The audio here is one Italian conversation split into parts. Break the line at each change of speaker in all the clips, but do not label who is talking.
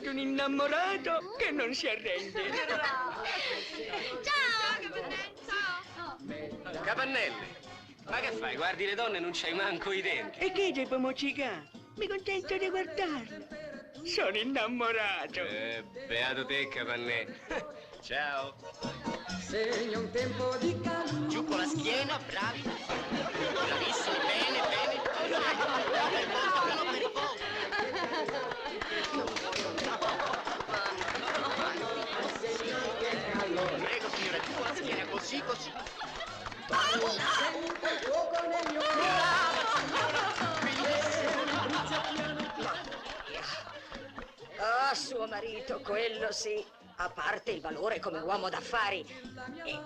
un innamorato che non si arrende.
Ciao!
Capannelli, ma che fai? Guardi le donne e non c'hai manco i denti.
E che devo moccicare? Mi contento di guardarlo. Sono innamorato.
Beato te, Capannelli. Ciao.
Segna un tempo di calma.
Giù con la schiena, bravi. Bravissimi, bene, bene. Per il posto. Prego, signora, giù con la schiena, così, così.
Ah, suo marito, quello sì. A parte il valore come uomo d'affari.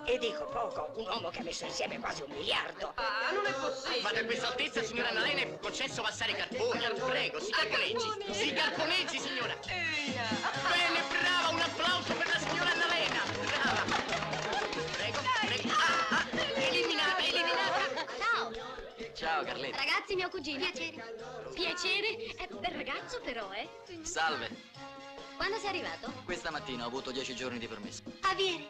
E dico poco, un uomo che ha messo insieme quasi 1 miliardo.
Ah, non è possibile!
Ma da questa altezza, signora Annalena, è concesso passare i carponi. Prego, si carponeggi. Si carponeggi, signora. Bene, brava, un applauso per la signora Annalena. Brava. Prego, prego. Eliminata, eliminata.
Ciao!
Ciao, Carletta.
Ragazzi, mio cugino. Piacere. Piacere? È bel ragazzo però,
Salve.
Quando sei arrivato?
Questa mattina ho avuto 10 giorni di permesso.
Avieri.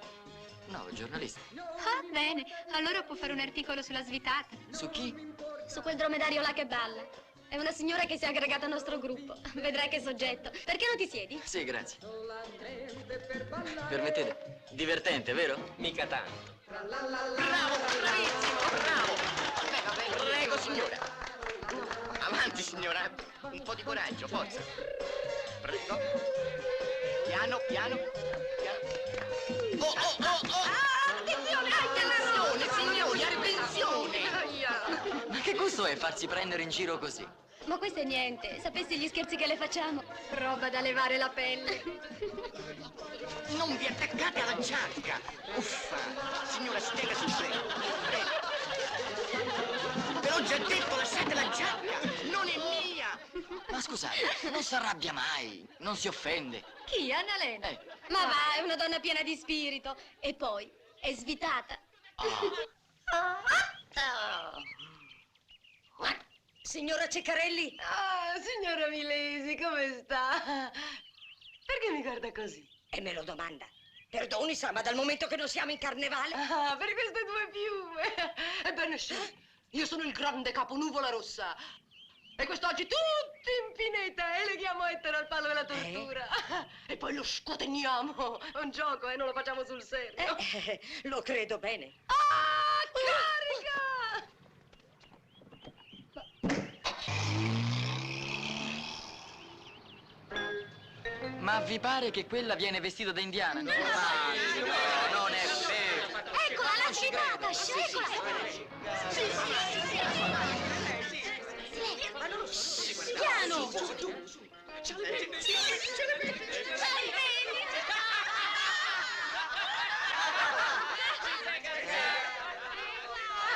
No, giornalista.
Ah, bene. Allora può fare un articolo sulla svitata.
Su chi?
Su quel dromedario là che balla. È una signora che si è aggregata al nostro gruppo. Vedrai che soggetto. Perché non ti siedi?
Sì, grazie. Permettete? Divertente, vero?
Mica tanto. Bravo, bravissimo, bravo. Vabbè, prego, signora. Avanti, signora. Un po' di coraggio, forza. Prego. Piano, piano, piano. Oh!
Attenzione!
Attenzione, signori, attenzione!
Ma che gusto è farsi prendere in giro così?
Ma questo è niente. Sapessi gli scherzi che le facciamo? Roba da levare la pelle.
Non vi attaccate alla giacca! Uffa! Signora, spiega sul prego. Prego. Ve l'ho già detto, lasciate la giacca! Non è mia!
Ma scusate, non si arrabbia mai, non si offende.
Chi? Annalena? Ma va, è una donna piena di spirito. E poi, è svitata.
Signora Ceccarelli?
Ah, signora Milesi, come sta? Perché mi guarda così?
E me lo domanda. Perdoni, sarà, ma dal momento che non siamo in carnevale?
Ah, per queste 2 piume. Ebbene, chef, io sono il grande caponuvola rossa. E quest'oggi tutti in pineta e leghiamo Ettore al palo della tortura. E poi lo squatenniamo. È un gioco, non lo facciamo sul serio.
Lo credo bene.
Ah, carica!
Ma vi pare che quella viene vestita da indiana? No, non è vero.
Eccola, la svitata, scecola! Piano!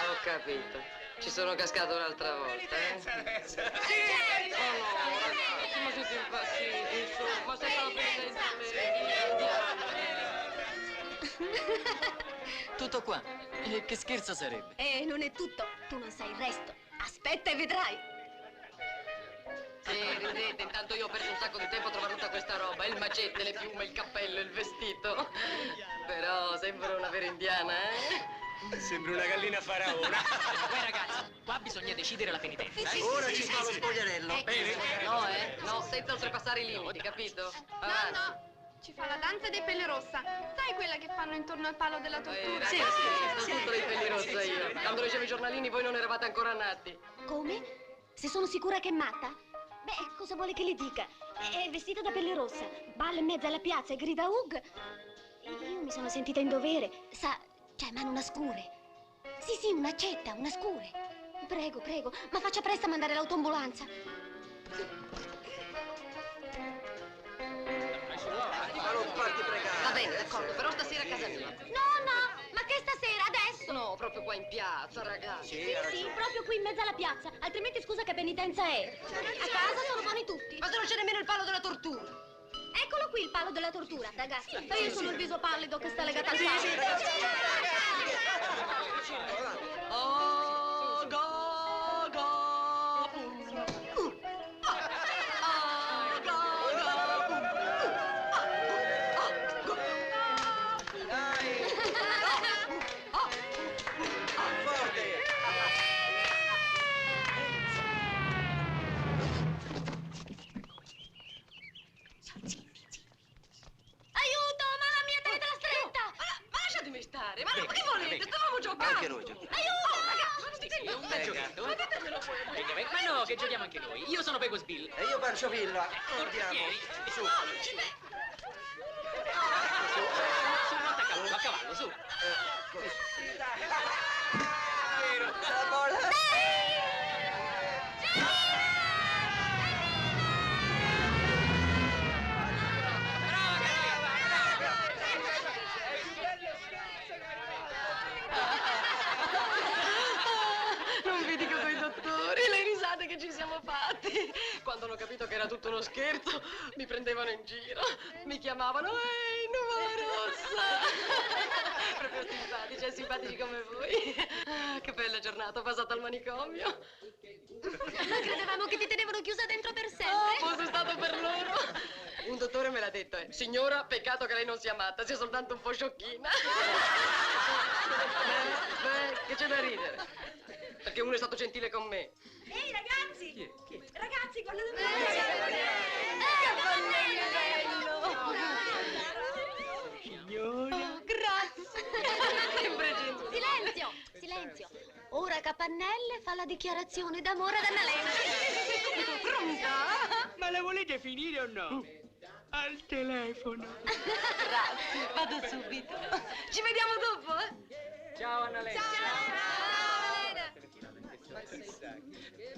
Ho capito. Ci sono cascato un'altra volta,
Certo!
Oh no, ragazzi, ma siete impazziti, insomma, se stavo prendendo
Tutto qua. E che scherzo sarebbe?
Non è tutto. Tu non sai il resto. Aspetta e vedrai.
Sì, ridete, intanto io ho perso un sacco di tempo a trovare tutta questa roba, il macete, le piume, il cappello, il vestito. Però sembra una vera indiana,
Sembra una gallina faraona.
Poi ragazzi, qua bisogna decidere la penitenza,
Ora ci fa lo spogliarello.
No, senza oltrepassare i limiti, capito?
No, ci fa la danza dei pelle rossa. Sai quella che fanno intorno al palo della tortura?
Sì, sono tutto dei peli rossa io. Quando leggevo i giornalini voi non eravate ancora nati.
Come? Se sono sicura che è matta? Beh, cosa vuole che le dica? È vestita da pelle rossa, balla in mezzo alla piazza e grida Ug. Io mi sono sentita in dovere. Sa, c'ha in mano una scure. Sì, un'accetta, una scure. Prego, ma faccia presto a mandare l'autoambulanza.
Va bene, d'accordo, però stasera a casa mia.
No, ma che stasera, adesso?
No, proprio qua in piazza, ragazzi.
Sì, proprio qui in mezzo alla piazza. Altrimenti scusa che penitenza è. A casa sono buoni tutti.
Ma se non c'è nemmeno il palo della tortura.
Eccolo qui il palo della tortura, ragazzi. Io sono il viso pallido che sta legato al palo.
Oh, go, go, pum.
giocato? Ma no, che giochiamo anche noi. Io sono Pecos Bill.
E io Pancio Villa. Andiamo. Su.
Su, monta a cavallo, su.
La bolla.
Non vi dico coi dottori, le risate che ci siamo fatti. Quando hanno capito che era tutto uno scherzo, mi prendevano in giro. Mi chiamavano, ehi, nuvola rossa. Proprio simpatici come voi. Ah, che bella giornata ho passato al manicomio.
Ma credevamo che ti tenevano chiusa dentro per sempre.
Fosse stato per loro. Un dottore me l'ha detto, signora, peccato che lei non sia matta, sia soltanto un po' sciocchina. Beh, che c'è da ridere? Perché uno è stato gentile con me.
Ehi, ragazzi!
Chi è?
Ragazzi, guardate
Signora.
Oh, grazie. Sempre gentile.
Silenzio, silenzio. Ora Capannelle fa la dichiarazione d'amore ad Annalena.
Pronta?
Ma la volete finire o no? Al telefono.
Grazie, vado subito. Ci vediamo dopo,
Ciao, Annalena.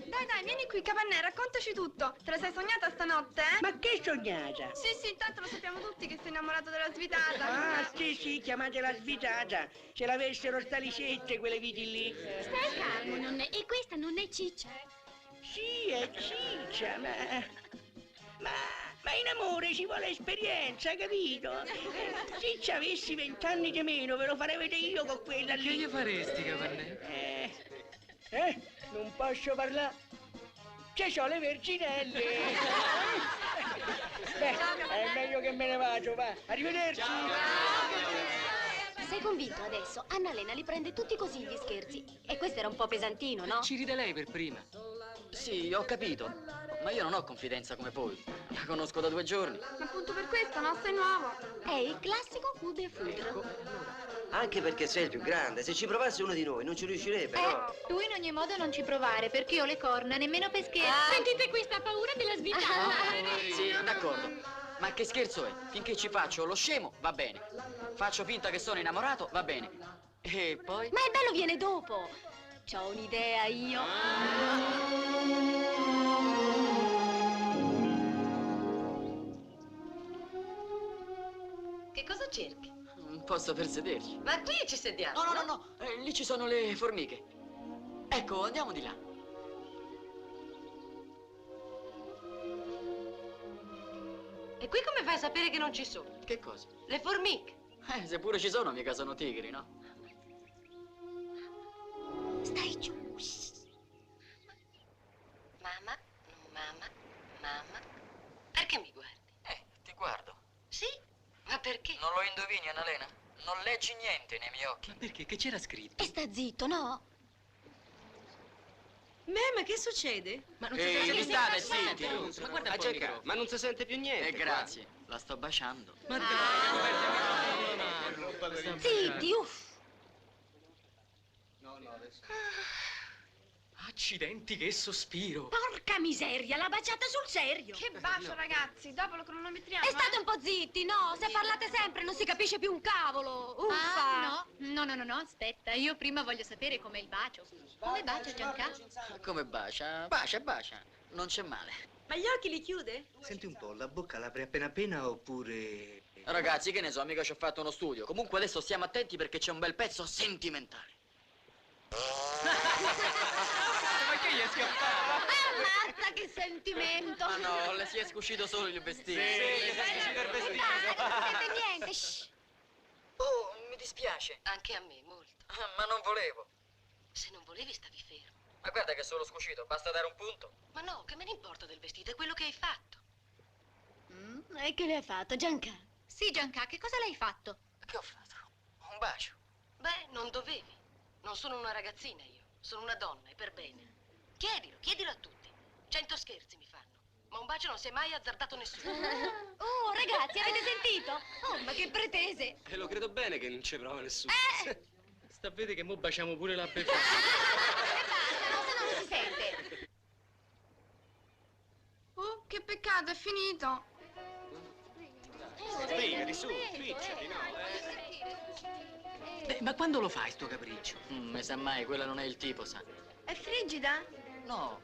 Dai, vieni qui, Capannè, raccontaci tutto. Te la sei sognata stanotte, eh?
Ma che sognata?
Sì, intanto lo sappiamo tutti che sei innamorato della svitata.
Ah, sì, chiamatela svitata. Ce l'avessero sta Lisette, quelle viti lì.
Stai calmo, e questa non è ciccia.
Sì, è ciccia, ma in amore ci vuole esperienza, capito? Se ci avessi 20 anni di meno, ve lo farei vedere io con quella lì.
Che gli faresti, Capannè?
Non posso parlare. Che c'ho le verginelle. Beh, è meglio che me ne vado, va. Arrivederci.
Sei convinto adesso? Annalena li prende tutti così gli scherzi. E questo era un po' pesantino, no?
Ci ride lei per prima.
Sì, ho capito. Ma io non ho confidenza come voi. La conosco da 2 giorni.
Ma appunto per questo, no? Sei nuovo.
È il classico Food e Food.
Anche perché sei il più grande. Se ci provasse uno di noi non ci riuscirebbe, no?
Tu in ogni modo non ci provare, perché io ho le corna, nemmeno per scherzo.
Sentite questa paura della svitata.
Sì, d'accordo. Ma che scherzo è? Finché ci faccio lo scemo, va bene. Faccio finta che sono innamorato, va bene. E poi?
Ma il bello viene dopo. C'ho un'idea io.
Che cosa cerchi?
Un posto per sederci.
Ma qui ci sediamo.
No. Lì ci sono le formiche. Ecco, andiamo di là.
E qui come fai a sapere che non ci sono?
Che cosa?
Le formiche.
Se pure ci sono, mica sono tigri, no?
Stai giù.
Mamma. Perché mi guardi?
Ti guardo.
Sì? Ma perché?
Non lo indovini, Annalena? Non leggi niente nei miei occhi.
Ma perché? Che c'era scritto?
E sta zitto, no?
Ma che succede?
Ma non
Ehi, state zitti.
Ma guarda un po' il microfono.
Ma non si sente più niente.
Grazie, la sto baciando.
Ma dai,
Zitti, uff.
Accidenti, che sospiro.
Porca miseria, l'ha baciata sul serio.
Che bacio, ragazzi. Dopo lo cronometriamo.
E state un po' zitti, no? Se parlate sempre non si capisce più un cavolo. Uffa.
No, aspetta, io prima voglio sapere com'è il bacio. Come bacia Gianca?
Come bacia? Bacia. Non c'è male.
Ma gli occhi li chiude?
Senti un po', la bocca l'apre appena oppure...
Ragazzi, che ne so, mica ci ho fatto uno studio. Comunque adesso stiamo attenti perché c'è un bel pezzo sentimentale.
Ma che gli è scappato?
Ammazza, che sentimento.
Ma no, le si è scuscito solo il vestito.
Sì, gli si è scuscito il vestito.
Non sente niente. Shh.
Oh, mi dispiace.
Anche a me, molto.
Ma non volevo.
Se non volevi stavi fermo.
Ma guarda che è solo scuscito, basta dare un punto.
Ma no, che me ne importa del vestito? È quello che hai fatto.
E che le ha fatto, Gianca?
Sì, Gianca, che cosa l'hai fatto?
Che ho fatto? Un bacio.
Beh, non dovevi. Non sono una ragazzina io, sono una donna e per bene. Chiedilo a tutti. 100 scherzi mi fanno, ma un bacio non si è mai azzardato nessuno.
Oh, ragazzi, avete sentito? Oh, ma che pretese.
E lo credo bene che non ci prova nessuno.
Sta a vedere che mo baciamo pure la beffa.
E basta,
è finito.
Spiegati su, spicciati, no?
Beh, ma quando lo fai sto capriccio?
Me sa mai, quella non è il tipo, sa.
È frigida?
No,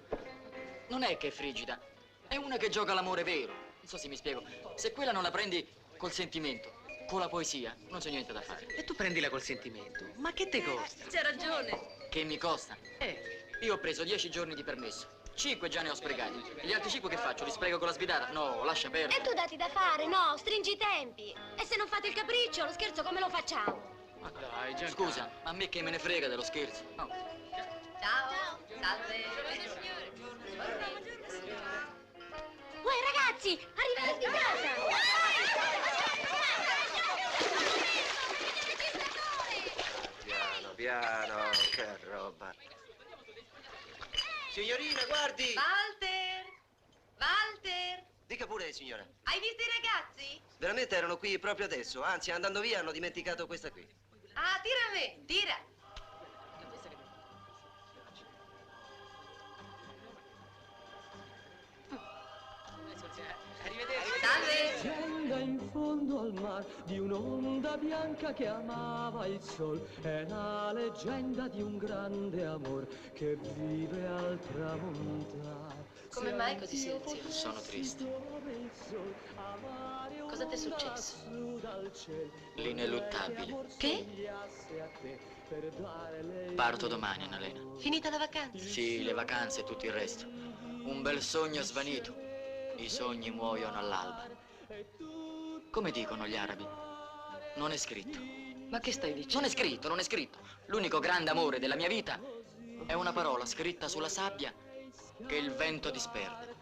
non è che è frigida. È una che gioca l'amore vero. Non so se mi spiego. Se quella non la prendi col sentimento, con la poesia, non c'è niente da fare.
E tu prendila col sentimento. Ma che te costa?
C'ha ragione.
Che mi costa? Io ho preso 10 giorni di permesso. 5 già ne ho sprecati. E gli altri 5 che faccio? Li spreco con la sbidata? No, lascia perdere.
E tu dati da fare, no? Stringi i tempi. E se non fate il capriccio, lo scherzo come lo facciamo?
Ma dai, Giancarlo.
Scusa, ma a me che me ne frega dello scherzo? No.
Ciao. Salve.
Uè, ragazzi, arriva la sbidata!
Piano, piano, che roba. Signorina, guardi!
Walter. Walter.
Dica pure, signora.
Hai visto i ragazzi?
Veramente erano qui proprio adesso, anzi, andando via hanno dimenticato questa qui.
Ah, tira a me, tira. Salve.
Leggenda in fondo al mar di un'onda bianca che amava il sol. È la leggenda di un grande amor che vive al tramontare.
Come mai così silenzioso?
Sono triste.
Cosa ti è successo?
L'ineluttabile.
Che?
Parto domani, Annalena.
Finita la vacanza?
Sì, le vacanze e tutto il resto. Un bel sogno svanito. I sogni muoiono all'alba. Come dicono gli arabi? Non è scritto.
Ma che stai dicendo?
Non è scritto, non è scritto. L'unico grande amore della mia vita è una parola scritta sulla sabbia che il vento disperde.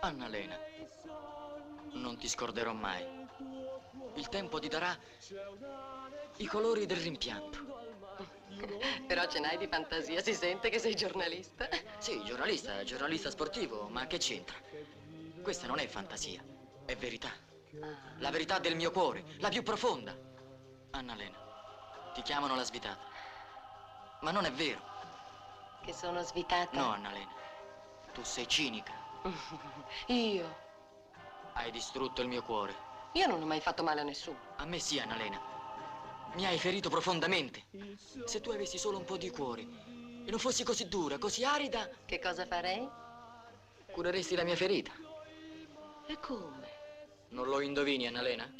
Annalena, non ti scorderò mai. Il tempo ti darà i colori del rimpianto.
Però ce n'hai di fantasia, si sente che sei giornalista.
Sì, giornalista sportivo, ma che c'entra? Questa non è fantasia, è verità. La verità del mio cuore, la più profonda. Annalena, ti chiamano la svitata. Ma non è vero.
Che sono svitata?
No, Annalena, tu sei cinica.
Io?
Hai distrutto il mio cuore.
Io non ho mai fatto male a nessuno.
A me sì, Annalena. Mi hai ferito profondamente. Se tu avessi solo un po' di cuore e non fossi così dura, così arida...
Che cosa farei?
Cureresti la mia ferita.
E come?
Non lo indovini, Annalena?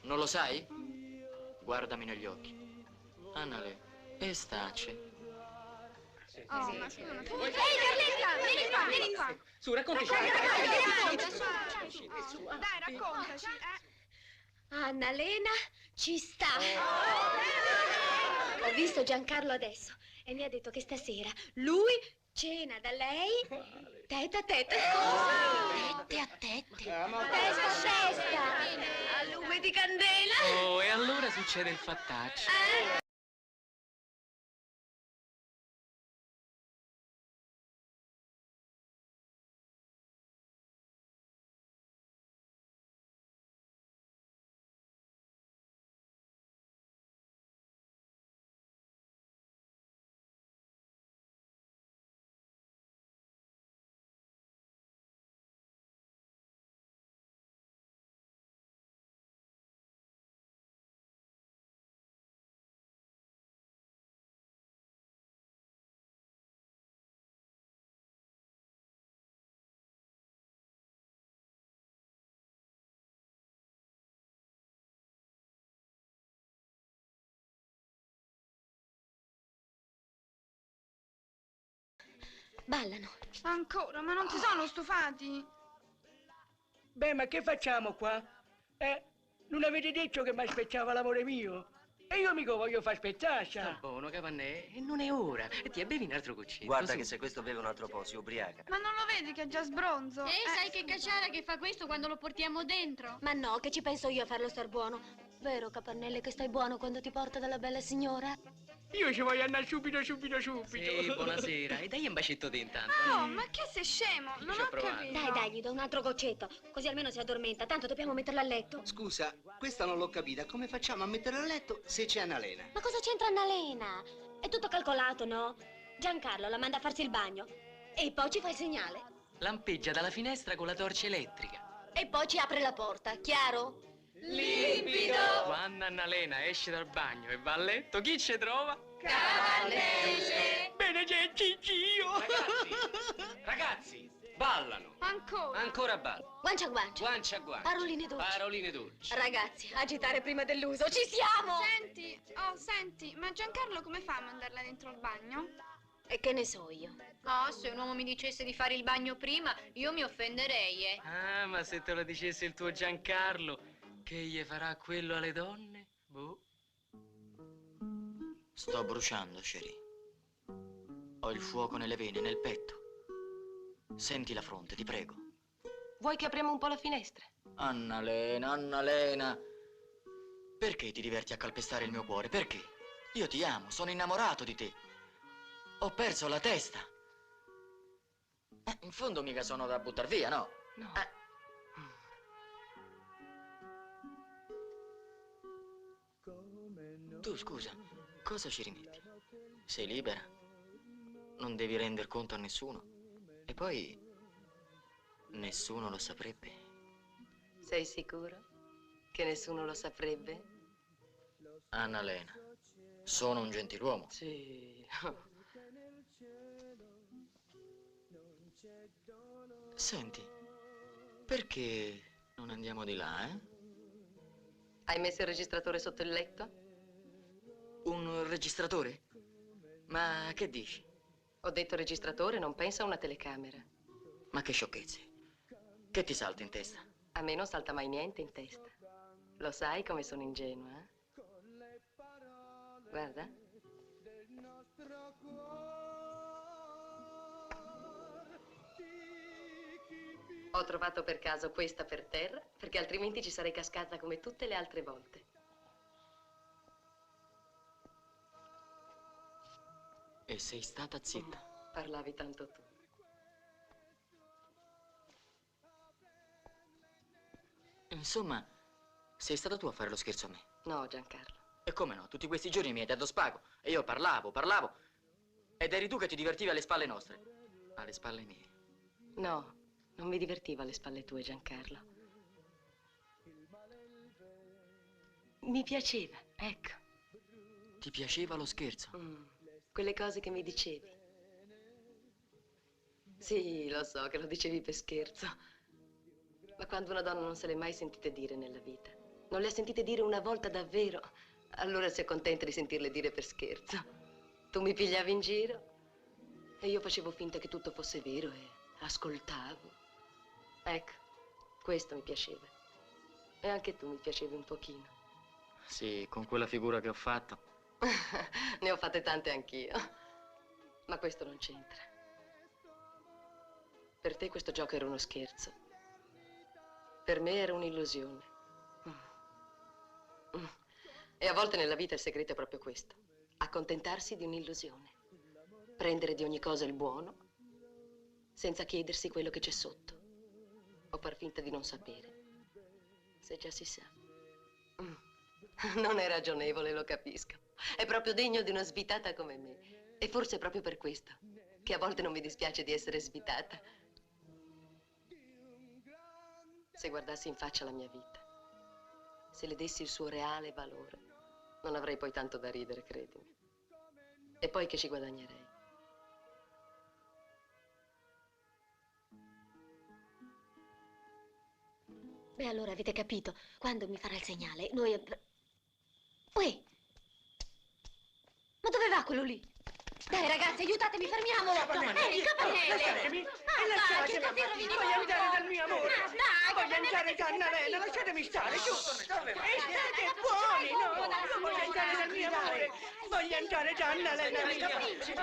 Non lo sai? Guardami negli occhi. Annalena, e stace.
Oh, ma scusa, ma tu... Ehi, Carletta, vieni qua.
Su, raccontaci.
Dai, raccontaci,
Annalena ci sta. Ho visto Giancarlo adesso e mi ha detto che stasera lui cena da lei tête a tête. Tette a tette. Testa a testa. A lume di candela.
Oh, e allora succede il fattaccio.
Ballano.
Ancora, ma non ti sono stufati?
Beh, ma che facciamo qua? Non avete detto che mi aspettava l'amore mio? E io mica voglio far spettare,
Sta
sa?
buono, Cavannè, e non è ora. E ti bevi un altro goccetto.
Guarda
su.
che se questo beve un altro po' si ubriaca.
Ma non lo vedi che è già sbronzo?
Sai che cacciara che fa questo quando lo portiamo dentro?
Ma no, che ci penso io a farlo star buono. Vero, Capannelle, che stai buono quando ti porta dalla bella signora?
Io ci voglio andare subito.
Sì, buonasera. E dai un bacetto te intanto.
Oh, ma che sei scemo? Non
ci ho
ho
provato.
capito.
Dai, gli do un altro goccetto, così almeno si addormenta. Tanto dobbiamo metterla a letto.
Scusa, questa non l'ho capita. Come facciamo a mettere a letto se c'è Annalena?
Ma cosa c'entra Annalena? È tutto calcolato, no? Giancarlo la manda a farsi il bagno e poi ci fa il segnale.
lampeggia dalla finestra con la torcia elettrica.
E poi ci apre la porta, chiaro?
Limpido!
Quando Annalena esce dal bagno e va a letto, chi ci trova?
Cavallese!
Benedetti Dio!
Ragazzi, ballano.
Ancora?
Ancora ballano.
Guancia a guancia.
Guancia a guancia.
Paroline dolci.
Paroline dolci.
Ragazzi, agitare prima dell'uso, ci siamo!
Senti, ma Giancarlo come fa a mandarla dentro il bagno?
E che ne so io?
Oh, se un uomo mi dicesse di fare il bagno prima, io mi offenderei, eh.
Ah, ma se te lo dicesse il tuo Giancarlo, che gli farà quello alle donne? Boh.
Sto bruciando, Sherry. Ho il fuoco nelle vene, nel petto. Senti la fronte, ti prego.
Vuoi che apriamo un po' la finestra?
Annalena, Annalena. Perché ti diverti a calpestare il mio cuore? Perché? Io ti amo, sono innamorato di te. Ho perso la testa. In fondo mica sono da buttar via, no?
No.
Tu, scusa, cosa ci rimetti? Sei libera? Non devi render conto a nessuno. E poi... nessuno lo saprebbe.
Sei sicuro che nessuno lo saprebbe?
Annalena, sono un gentiluomo.
Sì.
Senti, perché non andiamo di là, eh?
Hai messo il registratore sotto il letto?
Un registratore? Ma che dici?
Ho detto registratore, non pensa a una telecamera.
Ma che sciocchezze. Che ti salta in testa?
A me non salta mai niente in testa. Lo sai come sono ingenua, eh? Guarda. Ho trovato per caso questa per terra, perché altrimenti ci sarei cascata come tutte le altre volte.
E sei stata zitta.
Parlavi tanto tu.
Insomma, sei stata tu a fare lo scherzo a me.
No, Giancarlo.
E come no? Tutti questi giorni mi hai dato spago. E io parlavo. Ed eri tu che ti divertivi alle spalle nostre. Alle spalle mie.
No, non mi divertiva alle spalle tue, Giancarlo. Mi piaceva, ecco.
Ti piaceva lo scherzo?
Quelle cose che mi dicevi. Sì, lo so che lo dicevi per scherzo. Ma quando una donna non se l'è mai sentite dire nella vita, non le ha sentite dire una volta davvero, allora si è contenta di sentirle dire per scherzo. Tu mi pigliavi in giro e io facevo finta che tutto fosse vero e ascoltavo. Ecco, questo mi piaceva. E anche tu mi piacevi un pochino.
Sì, con quella figura che ho fatto.
Ne ho fatte tante anch'io. Ma questo non c'entra. Per te questo gioco era uno scherzo. Per me era un'illusione. E a volte nella vita il segreto è proprio questo. Accontentarsi di un'illusione. Prendere di ogni cosa il buono, senza chiedersi quello che c'è sotto. O far finta di non sapere. Se già si sa. Non è ragionevole, lo capisco. È proprio degno di una svitata come me. E forse è proprio per questo che a volte non mi dispiace di essere svitata. Se guardassi in faccia la mia vita, se le dessi il suo reale valore, non avrei poi tanto da ridere, credimi. E poi che ci guadagnerei?
Beh, allora avete capito. Quando mi farà il segnale, noi... Uè! Ma dove va quello lì? Dai, ragazzi, aiutatemi, fermiamolo!
Lasciatemi! Lasciatemi! Voglio andare dal mio amore! Voglio andare da Annalena, lasciatemi stare, giù! Siete buoni, no! Voglio andare dal mio amore! Voglio andare da Annalena mia!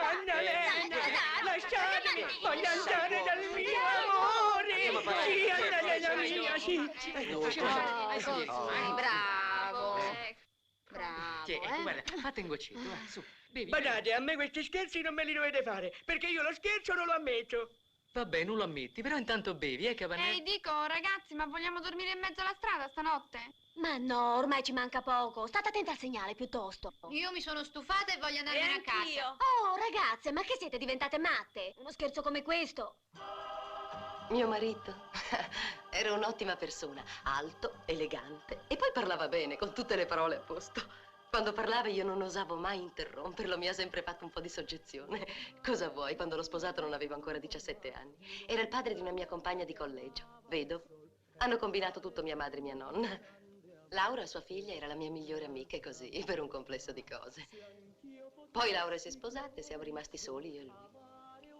Annalena! Lasciatemi! Voglio andare dal mio amore! Sì, Annalena mia, sì!
Bravo! Bravo,
guarda, fate un goccetto, va, su, bevi.
Badate, a me questi scherzi non me li dovete fare, perché io lo scherzo non lo ammetto.
Vabbè, non lo ammetti, però intanto bevi, Cavanelli?
Ehi, dico, ragazzi, ma vogliamo dormire in mezzo alla strada stanotte?
Ma no, ormai ci manca poco. State attenti al segnale, piuttosto.
Io mi sono stufata e voglio andarmene a casa.
Oh, ragazze, ma che siete diventate matte? Uno scherzo come questo?
Mio marito era un'ottima persona, alto, elegante e poi parlava bene, con tutte le parole a posto. Quando parlava io non osavo mai interromperlo, mi ha sempre fatto un po' di soggezione. Cosa vuoi, quando l'ho sposato non avevo ancora 17 anni. Era il padre di una mia compagna di collegio, vedovo. Hanno combinato tutto mia madre e mia nonna. Laura, sua figlia, era la mia migliore amica e così, per un complesso di cose. Poi Laura si è sposata e siamo rimasti soli io e lui.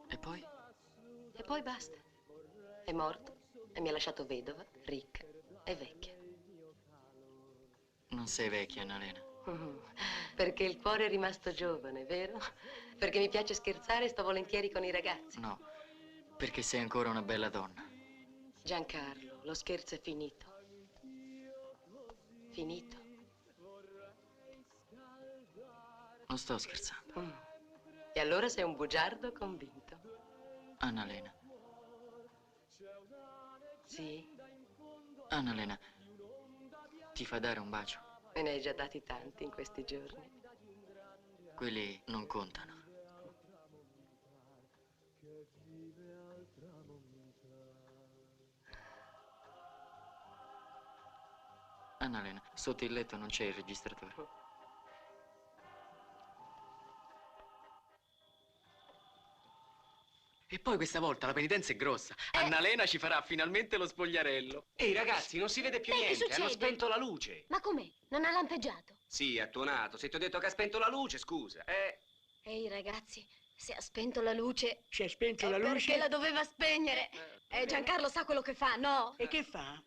E poi?
E poi basta. È morto e mi ha lasciato vedova, ricca e vecchia.
Non sei vecchia, Annalena.
Perché il cuore è rimasto giovane, vero? Perché mi piace scherzare e sto volentieri con i ragazzi.
No, perché sei ancora una bella donna.
Giancarlo, lo scherzo è finito. Finito.
Non sto scherzando.
E allora sei un bugiardo convinto.
Annalena.
Sì?
Annalena, ti fa dare un bacio?
Me ne hai già dati tanti in questi giorni.
Quelli non contano. Annalena, sotto il letto non c'è il registratore.
E poi questa volta la penitenza è grossa. Annalena ci farà finalmente lo spogliarello.
Ehi ragazzi, non si vede più
Che
niente,
succede?
hanno spento la luce.
Ma com'è? Non ha lampeggiato?
Sì, ha tuonato. Se ti ho detto che ha spento la luce, scusa.
Ehi ragazzi, se ha spento la luce...
Si è spento la
Perché
luce?
la doveva spegnere? Giancarlo sa quello che fa, no?
E che fa?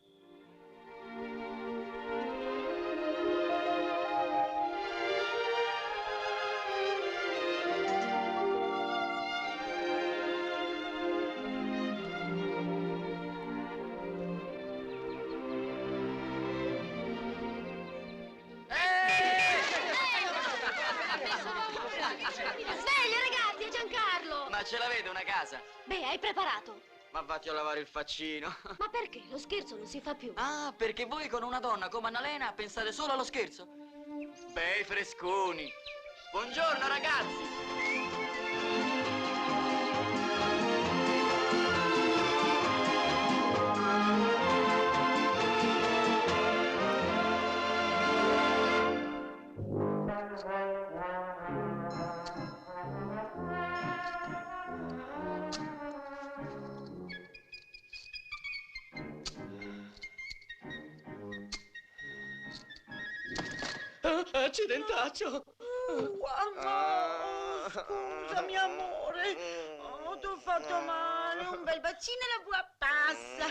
Sveglia ragazzi, è Giancarlo!
Ma ce l'avete una casa?
Beh, hai preparato?
Ma vatti a lavare il faccino.
Ma perché? Lo scherzo non si fa più.
Ah, perché voi con una donna come Annalena pensate solo allo scherzo? Bei fresconi. Buongiorno ragazzi.
Accidentaccio! Guarda! Scusami, amore! Oh, ti ho fatto male! Un bel bacino e la buona passa!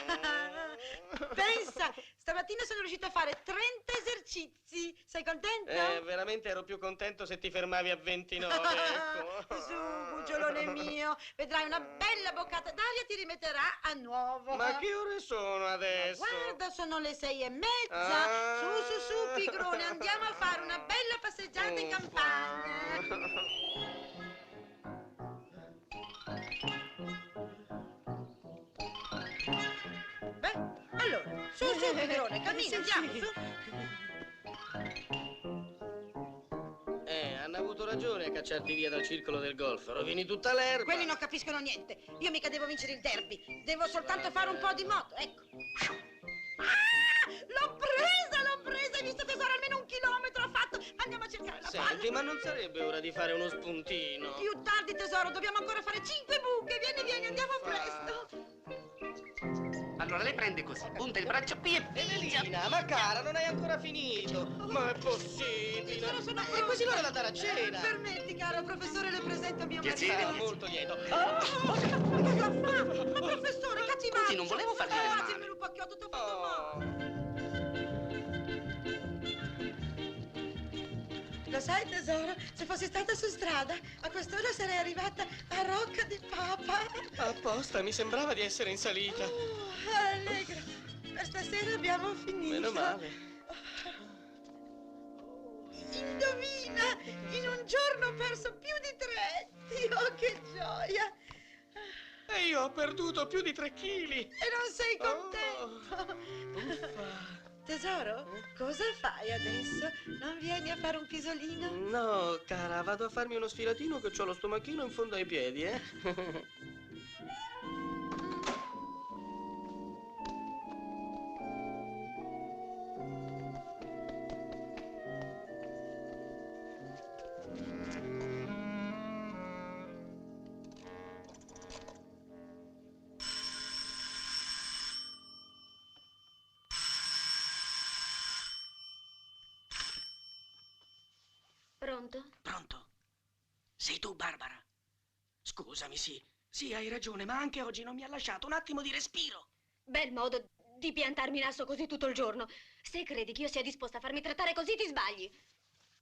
Pensa, stamattina sono riuscita a fare 30 esercizi! Sei contento?
Veramente ero più contento se ti fermavi a 29, ecco.
Su, cucciolone mio! Vedrai una bella boccata d'aria ti rimetterà a nuovo!
Ma che ore sono adesso?
Guarda, sono le 6:30! Su, pigrone, andiamo a fare una bella passeggiata in campagna! Beh, allora, su, pigrone, cammina, andiamo, su!
Hanno avuto ragione a cacciarti via dal circolo del golf. Rovini tutta l'erba.
Quelli non capiscono niente. Io mica devo vincere il derby. Devo soltanto fare un po' di moto, ecco. Ah! L'ho presa! Hai visto tesoro? Almeno 1 chilometro ha fatto. Andiamo a cercare la palla.
Senti, ma non sarebbe ora di fare uno spuntino?
Più tardi, tesoro. Dobbiamo ancora fare 5 buche. Vieni, andiamo presto.
Allora lei prende così, punta il braccio qui e figia.
Elena, ma cara, non hai ancora finito. Ma è possibile? È quasi l'ora da andare a cena.
Permetti, caro professore, le presento mio marito.
Piacere.
Molto lieto.
Ma cosa fa? Ma professore, cattivaggio.
Scusi, non volevo farle del male.
Dimmi un pacchiotto, ti ho fatto male. Lo sai, tesoro, se fossi stata su strada, a quest'ora sarei arrivata a Rocca di Papa.
Apposta, mi sembrava di essere in salita.
Allegra, per stasera abbiamo finito.
Meno male.
Indovina, in un giorno ho perso più di 3. Oh, che gioia.
E io ho perduto più di 3 chili.
E non sei contento? Tesoro, cosa fai adesso? Non vieni a fare un pisolino?
No, cara, vado a farmi uno sfilatino che ho lo stomachino in fondo ai piedi,
Pronto?
Pronto? Sei tu, Barbara? Scusami, sì. Sì, hai ragione, ma anche oggi non mi ha lasciato un attimo di respiro.
Bel modo di piantarmi in asso così tutto il giorno. Se credi che io sia disposta a farmi trattare così, ti sbagli.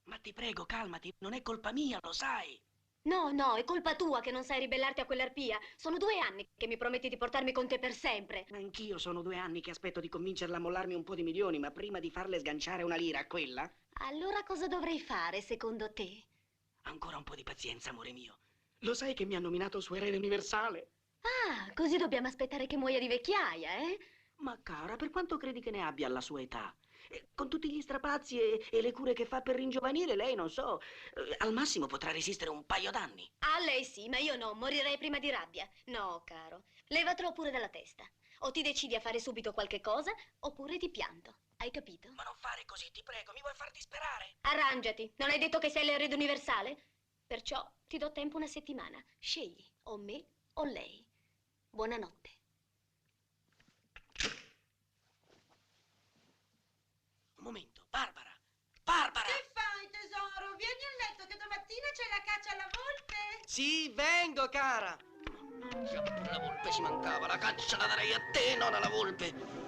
Ma ti prego, calmati, non è colpa mia, lo sai.
No, no, è colpa tua che non sai ribellarti a quell'arpia. Sono 2 anni che mi prometti di portarmi con te per sempre.
Anch'io sono 2 anni che aspetto di convincerla a mollarmi un po' di milioni, ma prima di farle sganciare una lira a quella...
Allora cosa dovrei fare, secondo te?
Ancora un po' di pazienza, amore mio. Lo sai che mi ha nominato suo erede universale?
Ah, così dobbiamo aspettare che muoia di vecchiaia, eh?
Ma cara, per quanto credi che ne abbia alla sua età? Con tutti gli strapazzi e le cure che fa per ringiovanire, lei, non so, al massimo potrà resistere un paio d'anni.
Ah, lei sì, ma io no, morirei prima di rabbia. No, caro, levatelo pure dalla testa. O ti decidi a fare subito qualche cosa, oppure ti pianto. Hai capito?
Ma non fare così, ti prego, mi vuoi far disperare?
Arrangiati, non hai detto che sei l'erede universale? Perciò ti do tempo 1 settimana. Scegli, o me o lei. Buonanotte.
Un momento, Barbara! Barbara!
Che fai, tesoro? Vieni a letto che domattina c'è la caccia alla volpe.
Sì, vengo, cara.
La volpe ci mancava, la caccia la darei a te, non alla volpe.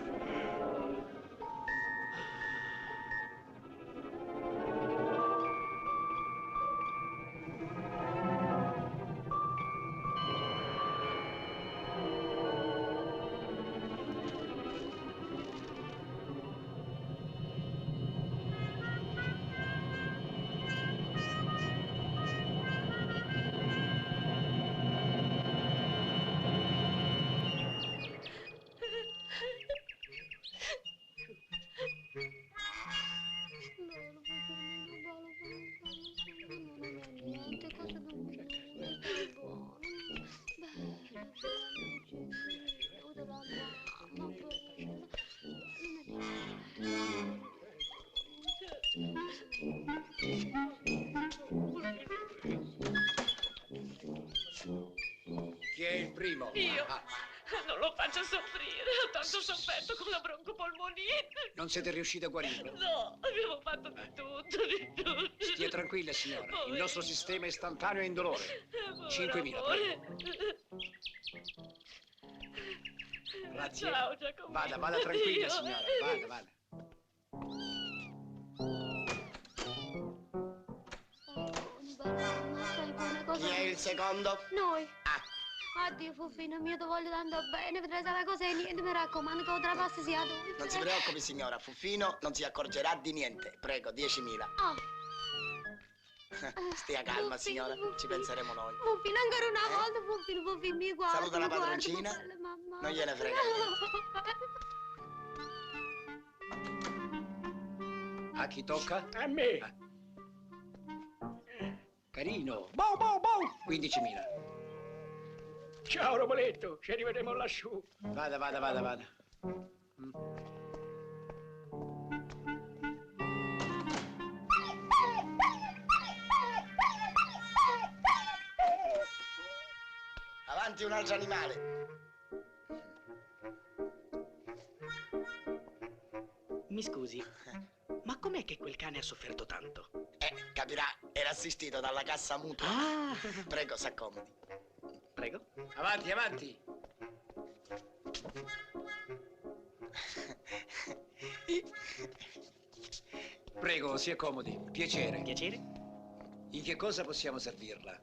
Chi è il primo?
Io.
Ah,
Non lo faccio soffrire, ho tanto sofferto con la broncopolmonite.
non siete riusciti a guarirlo?
No, abbiamo fatto di tutto.
Stia tranquilla, signora. Il
Povero.
nostro sistema è istantaneo e indolore. 5.000,
amore.
prego. Grazie.
Ciao, Giacomo.
Vada tranquilla,
Addio.
signora. Vada.
Chi
è il secondo?
Noi. Addio, Fuffino mio, ti voglio tanto bene. Vedrai se la cosa è niente, mi raccomando che oltre passi sia adulto.
Non si preoccupi, signora. Fuffino non si accorgerà di niente. Prego, 10.000.
Oh.
Stia calma, signora. Ci penseremo noi.
Fuffino, ancora una volta, Fuffino, mi guarda.
Saluta la
mi guarda,
padroncina.
che bella mamma.
Non gliene frega niente.
A chi tocca?
A me.
Carino.
Boh.
15.000.
Ciao, Romoletto, ci rivedremo lassù.
Vada.
Avanti un altro animale.
Mi scusi, ma com'è che quel cane ha sofferto tanto?
Capirà, era assistito dalla cassa mutua.
Ah.
Prego, s'accomodi.
Prego.
Avanti. Prego, si accomodi. Piacere.
Piacere?
In che cosa possiamo servirla?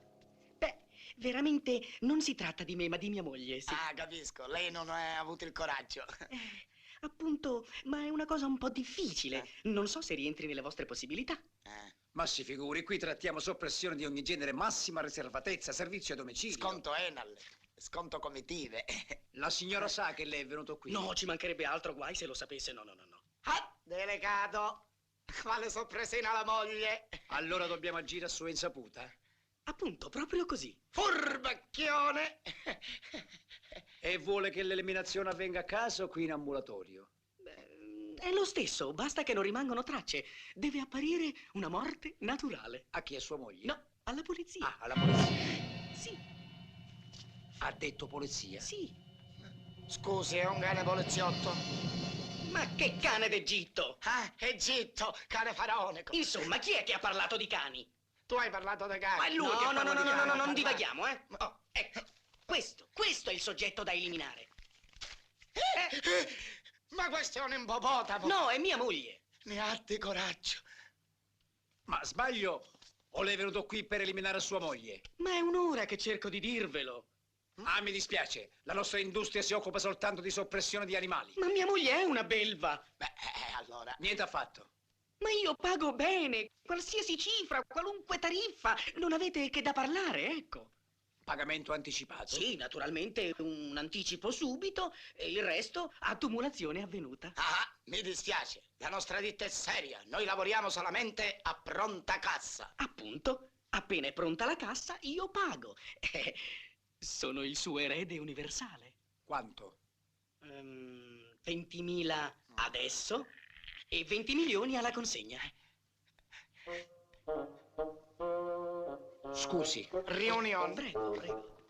Beh, veramente non si tratta di me, ma di mia moglie, sì.
Ah, capisco. Lei non ha avuto il coraggio.
Appunto, ma è una cosa un po' difficile. Non so se rientri nelle vostre possibilità.
Ma si figuri, qui trattiamo soppressione di ogni genere, massima riservatezza, servizio a domicilio.
Sconto Enal, sconto comitive.
La signora sa che lei è venuto qui?
No, ci mancherebbe altro, guai se lo sapesse. No.
Ah, delegato. Quale soppressione alla moglie?
Allora dobbiamo agire a sua insaputa?
Appunto, proprio così.
Furbacchione!
E vuole che l'eliminazione avvenga a casa o qui in ambulatorio?
È lo stesso, basta che non rimangano tracce. Deve apparire una morte naturale.
A chi è sua moglie?
No, alla polizia.
Ah, alla polizia.
Sì.
Ha detto polizia?
Sì.
Scusi, è un cane poliziotto?
Ma che cane d'Egitto?
Ah, Egitto, cane faraonico.
Insomma, chi è che ha parlato di cani?
Tu hai parlato da cacca.
Ma è lui
no,
che
no,
parla
no,
di
no,
cacca.
non
divaghiamo, eh? Oh, ecco, questo è il soggetto da eliminare.
Ma questo è un ippopotamo.
No, è mia moglie.
Ne abbi coraggio.
Ma sbaglio o lei è venuto qui per eliminare sua moglie?
Ma è un'ora che cerco di dirvelo.
Ah, mi dispiace. La nostra industria si occupa soltanto di soppressione di animali.
Ma mia moglie è una belva.
Beh, allora... Niente affatto.
Ma io pago bene, qualsiasi cifra, qualunque tariffa. Non avete che da parlare, ecco.
Pagamento anticipato?
Sì, naturalmente un anticipo subito e il resto a tumulazione avvenuta.
Ah, mi dispiace. La nostra ditta è seria. Noi lavoriamo solamente a pronta cassa.
Appunto, appena è pronta la cassa, io pago. Sono il suo erede universale.
Quanto?
20.000 adesso e 20 milioni alla consegna.
Scusi.
Riunione.
Prego, prego.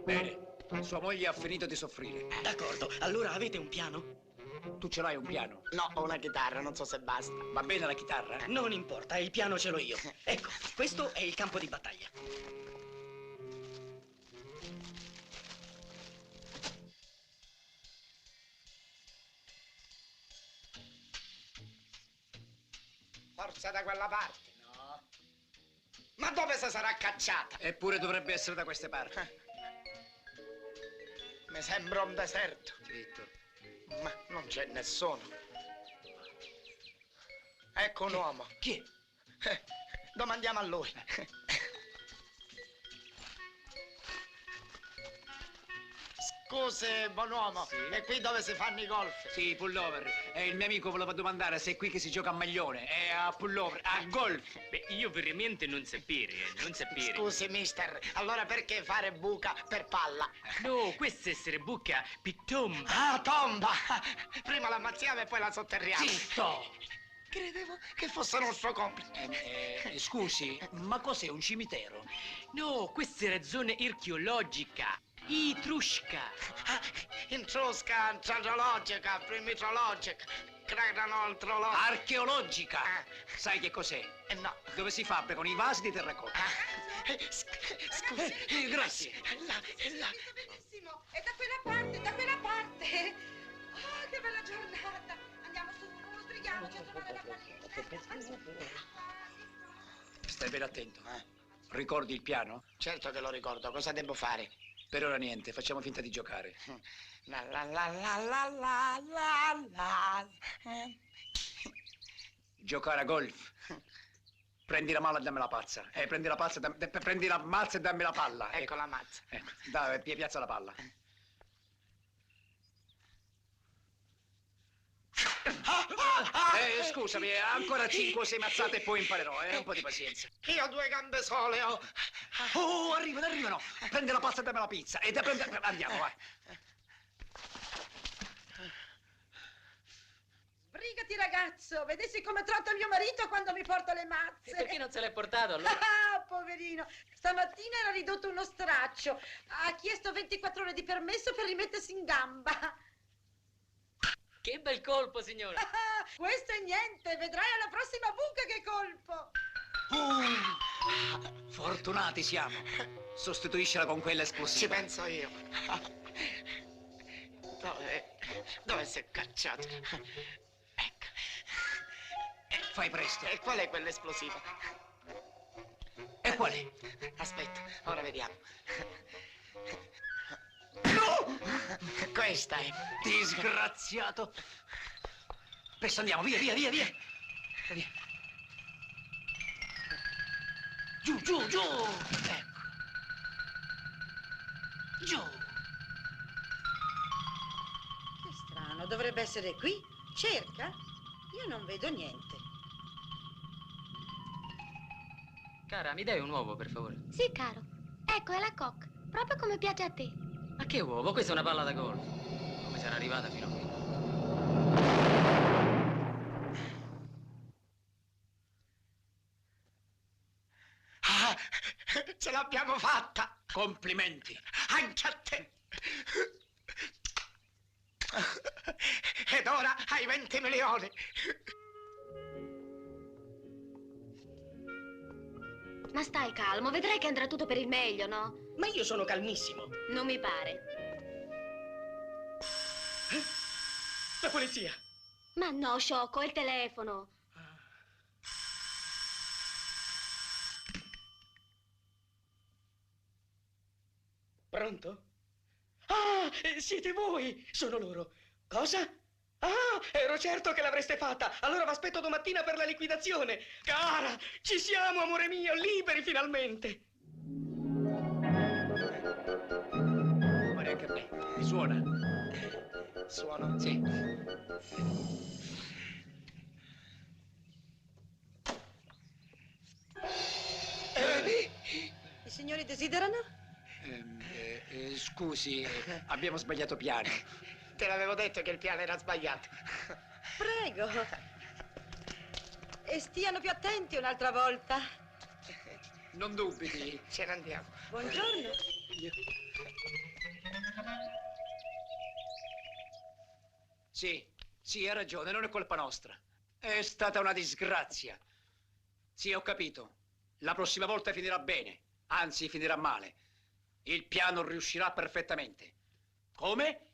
Bene, sua moglie ha finito di soffrire.
D'accordo, allora avete un piano?
Tu ce l'hai un piano?
No, ho una chitarra, non so se basta.
Va bene la chitarra?
Non importa, il piano ce l'ho io. Ecco, questo è il campo di battaglia.
Forse da quella parte, no? Ma dove si sarà cacciata?
Eppure dovrebbe essere da queste parti.
Mi sembra un deserto.
Zitto.
Ma non c'è nessuno. Ecco un uomo.
Chi è?
Domandiamo a lui. Scusi, buon uomo,
Sì?
è qui dove si fanno i golf?
Sì, pullover. E il mio amico voleva domandare se è qui che si gioca a maglione. È a pullover, a golf.
Beh, io veramente non sapere, non sapere.
Scusi, mister, allora perché fare buca per palla?
No, questa essere buca pitomba.
Ah, tomba! Prima la ammazziamo e poi la sotterriamo.
Zitto!
Credevo che fosse nostro compito.
Scusi, ma cos'è un cimitero?
No, questa era zona archeologica. Etrusca.
Intrusca, antrologica, primitrologica, cranoltrologica.
Archeologica! Sai che cos'è?
No.
Dove si fabbricano i vasi di terracotta.
Scusi.
Grazie.
È là, è là.
Benissimo, è da quella parte, da quella parte. Oh, che bella giornata. Andiamo su, sbrighiamoci a trovare la paletta.
Stai ben attento. Ricordi il piano?
Certo che lo ricordo, cosa devo fare?
Per ora niente, facciamo finta di giocare.
La la la la la la la la.
Giocare a golf. Prendi la malla e dammi la pazza. Prendi la pazza, prendi la mazza e dammi la palla.
Ecco la mazza.
Dai, piazza la palla. Scusami, ancora 5 o 6 mazzate e poi imparerò, un po' di pazienza.
Io ho 2 gambe sole, ho.
Oh, arrivano. Prendi la pazza e dammi la pizza. Andiamo, vai.
Sbrigati, ragazzo. Vedessi come tratta mio marito quando mi porta le mazze.
E perché non se l'hai portato allora?
Ah, poverino. Stamattina era ridotto uno straccio. Ha chiesto 24 ore di permesso per rimettersi in gamba.
Che bel colpo, signora.
Questo è niente. Vedrai alla prossima buca che colpo.
Fortunati siamo. Sostituiscila con quella esplosiva.
Ci penso io. Dove si è cacciato? Ecco.
Fai presto.
E qual è quell'esplosiva?
E qual è?
Aspetta, ora vediamo. No! Questa è.
Disgraziato. Presto andiamo, via. Giù. Ecco. Giù.
Che strano, dovrebbe essere qui. Cerca. Io non vedo niente.
Cara, mi dai un uovo, per favore?
Sì, caro. Ecco, è la coque. Proprio come piace a te.
Ma che uovo? Questa è una palla da golf. Come sarà arrivata fino a qui?
Ce l'abbiamo fatta!
Complimenti.
Anche a te. Ed ora hai 20 milioni.
Ma stai calmo, vedrai che andrà tutto per il meglio, no?
Ma io sono calmissimo.
Non mi pare.
La polizia.
Ma no, sciocco, è il telefono.
Pronto? Ah, siete voi! Sono loro. Cosa? Ah, ero certo che l'avreste fatta. Allora vi aspetto domattina per la liquidazione. Cara, ci siamo, amore mio, liberi finalmente.
Amore, anche a me. Mi suona?
Suono?
Sì.
I signori desiderano?
Scusi, abbiamo sbagliato piano.
Te l'avevo detto che il piano era sbagliato.
Prego. E stiano più attenti un'altra volta.
Non dubiti.
Ce ne andiamo.
Buongiorno.
Sì, ha ragione, non è colpa nostra. È stata una disgrazia. Sì, ho capito. La prossima volta finirà bene, anzi finirà male. Il piano riuscirà perfettamente. Come?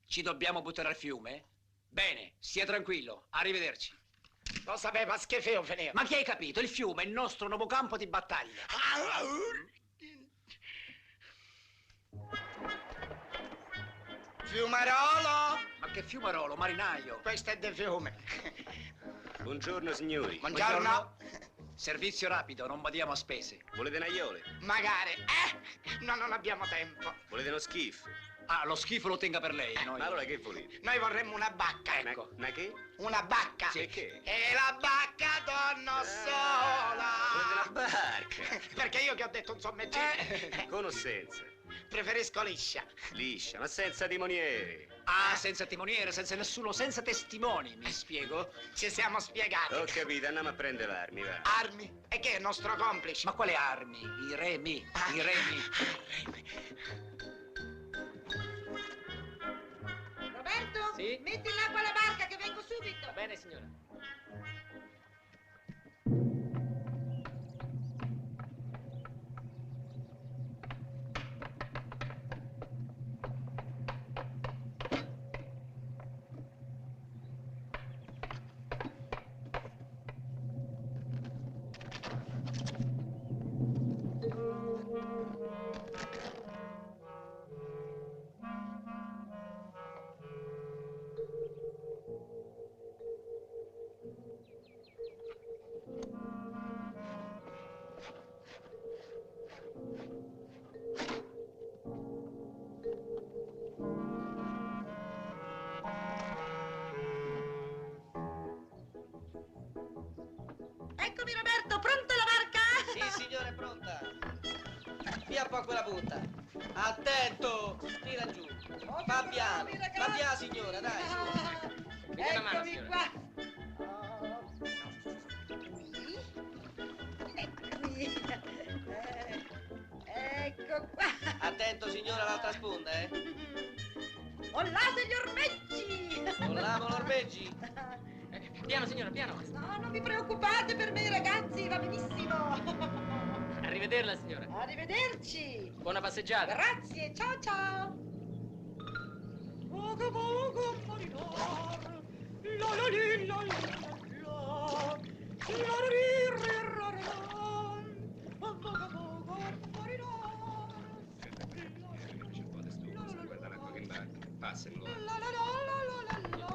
Ci dobbiamo buttare al fiume? Bene, stia tranquillo. Arrivederci.
Lo sapeva schifo finire.
Ma chi hai capito? Il fiume è il nostro nuovo campo di battaglia.
Fiumarolo!
Ma che fiumarolo, marinaio?
Questo è del fiume.
Buongiorno, signori.
Buongiorno.
Servizio rapido, non badiamo a spese.
Volete un aiole?
Magari. No, non abbiamo tempo.
Volete uno schifo?
Ah, lo schifo lo tenga per lei.
Ma allora che volete?
Noi vorremmo una bacca, ecco.
Una che?
Una bacca.
Sì, che?
E la bacca donna sola.
Volete una barca?
Perché io che ho detto un sommeggino.
Conoscenza.
Preferisco liscia.
Liscia, ma senza timonieri.
Ah, senza timoniere, senza nessuno, senza testimoni, mi spiego?
Ci siamo spiegati.
Ho capito, andiamo a prendere armi, va.
Armi? E che è il nostro complice?
Ma quale armi? I remi, i remi.
Roberto?
Sì?
Metti in acqua la barca che vengo subito.
Va bene, signora.
Eccomi Roberto, pronta la barca?
Sì, signora, è pronta. Via un po' quella punta. Attento! Tira giù. Va piano. Va piano, signora, dai.
Mi dia una mano,
Eccomi
signora.
qua. Eccomi. Ecco qua.
Attento, signora, l'altra sponda,
Mollate gli ormeggi.
Molliamo l'ormeggi.
Piano, signora, piano.
No, non vi preoccupate per me, ragazzi, va benissimo.
Arrivederla, signora.
Arrivederci.
Buona passeggiata.
Grazie, ciao ciao. Poco poco marinare, la la li, la la la, la la li, re, ra, ra, ra. Poco poco marinare.
Passano.
La la la la la la la.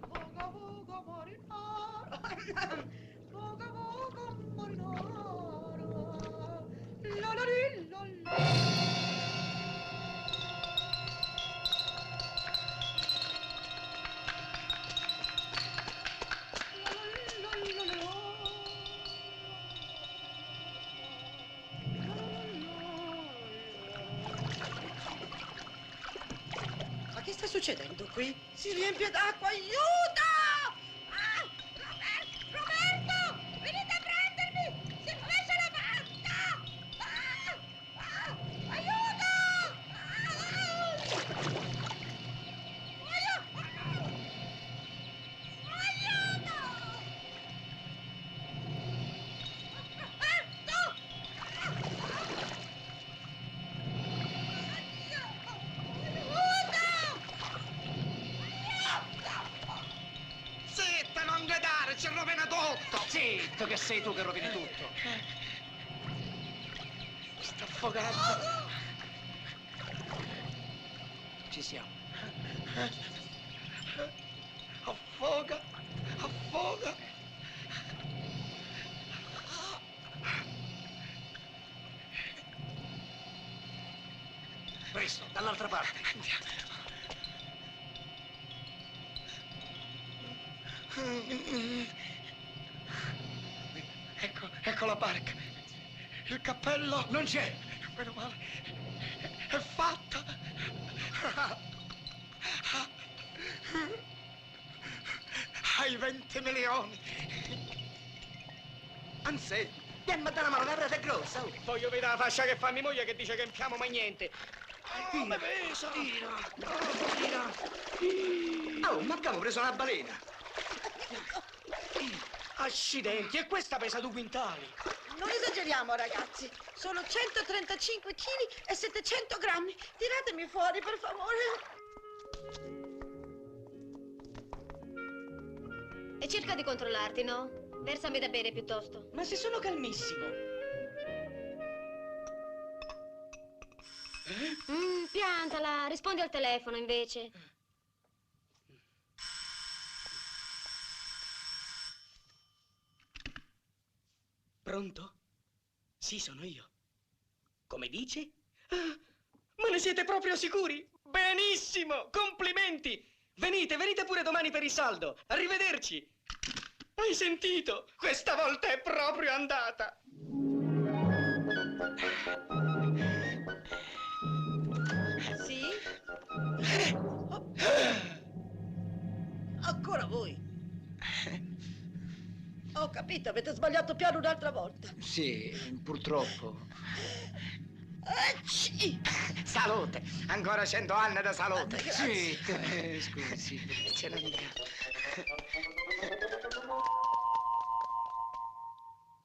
Voga voga marinara, voga voga marinara, la la li, la la.
Ma che sta succedendo qui?
Si riempie d'acqua, aiuto! Ah, Roberto! Venite a
sei tu che rovini tutto.
Sto affogando.
Ci siamo.
Affoga, affoga.
Presto, dall'altra parte.
Ecco la barca. Il cappello.
Non c'è.
Meno male. È fatta. Hai 20 milioni.
Anzi, vieni a dare una mano, la rete è grossa. Oh.
Voglio vedere la fascia che fa mia moglie che dice che non piamo mai niente.
Oh, mi pesa. Oh, ma abbiamo preso una balena.
Accidenti, e questa pesa 2 quintali.
Non esageriamo, ragazzi. Sono 135 kg e 700 grammi. Tiratemi fuori, per favore.
E cerca di controllarti, no? Versami da bere piuttosto.
Ma se sono calmissimo.
Piantala, rispondi al telefono invece.
Pronto? Sì, sono io. Come dici? Ah, ma ne siete proprio sicuri? Benissimo! Complimenti! Venite pure domani per il saldo. Arrivederci! Hai sentito? Questa volta è proprio andata!
Sì? Ancora voi? Ho capito, avete sbagliato piano un'altra volta.
Sì, purtroppo.
Salute, ancora 100 anni da salute.
Sì, scusi, ce la dica.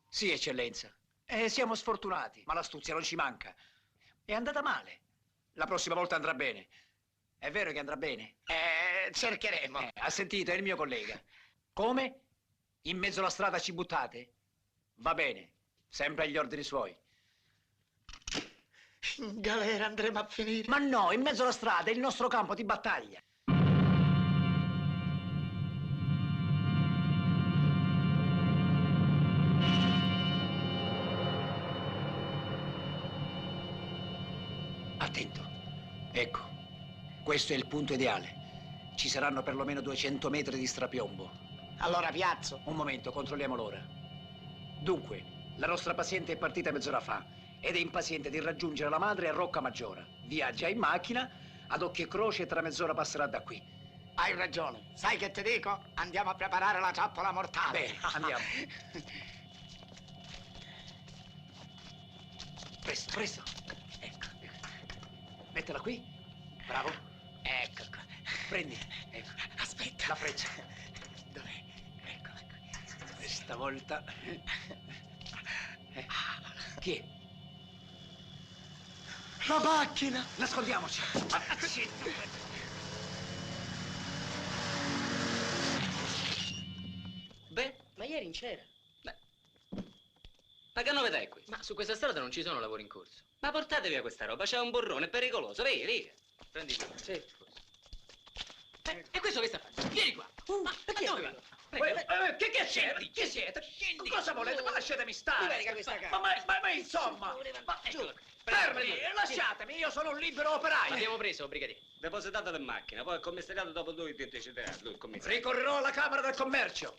Sì, eccellenza. Siamo sfortunati, ma l'astuzia non ci manca. È andata male. La prossima volta andrà bene. È vero che andrà bene?
Cercheremo.
Ha sentito, è il mio collega. Come? In mezzo alla strada ci buttate? Va bene, sempre agli ordini suoi.
In galera andremo a finire.
Ma no, in mezzo alla strada è il nostro campo di battaglia. Attento. Ecco, questo è il punto ideale. Ci saranno perlomeno 200 metri di strapiombo.
Allora piazzo.
Un momento, controlliamo l'ora. Dunque, la nostra paziente è partita mezz'ora fa ed è impaziente di raggiungere la madre a Rocca Maggiore. Viaggia in macchina, ad occhio e croce, e tra mezz'ora passerà da qui.
Hai ragione. Sai che ti dico? Andiamo a preparare la trappola mortale.
Bene, andiamo. Presto, presto. Ecco. Mettila qui. Bravo.
Ecco qua.
Prendi. Ecco.
Aspetta.
La freccia.
Dov'è? Ecco.
Questa volta... Chi è?
La macchina!
Nascondiamoci.
Beh, ma ieri non c'era. Beh. Ma che novità è qui? Ma su questa strada non ci sono lavori in corso. Ma portate via questa roba, c'è un borrone, è pericoloso. Via, via. Prendi qua. Sì. E questo che sta facendo? Vieni qua. Ma dove va?
Che siete? Chi siete? Cosa volete? Ma lasciatemi stare. Ma insomma. Fermi, lasciatemi, io sono un libero operaio.
L'abbiamo preso, brigadiere. Depositato in macchina, poi il commissariato dopo lui deciderà, lui il commissario.
Ricorrerò alla Camera del Commercio.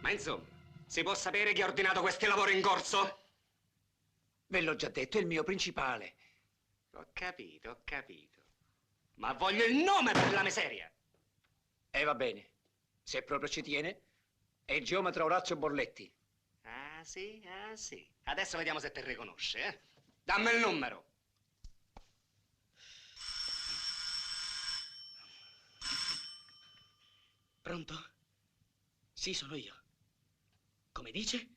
Ma insomma, si può sapere chi ha ordinato questi lavori in corso?
Ve l'ho già detto, è il mio principale.
Ho capito, ho capito. Ma voglio il nome per la miseria!
Va bene, Se proprio ci tiene, è il geometra Orazio Borletti.
Ah, sì, ah, sì. Adesso vediamo se te riconosce, eh. Dammi il numero.
Pronto? Sì, sono io. Come dice?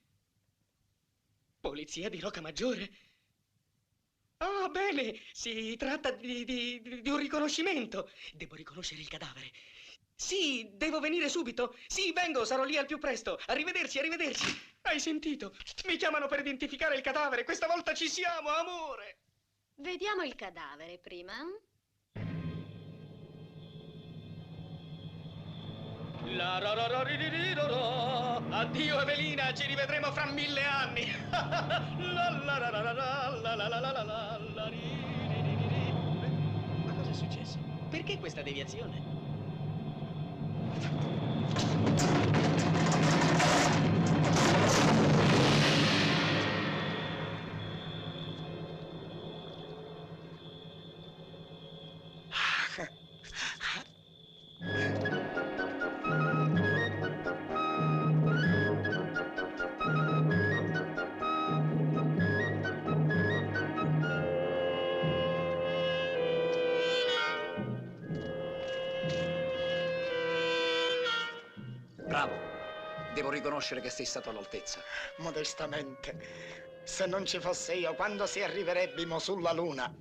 Polizia di Rocamaggiore? Ah, bene, si tratta di un riconoscimento. Devo riconoscere il cadavere. Sì, devo venire subito. Sì, vengo, sarò lì al più presto. Arrivederci, arrivederci. Hai sentito? Mi chiamano per identificare il cadavere. Questa volta ci siamo, amore.
Vediamo il cadavere prima.
La ra ra ra ri ri ri ra ra. Addio Evelina, ci rivedremo fra 1000 anni. La la ra ra ra ra, la la la la la la la ri ri ri ri ri. Ma cosa è successo? Perché questa deviazione?
Bravo. Devo riconoscere che sei stato all'altezza.
Modestamente, se non ci fosse io, quando si arriverebbimo sulla Luna?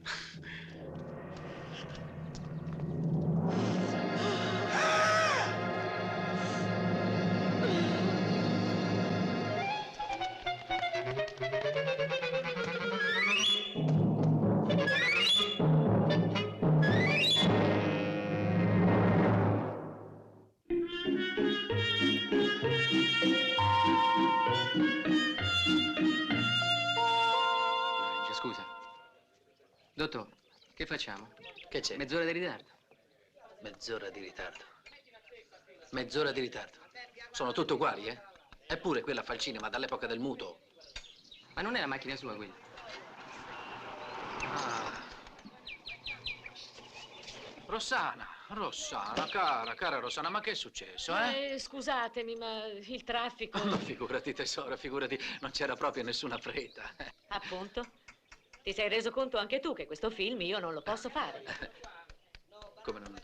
Scusa. Dottor, che facciamo?
Che c'è?
Mezz'ora di ritardo.
Mezz'ora di ritardo. Mezz'ora di ritardo. Sono tutti uguali, eh? Eppure quella fa il cinema dall'epoca del muto.
Ma non è la macchina sua quella? Ah. Rossana, cara Rossana, ma che è successo, eh?
Scusatemi, ma il traffico...
Ma figurati tesoro, figurati, non c'era proprio nessuna fretta.
Appunto. Ti sei reso conto anche tu che questo film io non lo posso fare?
Come non...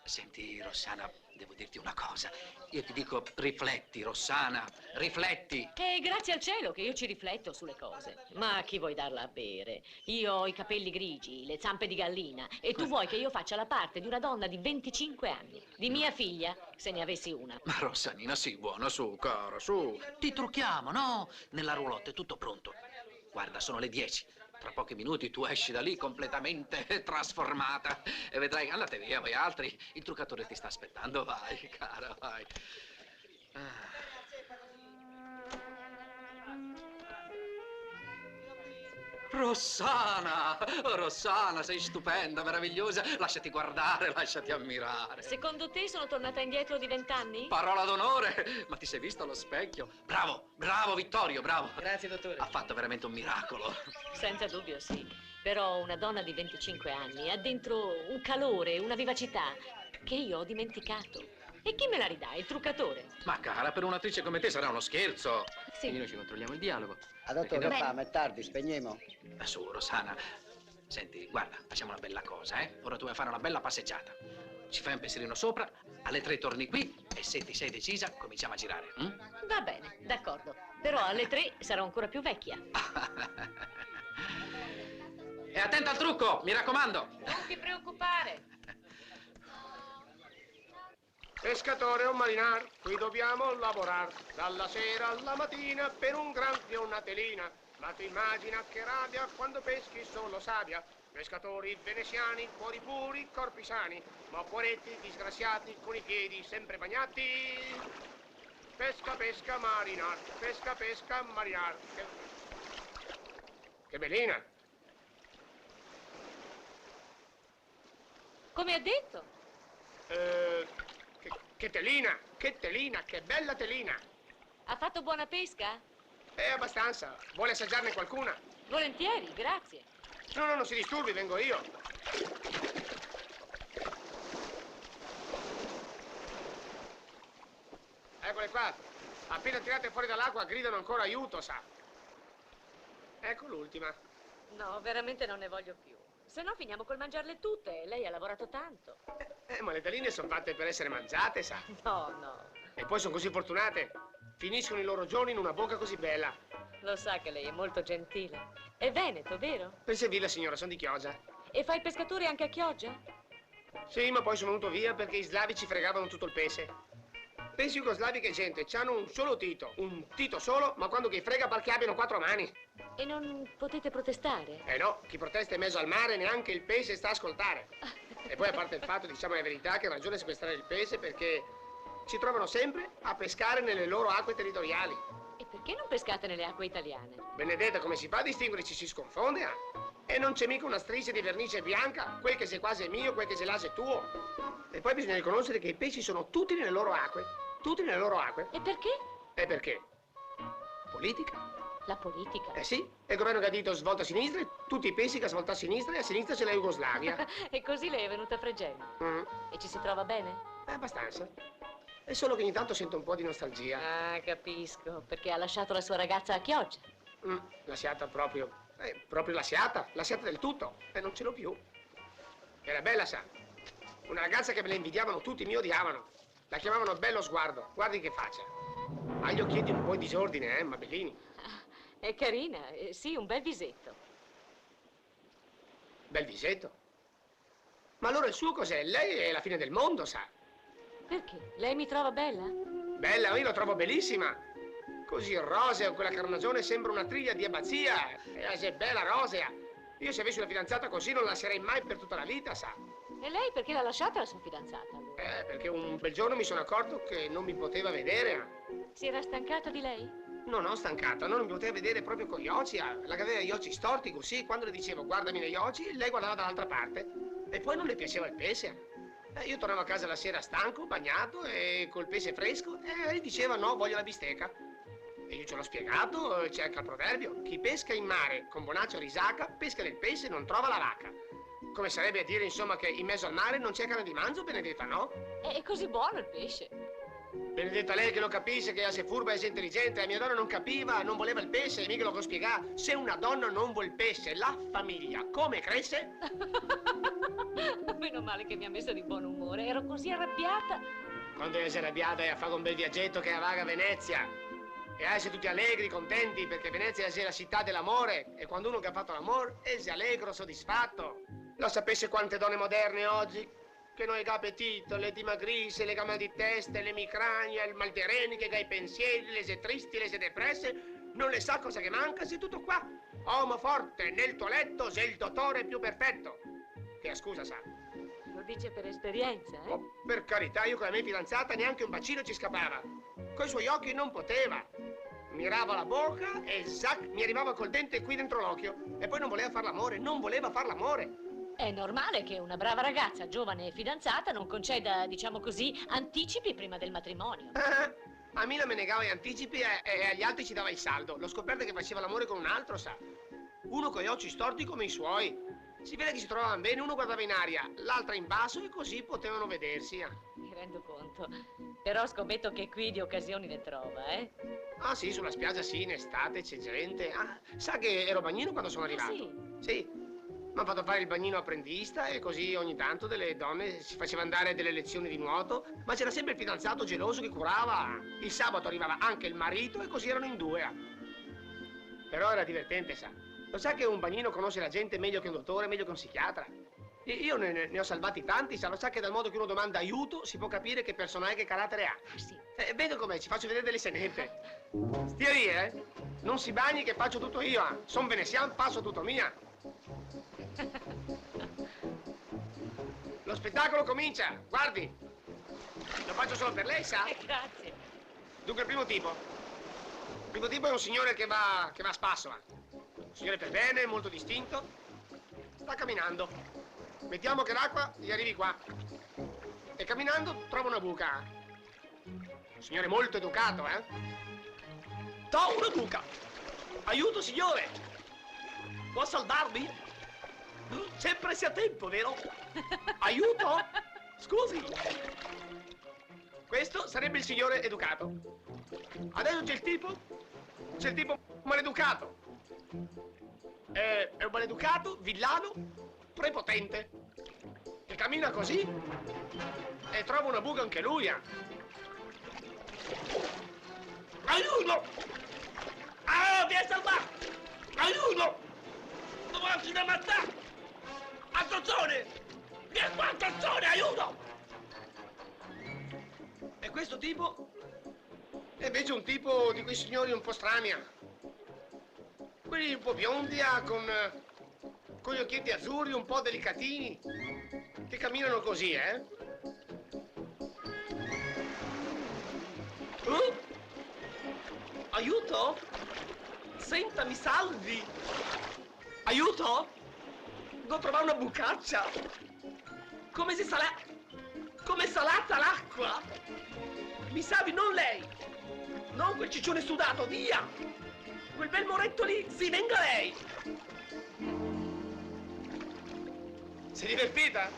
Senti, Rossana, devo dirti una cosa. Io ti dico, rifletti, Rossana, rifletti.
Grazie al cielo che io ci rifletto sulle cose. Ma a chi vuoi darla a bere? Io ho i capelli grigi, le zampe di gallina. E tu vuoi che io faccia la parte di una donna di 25 anni? Di mia figlia, se ne avessi una.
Ma Rossanina, sii buona, su, cara, su. Ti trucchiamo, no? Nella roulotte è tutto pronto. Guarda, sono le 10. Tra pochi minuti tu esci da lì completamente trasformata. E vedrai, andate via, voi altri. Il truccatore ti sta aspettando. Vai, cara, vai. Rossana! Oh, Rossana, sei stupenda, meravigliosa. Lasciati guardare, lasciati ammirare.
Secondo te sono tornata indietro di 20 anni?
Parola d'onore! Ma ti sei visto allo specchio? Bravo, bravo Vittorio, bravo.
Grazie, dottore.
Ha fatto veramente un miracolo.
Senza dubbio, sì. Però una donna di 25 anni ha dentro un calore, una vivacità che io ho dimenticato. E chi me la ridà? Il truccatore?
Ma cara, per un'attrice come te sarà uno scherzo.
Sì.
Noi ci controlliamo il dialogo.
Adesso che famo? È tardi, spegniamo.
Su, Rossana. Senti, guarda, facciamo una bella cosa, eh? Ora tu vai a fare una bella passeggiata. Ci fai un pensierino sopra, alle 3 torni qui e se ti sei decisa cominciamo a girare.
Va bene, d'accordo. Però alle 3 sarò ancora più vecchia.
E attenta al trucco, mi raccomando.
Non ti preoccupare.
Pescatore o marinar, qui dobbiamo lavorare dalla sera alla mattina per un gran pionatelina. Ma tu immagina che rabbia quando peschi solo sabbia. Pescatori veneziani, cuori puri, corpi sani, ma poretti disgraziati con i piedi sempre bagnati. Pesca, pesca, marinar, pesca, marinar. Che bellina!
Come ha detto?
Che telina, che bella telina.
Ha fatto buona pesca?
Abbastanza. Vuole assaggiarne qualcuna?
Volentieri, grazie.
No, non si disturbi, vengo io. eccole qua. Appena tirate fuori dall'acqua gridano ancora aiuto, sa. Ecco l'ultima.
No, veramente non ne voglio più. Se no finiamo col mangiarle tutte. Lei ha lavorato tanto.
Ma le taline sono fatte per essere mangiate, sa.
No, no.
E poi sono così fortunate. Finiscono i loro giorni in una bocca così bella.
Lo sa che lei è molto gentile. È veneto, vero?
Per servire, signora, sono di Chioggia.
E fa il pescatore anche a Chioggia?
Sì, ma poi sono venuto via perché i slavi ci fregavano tutto il pesce. Pensi jugoslavi che gente, c'hanno un solo tito, un tito solo, ma quando chi frega pal che abbiano 4 mani.
E non potete protestare?
Eh no, chi protesta in mezzo al mare neanche il pesce sta a ascoltare. E poi a parte il fatto, diciamo la verità, che ha ragione a sequestrare il pesce perché si trovano sempre a pescare nelle loro acque territoriali.
E perché non pescate nelle acque italiane?
Benedetta, come si fa a distinguere? Ci si sconfonde, E non c'è mica una striscia di vernice bianca, quel che se quasi è mio, quel che se là è tuo. E poi bisogna riconoscere che i pesci sono tutti nelle loro acque. Tutti nelle loro acque.
E perché?
E perché? Politica.
La politica?
Eh sì, è il governo che ha detto svolta a sinistra, e tutti i pesci che svolta a sinistra e a sinistra c'è la Jugoslavia.
E così lei è venuta a Fregene? E ci si trova bene?
Abbastanza. È solo che ogni tanto sento un po' di nostalgia.
Ah, capisco, perché ha lasciato la sua ragazza a Chioggia.
Lasciata proprio, proprio lasciata del tutto, e non ce l'ho più. Era bella, sa. Una ragazza che me la invidiavano tutti, mi odiavano. La chiamavano bello sguardo, guardi che faccia. Ha gli occhietti un po' in disordine, ma bellini.
È carina, sì, un bel visetto.
Bel visetto? Ma allora il suo cos'è? Lei è la fine del mondo, sa.
Perché? Lei mi trova bella?
Bella, io la trovo bellissima. Così rosea, quella carnagione sembra una triglia di abbazia. È bella rosea. Io se avessi una fidanzata così non la lascerei mai per tutta la vita, sa.
E lei perché l'ha lasciata la sua fidanzata, allora?
Perché un bel giorno mi sono accorto che non mi poteva vedere.
Si era stancato di lei?
Non ho stancata, non mi poteva vedere proprio con gli occhi. La che aveva gli occhi storti così, quando le dicevo guardami negli occhi, lei guardava dall'altra parte. E poi non le piaceva il pesce. Io tornavo a casa la sera stanco, bagnato e col pesce fresco e lei diceva no, voglio la bistecca. E io ce l'ho spiegato, c'è anche il proverbio. Chi pesca in mare con bonaccia o risaca, pesca del pesce e non trova la vacca. Come sarebbe a dire, insomma, che in mezzo al mare non c'è carne di manzo, Benedetta, no?
È così buono il pesce.
Benedetta, lei che lo capisce, che è furba e intelligente, la mia donna non capiva, non voleva il pesce, e mica lo può spiegare. Se una donna non vuol il pesce, la famiglia come cresce?
Meno male che mi ha messo di buon umore, ero così arrabbiata.
Quando eri arrabbiata e a fare un bel viaggetto che vaga a Venezia. E essere tutti allegri, contenti, perché Venezia è la città dell'amore. E quando uno che ha fatto l'amore è allegro, soddisfatto. Lo sapesse quante donne moderne oggi? Che non ha appetito, le dimagrisse, le gamma di testa, le micranie, il mal di reni, che ha i pensieri, le se tristi, le se depresse, non le sa cosa che manca, sei tutto qua. Uomo forte, nel tuo letto sei il dottore più perfetto. Che scusa, sa.
Lo dice per esperienza, eh?
Oh, per carità, io con la mia fidanzata neanche un bacino ci scappava. Coi suoi occhi non poteva. Mirava la bocca e zac, mi arrivava col dente qui dentro l'occhio. E poi non voleva far l'amore, non voleva far l'amore.
È normale che una brava ragazza, giovane e fidanzata, non conceda, diciamo così, anticipi prima del matrimonio.
A Mila me negava gli anticipi e agli altri ci dava il saldo. L'ho scoperto che faceva l'amore con un altro, sa. Uno con gli occhi storti come i suoi. Si vede che si trovavano bene, uno guardava in aria, l'altra in basso e così potevano vedersi.
Mi rendo conto. Però scommetto che qui di occasioni ne trova, eh?
Ah sì, sulla spiaggia sì, in estate c'è gente. Ah, sa che ero bagnino quando sono arrivato?
Sì.
Sì. Mi hanno fatto fare il bagnino apprendista e così ogni tanto delle donne si facevano dare delle lezioni di nuoto, ma c'era sempre il fidanzato geloso che curava. Il sabato arrivava anche il marito e così erano in due. Però era divertente, sa. Lo sa che un bagnino conosce la gente meglio che un dottore, meglio che un psichiatra? Io ne ho salvati tanti, sa. Lo sa che dal modo che uno domanda aiuto si può capire che personale e che carattere ha.
Sì.
Vedo com'è, ci faccio vedere delle scenette. Stia lì, Non si bagni che faccio tutto io, Son veneziano, passo tutto mia. Lo spettacolo comincia, guardi. Lo faccio solo per lei, sa?
Grazie.
Dunque, il primo tipo. Il primo tipo è un signore che va a spasso. Un signore per bene, molto distinto. Sta camminando. Mettiamo che l'acqua gli arrivi qua. E camminando trova una buca. Un signore molto educato, T'ho una buca. Aiuto, signore. Può salvarmi? Sempre sia a tempo, vero? Aiuto? Scusi. Questo sarebbe il signore educato. Adesso c'è il tipo maleducato. È un maleducato, villano, prepotente, che cammina così e trova una buca anche lui. Aiuto! Ah, mi hai salvato! Aiuto! Dove anche da mazzare! Attenzione! Vieni qua, attenzione, aiuto! E questo tipo è invece un tipo di quei signori un po' strani. Quelli un po' biondi, con gli occhietti azzurri, un po' delicatini, che camminano così, Aiuto? Senta, mi salvi! Aiuto? Devo trovare una bucaccia! Come è salata l'acqua! Mi salvi, non lei! Non quel ciccione sudato, via! Quel bel moretto lì, sì, venga lei! Si è divertita?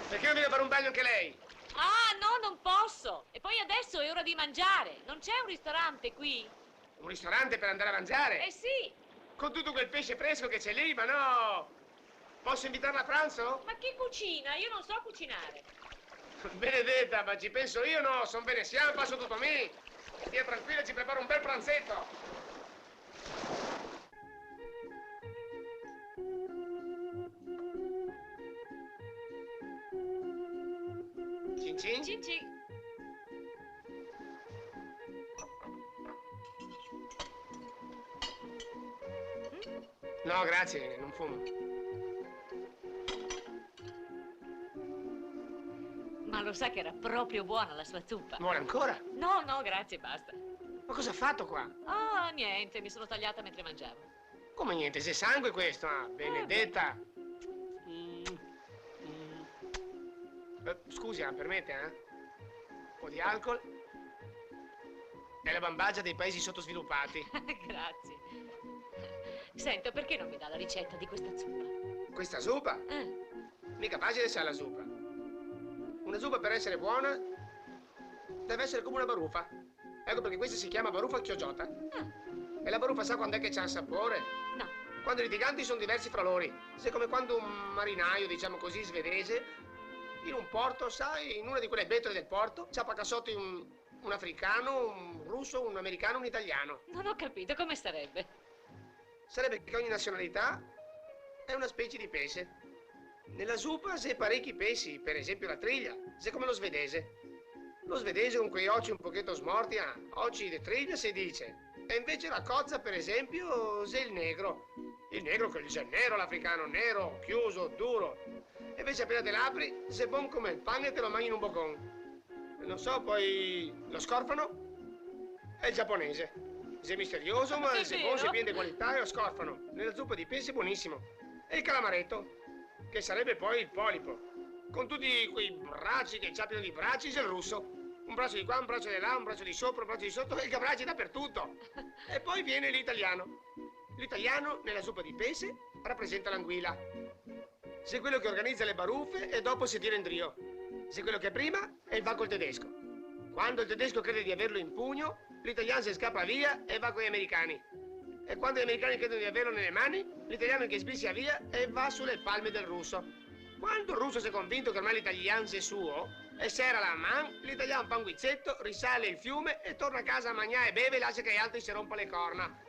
Perché non viene a fare un bagno anche lei?
Ah, no, non posso. E poi adesso è ora di mangiare. Non c'è un ristorante qui?
Un ristorante per andare a mangiare?
Eh sì.
Con tutto quel pesce fresco che c'è lì, ma no! Posso invitarla a pranzo?
Ma chi cucina? Io non so cucinare.
Benedetta, ma ci penso io, no? Son veneziano, passo tutto a me. Stia tranquilla, ci preparo un bel pranzetto. Cin cin?
Cin cin.
No, grazie, non fumo.
Ma lo sa che era proprio buona la sua zuppa?
Vuole ancora?
No, no, grazie, basta.
Ma cosa ha fatto qua?
Ah, niente, mi sono tagliata mentre mangiavo.
Come niente, sei sangue questo? Ah, Benedetta. Scusi, permette, Un po' di alcol. È la bambagia dei paesi sottosviluppati.
Grazie. Senta, perché non mi dà la ricetta di questa zuppa?
Questa zuppa? Mica facile sa la zuppa. Una zuppa per essere buona deve essere come una barufa. Ecco perché questa si chiama barufa chioggiota. E la barufa sa quando è che c'ha il sapore?
No.
Quando i litiganti sono diversi fra loro. Se come quando un marinaio, diciamo così, svedese, in un porto, sai, in una di quelle betole del porto, c'ha sotto un africano, un russo, un americano, un italiano.
Non ho capito, come sarebbe?
Sarebbe che ogni nazionalità è una specie di pesce. Nella zuppa c'è parecchi pesci, per esempio la triglia, c'è come lo svedese. Lo svedese con quei occhi un pochetto smorti, occhi di triglia si dice. E invece la cozza, per esempio, c'è il negro. Il negro che dice nero, l'africano nero, chiuso, duro. E invece appena te l'apri, c'è buon come il pane e te lo mangi in un boccone. Non so, poi lo scorfano è il giapponese. È misterioso, ma se buono, se pieno di qualità e lo scorfano. Nella zuppa di pesce è buonissimo. E il calamaretto, che sarebbe poi il polipo. Con tutti quei bracci che c'ha pieno di bracci, c'è il russo. Un braccio di qua, un braccio di là, un braccio di sopra, un braccio di sotto, e il bracci dappertutto. E poi viene l'italiano. L'italiano, nella zuppa di pesce, rappresenta l'anguilla. C'è quello che organizza le baruffe e dopo si tira in trio. C'è quello che prima è il va col tedesco. Quando il tedesco crede di averlo in pugno, l'italiano si scappa via e va con gli americani. E quando gli americani credono di averlo nelle mani, l'italiano che sbircia via e va sulle palme del russo. Quando il russo si è convinto che ormai l'italiano è suo, e serra la man, l'italiano fa un guizzetto, risale il fiume e torna a casa a mangiare e beve e lascia che gli altri si rompa le corna.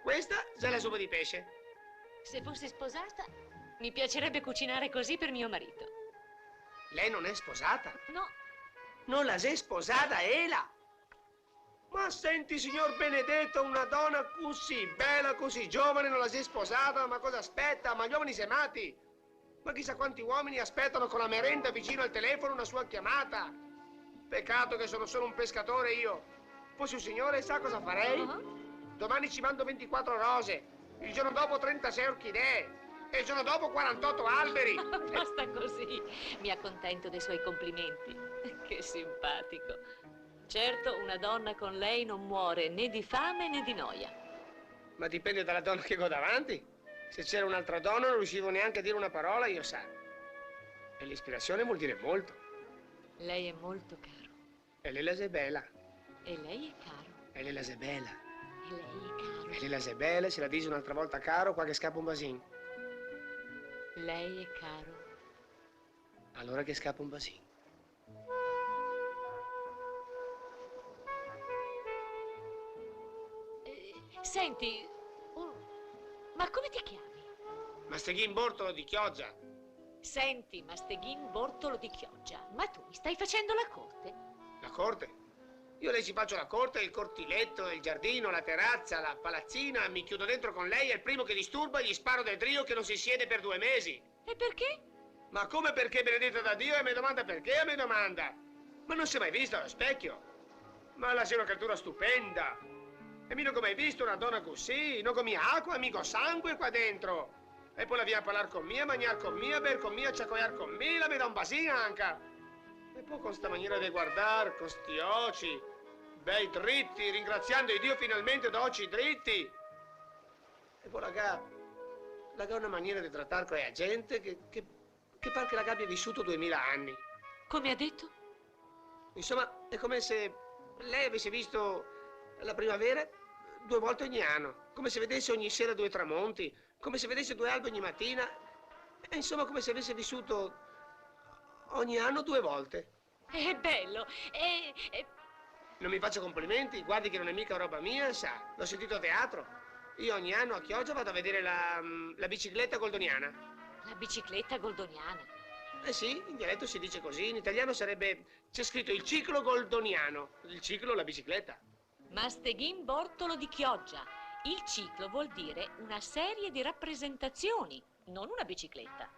Questa è la zuppa di pesce.
Se fossi sposata, mi piacerebbe cucinare così per mio marito.
Lei non è sposata?
No.
Non la sei sposata, Ela? Ma senti, signor Benedetto, una donna così bella, così giovane, non la sei sposata? Ma cosa aspetta? Ma gli uomini sei matti? Ma chissà quanti uomini aspettano con la merenda vicino al telefono una sua chiamata. Peccato che sono solo un pescatore io. Fossi un signore, sa cosa farei? Domani ci mando 24 rose, il giorno dopo 36 orchidee e il giorno dopo 48 alberi.
Basta così, mi accontento dei suoi complimenti. Che simpatico. Certo, una donna con lei non muore né di fame né di noia.
Ma dipende dalla donna che ho davanti. Se c'era un'altra donna non riuscivo neanche a dire una parola, io sa. E l'ispirazione vuol dire molto.
Lei è molto caro.
E lei la bella.
E lei è caro.
E lei la bella.
E lei è caro.
E lei la bella, se la dice un'altra volta caro, qua che scappa un basin.
Lei è caro.
Allora che scappa un basin.
Senti, ma come ti chiami?
Masteghin Bortolo di Chioggia.
Senti, Masteghin Bortolo di Chioggia, ma tu mi stai facendo la corte?
La corte? Io le ci faccio la corte, il cortiletto, il giardino, la terrazza, la palazzina, mi chiudo dentro con lei e il primo che disturba gli sparo del trio che non si siede per 2 mesi.
E perché?
Ma come perché, benedetta da Dio? E mi domanda perché e mi domanda? Ma non si è mai vista allo specchio? Ma la sei una creatura stupenda. E mi non ho mai visto una donna così, non con mia acqua, mica sangue qua dentro. E poi la via a parlare con me, a mangiare con me, a bere con me, a ciacoiare con me, la mi dà un basino anche. E poi con sta maniera di guardare, con sti occhi, bei dritti, ringraziando Dio finalmente da occhi dritti. E poi la ha una maniera di trattare con la gente che pare che la abbia vissuto 2000 anni.
Come ha detto?
Insomma, è come se lei avesse visto la primavera 2 volte ogni anno, come se vedesse ogni sera 2 tramonti, come se vedesse 2 albe ogni mattina, e insomma come se avesse vissuto ogni anno 2 volte.
È bello,
Non mi faccia complimenti, guardi che non è mica roba mia, sa, l'ho sentito a teatro. Io ogni anno a Chioggia vado a vedere la bicicletta goldoniana.
La bicicletta goldoniana?
Eh sì, in dialetto si dice così, in italiano sarebbe, c'è scritto il ciclo goldoniano, il ciclo la bicicletta.
Masteghin Bortolo di Chioggia. Il ciclo vuol dire una serie di rappresentazioni, non una bicicletta.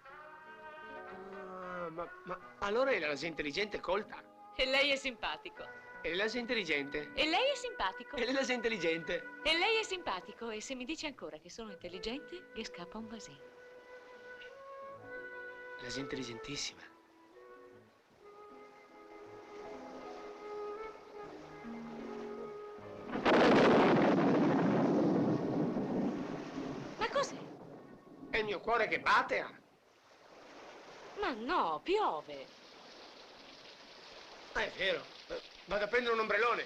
Ah, ma allora è la gente intelligente e colta.
E lei è simpatico.
E lei è intelligente.
E lei è simpatico.
E lei è intelligente.
E lei è simpatico. E se mi dice ancora che sono intelligente, gli scappa un basino.
Lei è intelligentissima.
Ma cos'è?
È il mio cuore che batte.
Ma no, piove.
Ah, è vero. Vado a prendere un ombrellone.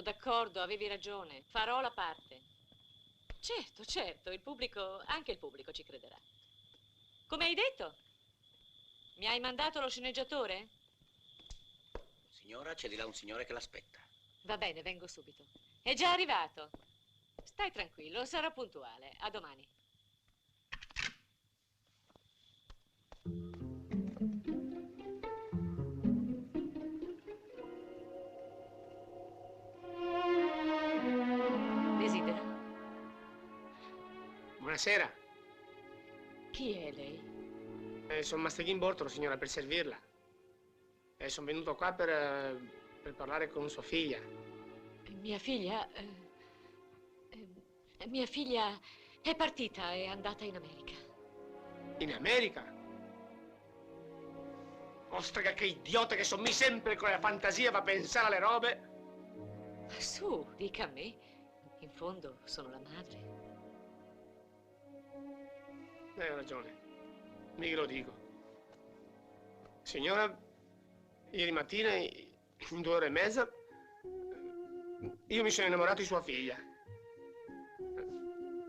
D'accordo, avevi ragione. Farò la parte. Certo, anche il pubblico ci crederà. Come hai detto? Mi hai mandato lo sceneggiatore?
Signora, c'è di là un signore che l'aspetta.
Va bene, vengo subito. È già arrivato. Stai tranquillo, sarò puntuale. A domani. Desidera?
Buonasera.
Chi è lei?
Sono Masteghin Bortolo, signora, per servirla. Sono venuto qua per parlare con sua figlia.
Mia figlia? Mia figlia è partita, è andata in America.
In America? Ostrega, che idiota che sono mi sempre con la fantasia va a pensare alle robe.
Su, dica a me. In fondo sono la madre.
Hai ragione. Mica lo dico. Signora, ieri mattina, in 2 ore e mezza, io mi sono innamorato di sua figlia.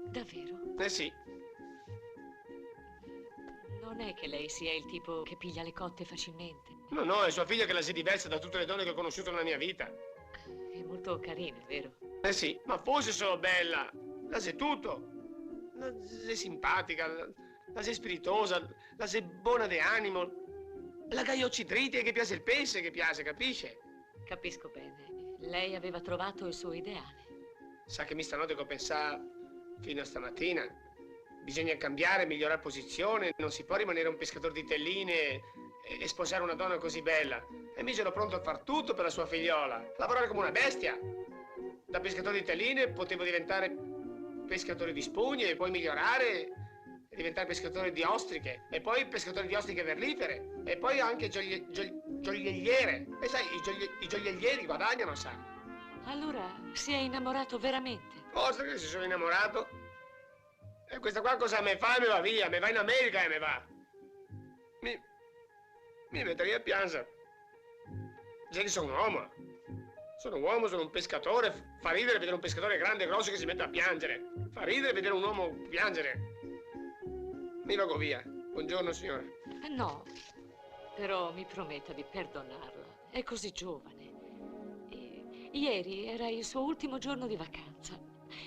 Davvero?
Eh sì.
Non è che lei sia il tipo che piglia le cotte facilmente.
No, è sua figlia che la si diversa da tutte le donne che ho conosciuto nella mia vita.
È molto carina, è vero?
Eh sì, ma forse sono bella. La sei tutto. Sei simpatica. la sei spiritosa, la sei buona di animo, la gaiocitrite che piace il pesce, che piace, capisce?
Capisco bene. Lei aveva trovato il suo ideale.
Sa che mi stanotte che pensare fino a stamattina. Bisogna cambiare, migliorare posizione, non si può rimanere un pescatore di telline e sposare una donna così bella. E mi sono pronto a far tutto per la sua figliola, lavorare come una bestia. Da pescatore di telline potevo diventare pescatore di spugne e poi migliorare e diventare pescatore di ostriche e poi pescatore di ostriche verlifere e poi anche gioielliere. E sai, i gioiellieri guadagnano, sa.
Allora si è innamorato veramente?
Ostra che si sono innamorato. E questa qua cosa me fa? Me va via, me va in America e me va. Mi metterei a piangere. Sai che sono un uomo. Sono un uomo, sono un pescatore. Fa ridere vedere un pescatore grande e grosso che si mette a piangere. Fa ridere vedere un uomo piangere. Mi vago via. Buongiorno, signora.
No, però mi prometta di perdonarla. È così giovane. Ieri era il suo ultimo giorno di vacanza.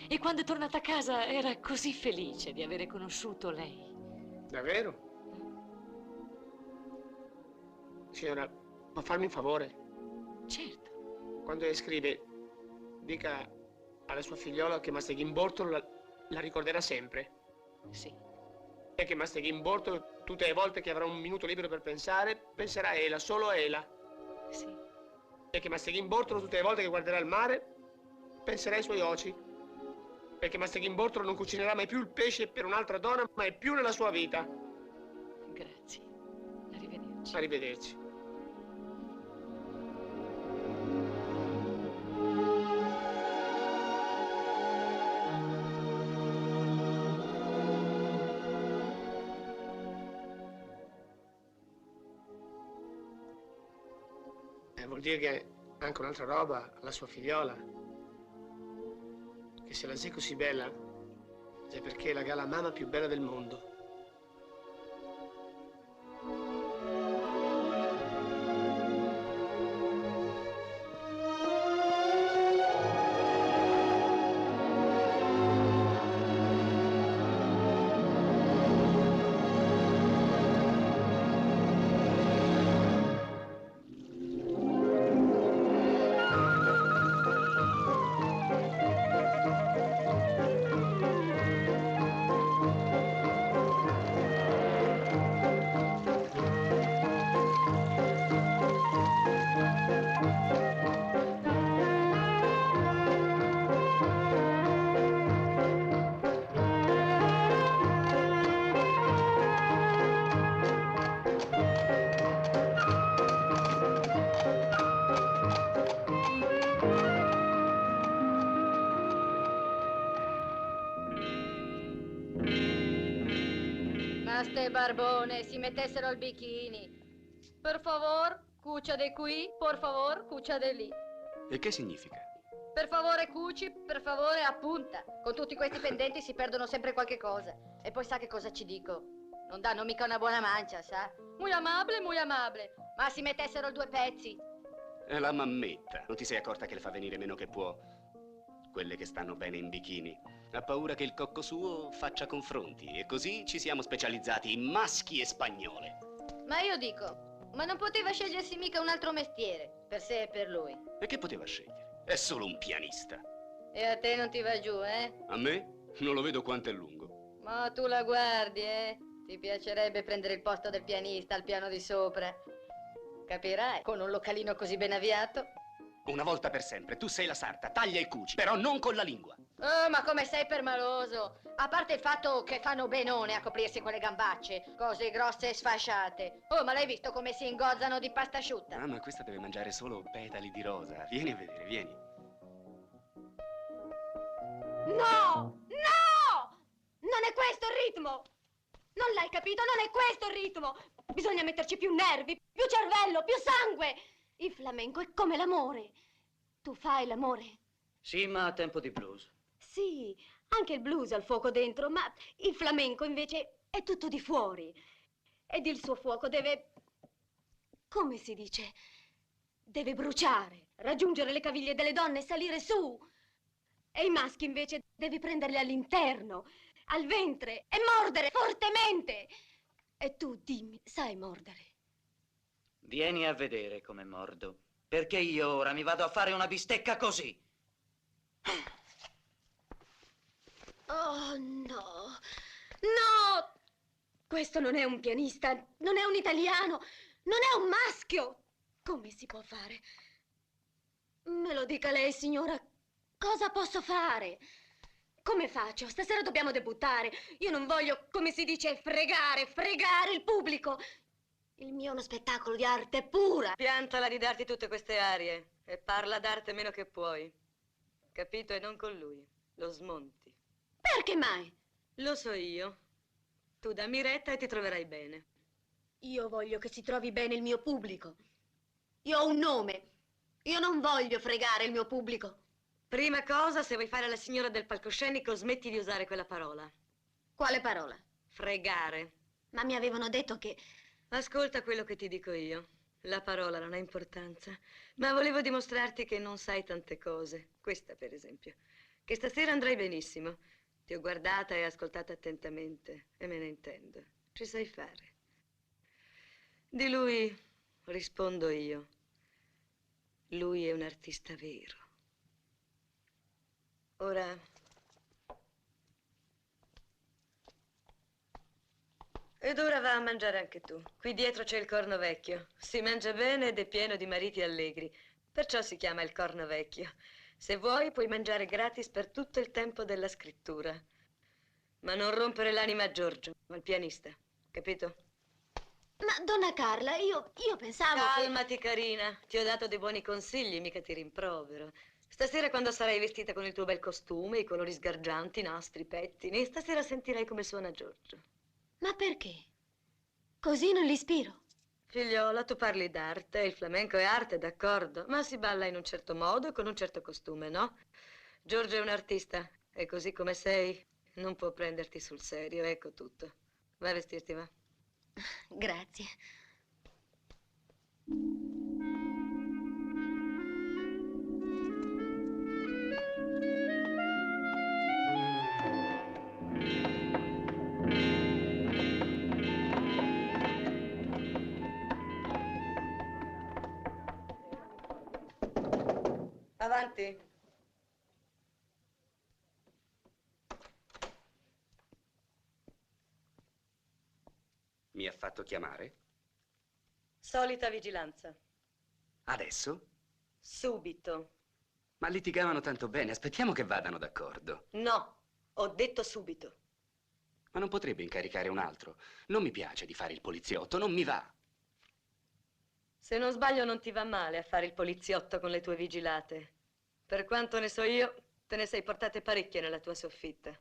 E quando è tornata a casa era così felice di avere conosciuto lei.
Davvero? Signora, può farmi un favore?
Certo.
Quando lei scrive, dica alla sua figliola che Master Gimbortolo la ricorderà sempre.
Sì.
E che Master Gimbortolo, tutte le volte che avrà un minuto libero per pensare, penserà a Ela, solo a Ela.
Sì.
E che Master Gimbortolo, tutte le volte che guarderà il mare, penserà ai suoi oci. E che Master Gimbortolo non cucinerà mai più il pesce per un'altra donna, mai più nella sua vita.
Grazie. Arrivederci.
Arrivederci. Vuol dire che anche un'altra roba, la sua figliola, che se la sei così bella, è perché la gala mamma più bella del mondo.
Ste barbone si mettessero il bikini. Per favor, cucia de qui, por favor, cucia de lì.
E che significa?
Per favore cuci, per favore appunta. Con tutti questi pendenti si perdono sempre qualche cosa. E poi sa che cosa ci dico? Non danno mica una buona mancia, sa? Muy amable, muy amable. Ma si mettessero 2 pezzi.
È la mammetta. Non ti sei accorta che le fa venire meno che può? Quelle che stanno bene in bikini. Ha paura che il cocco suo faccia confronti e così ci siamo specializzati in maschi e spagnole.
Ma io dico, ma non poteva scegliersi mica un altro mestiere, per sé e per lui.
E che poteva scegliere? È solo un pianista.
E a te non ti va giù, eh?
A me? Non lo vedo quanto è lungo.
Ma tu la guardi, eh? Ti piacerebbe prendere il posto del pianista al piano di sopra. Capirai, con un localino così ben avviato.
Una volta per sempre, tu sei la sarta, taglia e cuci, però non con la lingua.
Oh, ma come sei permaloso! A parte il fatto che fanno benone a coprirsi quelle gambacce, cose grosse e sfasciate. Oh, ma l'hai visto come si ingozzano di pasta asciutta?
Ah, ma questa deve mangiare solo petali di rosa. Vieni a vedere, vieni.
No! No! Non è questo il ritmo! Non l'hai capito? Non è questo il ritmo! Bisogna metterci più nervi, più cervello, più sangue! Il flamenco è come l'amore. Tu fai l'amore?
Sì, ma a tempo di blues.
Sì, anche il blues ha il fuoco dentro, ma il flamenco invece è tutto di fuori. Ed il suo fuoco deve... come si dice? Deve bruciare, raggiungere le caviglie delle donne e salire su. E i maschi invece devi prenderli all'interno al ventre e mordere fortemente. E tu, dimmi, sai mordere?
Vieni a vedere come mordo, perché io ora mi vado a fare una bistecca così.
Oh, no. No! Questo non è un pianista, non è un italiano, non è un maschio. Come si può fare? Me lo dica lei, signora. Cosa posso fare? Come faccio? Stasera dobbiamo debuttare. Io non voglio, come si dice, fregare il pubblico. Il mio è uno spettacolo di arte pura.
Piantala di darti tutte queste arie e parla d'arte meno che puoi. Capito? E non con lui. Lo smonti.
Perché mai?
Lo so io. Tu dammi retta e ti troverai bene.
Io voglio che si trovi bene il mio pubblico. Io ho un nome. Io non voglio fregare il mio pubblico.
Prima cosa, se vuoi fare la signora del palcoscenico, smetti di usare quella parola.
Quale parola?
Fregare.
Ma mi avevano detto che...
Ascolta quello che ti dico io. La parola non ha importanza. Ma volevo dimostrarti che non sai tante cose. Questa, per esempio. Che stasera andrai benissimo. Ti ho guardata e ascoltata attentamente e me ne intendo. Ci sai fare. Di lui rispondo io. Lui è un artista vero. Ora... Ed ora va a mangiare anche tu. Qui dietro c'è il Corno Vecchio. Si mangia bene ed è pieno di mariti allegri. Perciò si chiama il Corno Vecchio. Se vuoi puoi mangiare gratis per tutto il tempo della scrittura. Ma non rompere l'anima a Giorgio, al pianista. Capito?
Ma, donna Carla, io pensavo
Calmati, carina. Ti ho dato dei buoni consigli, mica ti rimprovero. Stasera quando sarai vestita con il tuo bel costume, i colori sgargianti, i nastri, i pettini, stasera sentirai come suona Giorgio.
Ma perché? Così non l'ispiro.
Figliola, tu parli d'arte, il flamenco è arte, d'accordo, ma si balla in un certo modo e con un certo costume, no? Giorgio è un artista e così come sei non può prenderti sul serio, ecco tutto. Vai a vestirti, va.
Grazie.
Avanti.
Mi ha fatto chiamare?
Solita vigilanza.
Adesso?
Subito.
Ma litigavano tanto bene, aspettiamo che vadano d'accordo.
No, ho detto subito.
Ma non potrebbe incaricare un altro? Non mi piace di fare il poliziotto, non mi va.
Se non sbaglio non ti va male a fare il poliziotto con le tue vigilate. Per quanto ne so io, te ne sei portate parecchie nella tua soffitta.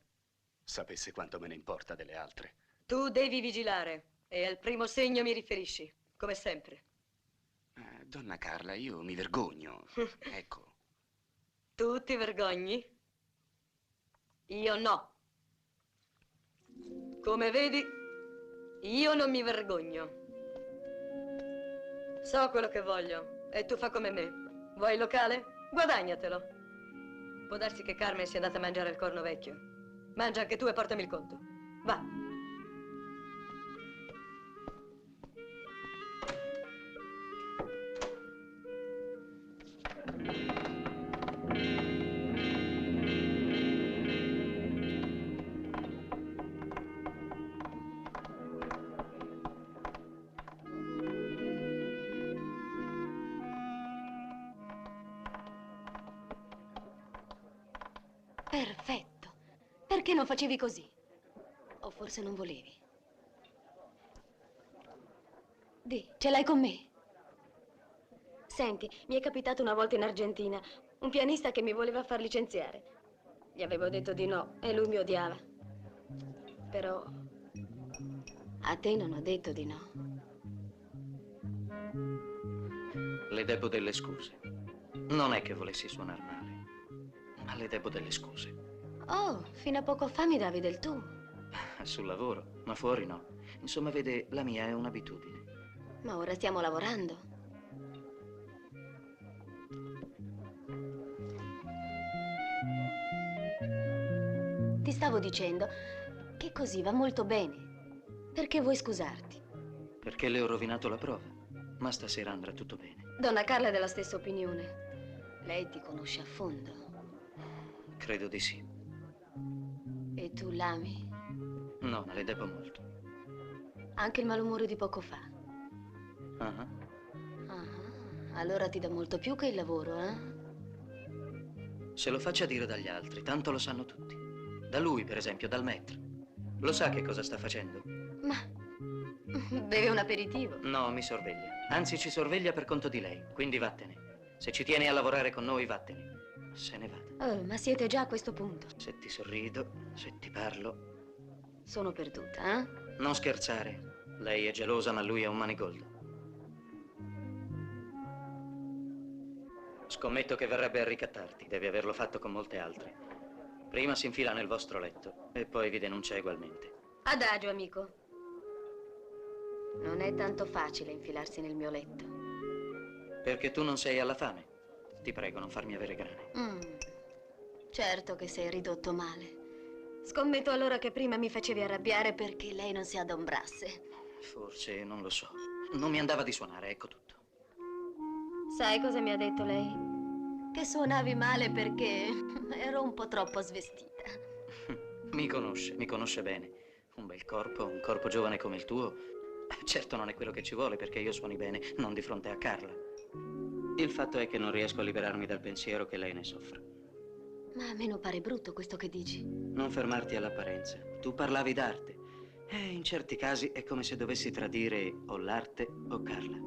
Sapesse quanto me ne importa delle altre.
Tu devi vigilare e al primo segno mi riferisci, come sempre.
Donna Carla, io mi vergogno. Ecco.
Tu ti vergogni? Io no. Come vedi, io non mi vergogno. So quello che voglio e tu fa come me. Vuoi il locale? Guadagnatelo. Può darsi che Carmen sia andata a mangiare al Corno Vecchio. Mangia anche tu e portami il conto. Va.
Perfetto. Perché non facevi così? O forse non volevi? Di, ce l'hai con me? Senti, mi è capitato una volta in Argentina un pianista che mi voleva far licenziare. Gli avevo detto di no e lui mi odiava. Però a te non ho detto di no.
Le debbo delle scuse. Non è che volessi suonar male, ma le debbo delle scuse.
Oh, fino a poco fa mi davi del tu.
Sul lavoro, ma fuori no. Insomma, vede, la mia è un'abitudine.
Ma ora stiamo lavorando. Ti stavo dicendo, che così va molto bene. Perché vuoi scusarti?
Perché le ho rovinato la prova. Ma stasera andrà tutto bene.
Donna Carla è della stessa opinione. Lei ti conosce a fondo.
Credo di sì.
E tu l'ami?
No, ma le debbo molto.
Anche il malumore di poco fa.
Ah.
Allora ti dà molto più che il lavoro, eh?
Se lo faccia dire dagli altri, tanto lo sanno tutti. Da lui, per esempio, dal maître. Lo sa che cosa sta facendo?
Ma beve un aperitivo?
No, mi sorveglia. Anzi, ci sorveglia per conto di lei. Quindi vattene. Se ci tieni a lavorare con noi, vattene. Se ne vada.
Oh, ma siete già a questo punto.
Se ti sorrido, se ti parlo...
Sono perduta, eh?
Non scherzare. Lei è gelosa, ma lui è un manigoldo. Scommetto che verrebbe a ricattarti. Devi averlo fatto con molte altre. Prima si infila nel vostro letto e poi vi denuncia ugualmente.
Adagio, amico. Non è tanto facile infilarsi nel mio letto.
Perché tu non sei alla fame. Ti prego, non farmi avere grane.
Certo che sei ridotto male. Scommetto allora che prima mi facevi arrabbiare perché lei non si adombrasse.
Forse, non lo so. Non mi andava di suonare, ecco tutto.
Sai cosa mi ha detto lei? Che suonavi male perché ero un po' troppo svestita.
Mi conosce bene. Un bel corpo, un corpo giovane come il tuo. Certo non è quello che ci vuole perché io suoni bene, non di fronte a Carla. Il fatto è che non riesco a liberarmi dal pensiero che lei ne soffra.
Ma a me non pare brutto questo che dici.
Non fermarti all'apparenza. Tu parlavi d'arte. E in certi casi è come se dovessi tradire o l'arte o Carla.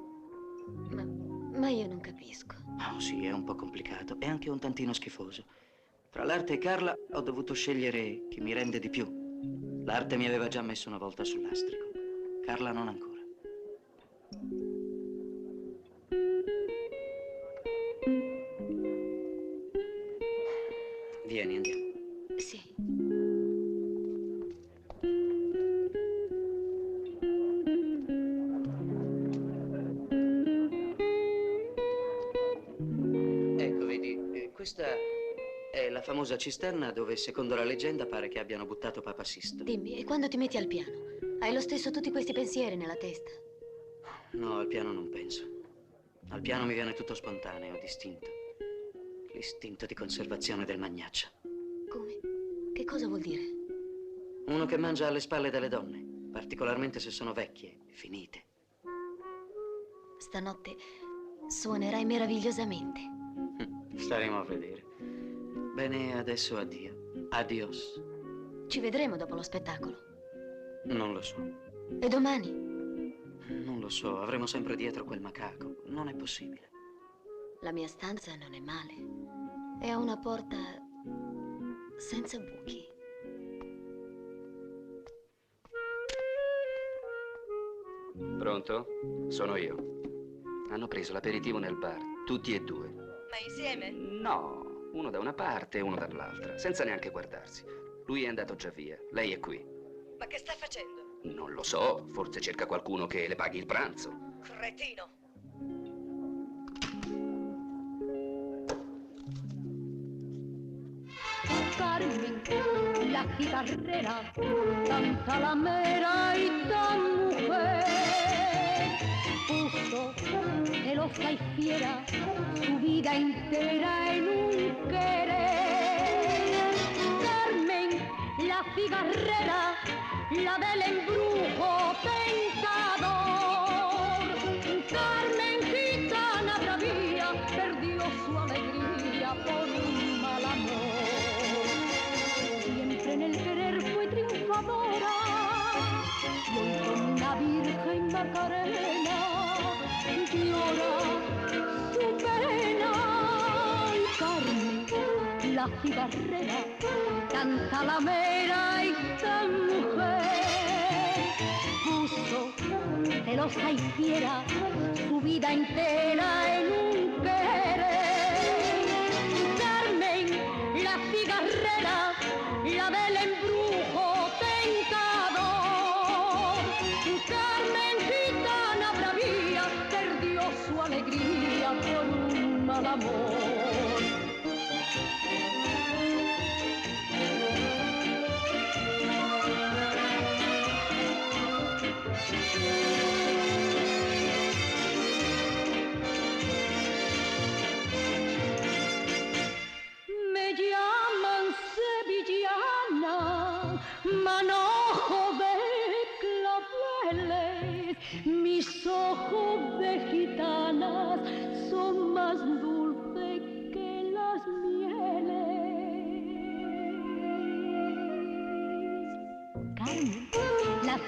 Ma io non capisco.
Oh sì, è un po' complicato e anche un tantino schifoso. Tra l'arte e Carla ho dovuto scegliere chi mi rende di più. L'arte mi aveva già messo una volta sul lastrico. Carla non ancora. Vieni, andiamo.
Sì.
Ecco, vedi, questa è la famosa cisterna dove, secondo la leggenda, pare che abbiano buttato Papa Sisto.
Dimmi, e quando ti metti al piano? Hai lo stesso tutti questi pensieri nella testa?
No, al piano non penso. Al piano mi viene tutto spontaneo, distinto. L'istinto di conservazione del magnaccio.
Come? Che cosa vuol dire?
Uno che mangia alle spalle delle donne, particolarmente se sono vecchie, finite.
Stanotte suonerai meravigliosamente.
Staremo a vedere. Bene, adesso addio. Adios.
Ci vedremo dopo lo spettacolo.
Non lo so.
E domani?
Non lo so, avremo sempre dietro quel macaco. Non è possibile.
La mia stanza non è male. E ha una porta senza buchi.
Pronto? Sono io. Hanno preso l'aperitivo nel bar, tutti e due.
Ma insieme?
No, uno da una parte e uno dall'altra, senza neanche guardarsi. Lui è andato già via, lei è qui.
Ma che sta facendo?
Non lo so, forse cerca qualcuno che le paghi il pranzo.
Cretino.
Carmen, la cigarrera, canta la mera y tan mujer. Puso celosa y fiera su vida entera en un querer. Carmen, la cigarrera, la del embrujo tentador. Carmen, gitana bravía, perdió su alegría por un mal amor. Siempre en el querer fue triunfadora, y hoy con una virgen Macarena llora su pena. Y Carmen, la cigarrera, canta la mera y tan mujer. Puso celosa y fiera su vida entera en un querer. Carmen, la cigarrera, la del embrujo tentador. Carmen, gitana bravía, perdió su alegría por un mal amor.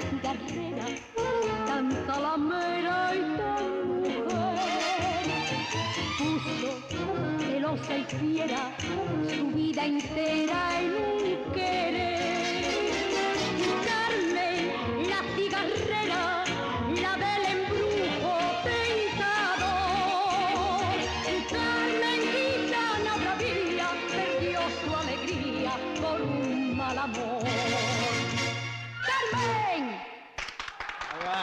cigarrera, canta la mera esta mujer. Puso celosa y fiera su vida entera en un querer. Carmen, la cigarrera, la del embrujo tentador. Carmen, gitana bravía, perdió su alegría por un mal amor. ¡Carmen!
Ahí va.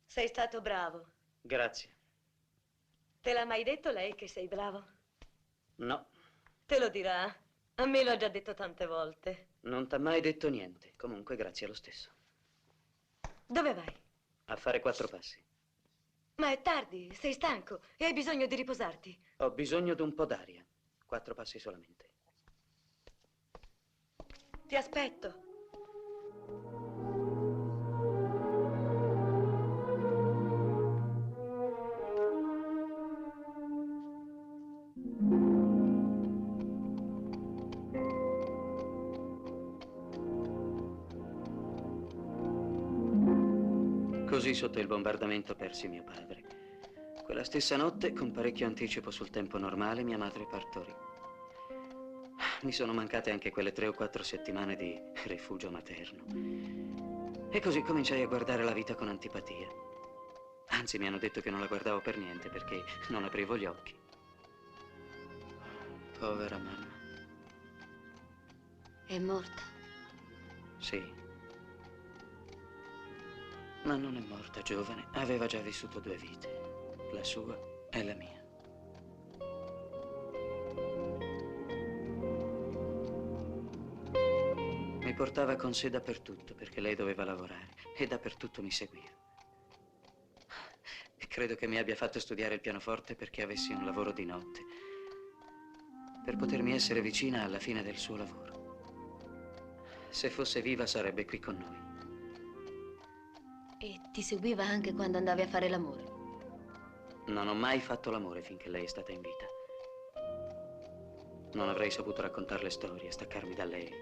Sei stato bravo.
Grazie.
Te l'ha mai detto lei che sei bravo?
No,
Te lo dirà. A me l'ha già detto tante volte.
non t'ha mai detto niente. Comunque, grazie lo stesso.
Dove vai?
A fare 4 passi.
Ma è tardi, sei stanco e hai bisogno di riposarti.
Ho bisogno di un po' d'aria. 4 passi solamente.
Ti aspetto.
Così sotto il bombardamento persi mio padre. Quella stessa notte, con parecchio anticipo sul tempo normale, mia madre partorì. Mi sono mancate anche quelle 3 o 4 settimane di rifugio materno. E così cominciai a guardare la vita con antipatia. Anzi, mi hanno detto che non la guardavo per niente perché non aprivo gli occhi. Povera mamma.
È morta.
Sì. Ma non è morta giovane, aveva già vissuto 2 vite, la sua e la mia. Mi portava con sé dappertutto perché lei doveva lavorare e dappertutto mi seguiva. E credo che mi abbia fatto studiare il pianoforte perché avessi un lavoro di notte, per potermi essere vicina alla fine del suo lavoro. Se fosse viva sarebbe qui con noi.
E ti seguiva anche quando andavi a fare l'amore?
Non ho mai fatto l'amore finché lei è stata in vita. Non avrei saputo raccontarle storie, staccarmi da lei,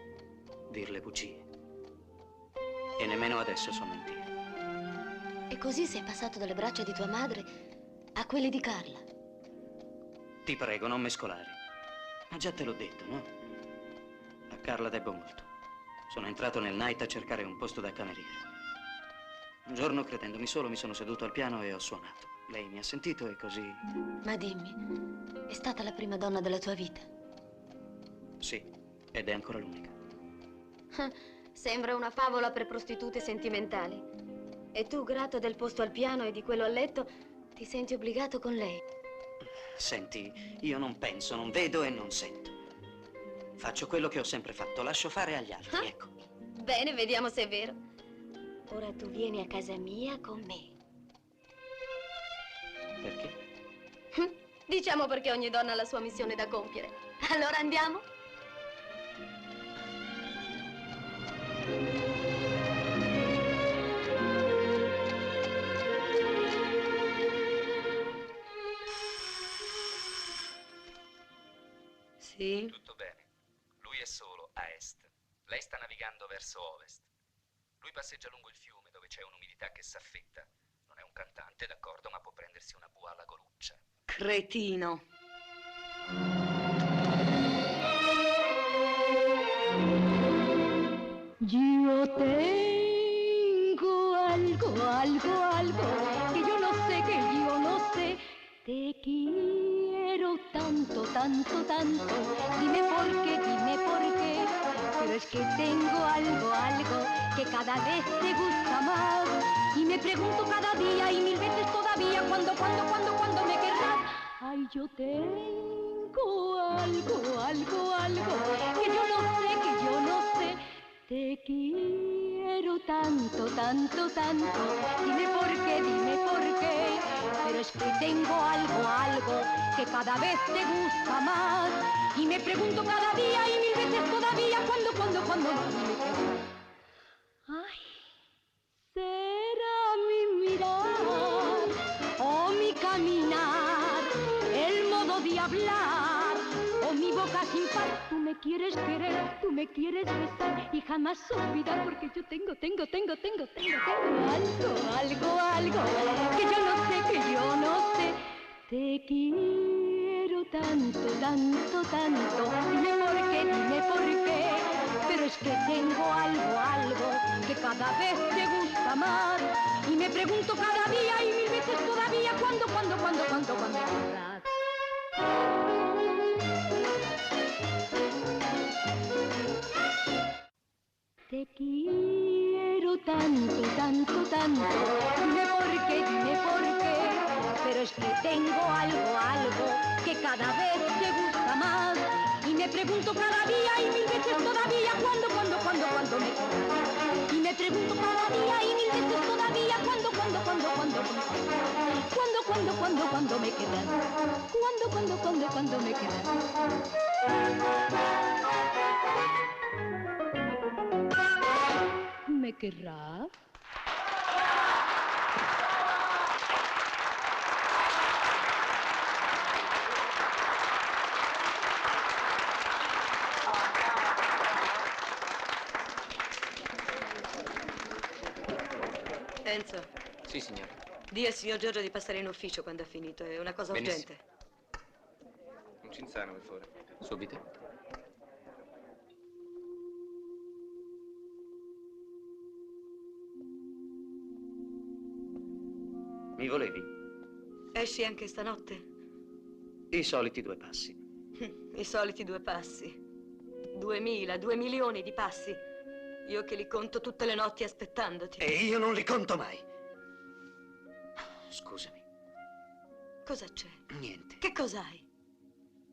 dirle bugie. E nemmeno adesso so mentire.
E così sei passato dalle braccia di tua madre a quelle di Carla.
Ti prego, non mescolare. Ma già te l'ho detto, no? A Carla debbo molto. Sono entrato nel night a cercare un posto da cameriere. Un giorno, credendomi solo, mi sono seduto al piano e ho suonato. Lei mi ha sentito e così...
Ma dimmi, è stata la prima donna della tua vita?
Sì, ed è ancora l'unica.
Sembra una favola per prostitute sentimentali. E tu, grato del posto al piano e di quello a letto, ti senti obbligato con lei.
Senti, io non penso, non vedo e non sento. Faccio quello che ho sempre fatto, lascio fare agli altri, ecco.
Bene, vediamo se è vero. Ora tu vieni a casa mia con me.
Perché?
Diciamo perché ogni donna ha la sua missione da compiere. Allora andiamo?
Sì?
Tutto bene. Lui è solo a est. Lei sta navigando verso ovest. Lui passeggia lungo il fiume dove c'è un'umidità che s'affetta. Non è un cantante, d'accordo, ma può prendersi una bua alla goruccia.
Cretino.
Yo tengo algo que yo no sé, Te quiero tanto, tanto, tanto. Dime por qué, pero es que tengo algo que cada vez te gusta más. Y me pregunto cada día y 1000 veces todavía cuándo me querrás. Ay, yo tengo algo que yo no sé. Te quiero tanto, tanto, tanto. Dime por qué, pero es que tengo algo, algo que cada vez te gusta más. Y me pregunto cada día y mil veces todavía cuándo. Ay, será mi mirar o mi caminar, el modo de hablar o mi boca sin par. Tú me quieres querer, tú me quieres besar y jamás olvidar, porque yo tengo algo que yo no sé. Te quiero tanto. Dime por qué, pero es que tengo algo que cada vez te gusta más. Y me pregunto cada día y mil veces todavía cuándo querrás. Te quiero tanto. Dime por qué, pero es que tengo algo que cada vez te gusta más. Y me pregunto cada día y mil veces todavía cuándo me querrás. Y me pregunto cada día y mil veces todavía cuándo me querrás. ¿Cuándo me querrás? ¿Me querrá?
Enzo.
Sì, signora.
Dì al signor Giorgio di passare in ufficio quando ha finito, è una cosa
Benissimo.
urgente.
Un cinzano, per favore. Subito.
Mi volevi?
Esci anche stanotte?
I soliti 2 passi.
I soliti 2 passi. 2000, 2 milioni di passi. Io che li conto tutte le notti aspettandoti.
E io non li conto mai. Scusami.
Cosa c'è?
Niente.
Che cos'hai?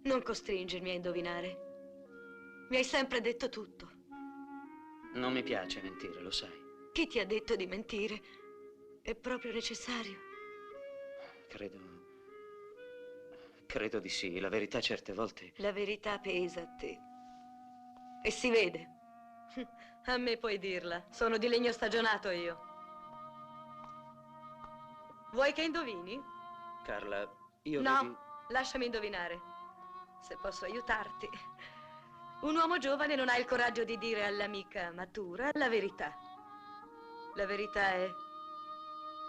Non costringermi a indovinare. Mi hai sempre detto tutto.
Non mi piace mentire, lo sai.
Chi ti ha detto di mentire? È proprio necessario?
Credo di sì. La verità certe volte...
La verità pesa a te. E si vede. A me puoi dirla. Sono di legno stagionato io. Vuoi che indovini?
Carla, io
No,
vedi...
lasciami indovinare. Se posso aiutarti. Un uomo giovane non ha il coraggio di dire all'amica matura la verità. La verità è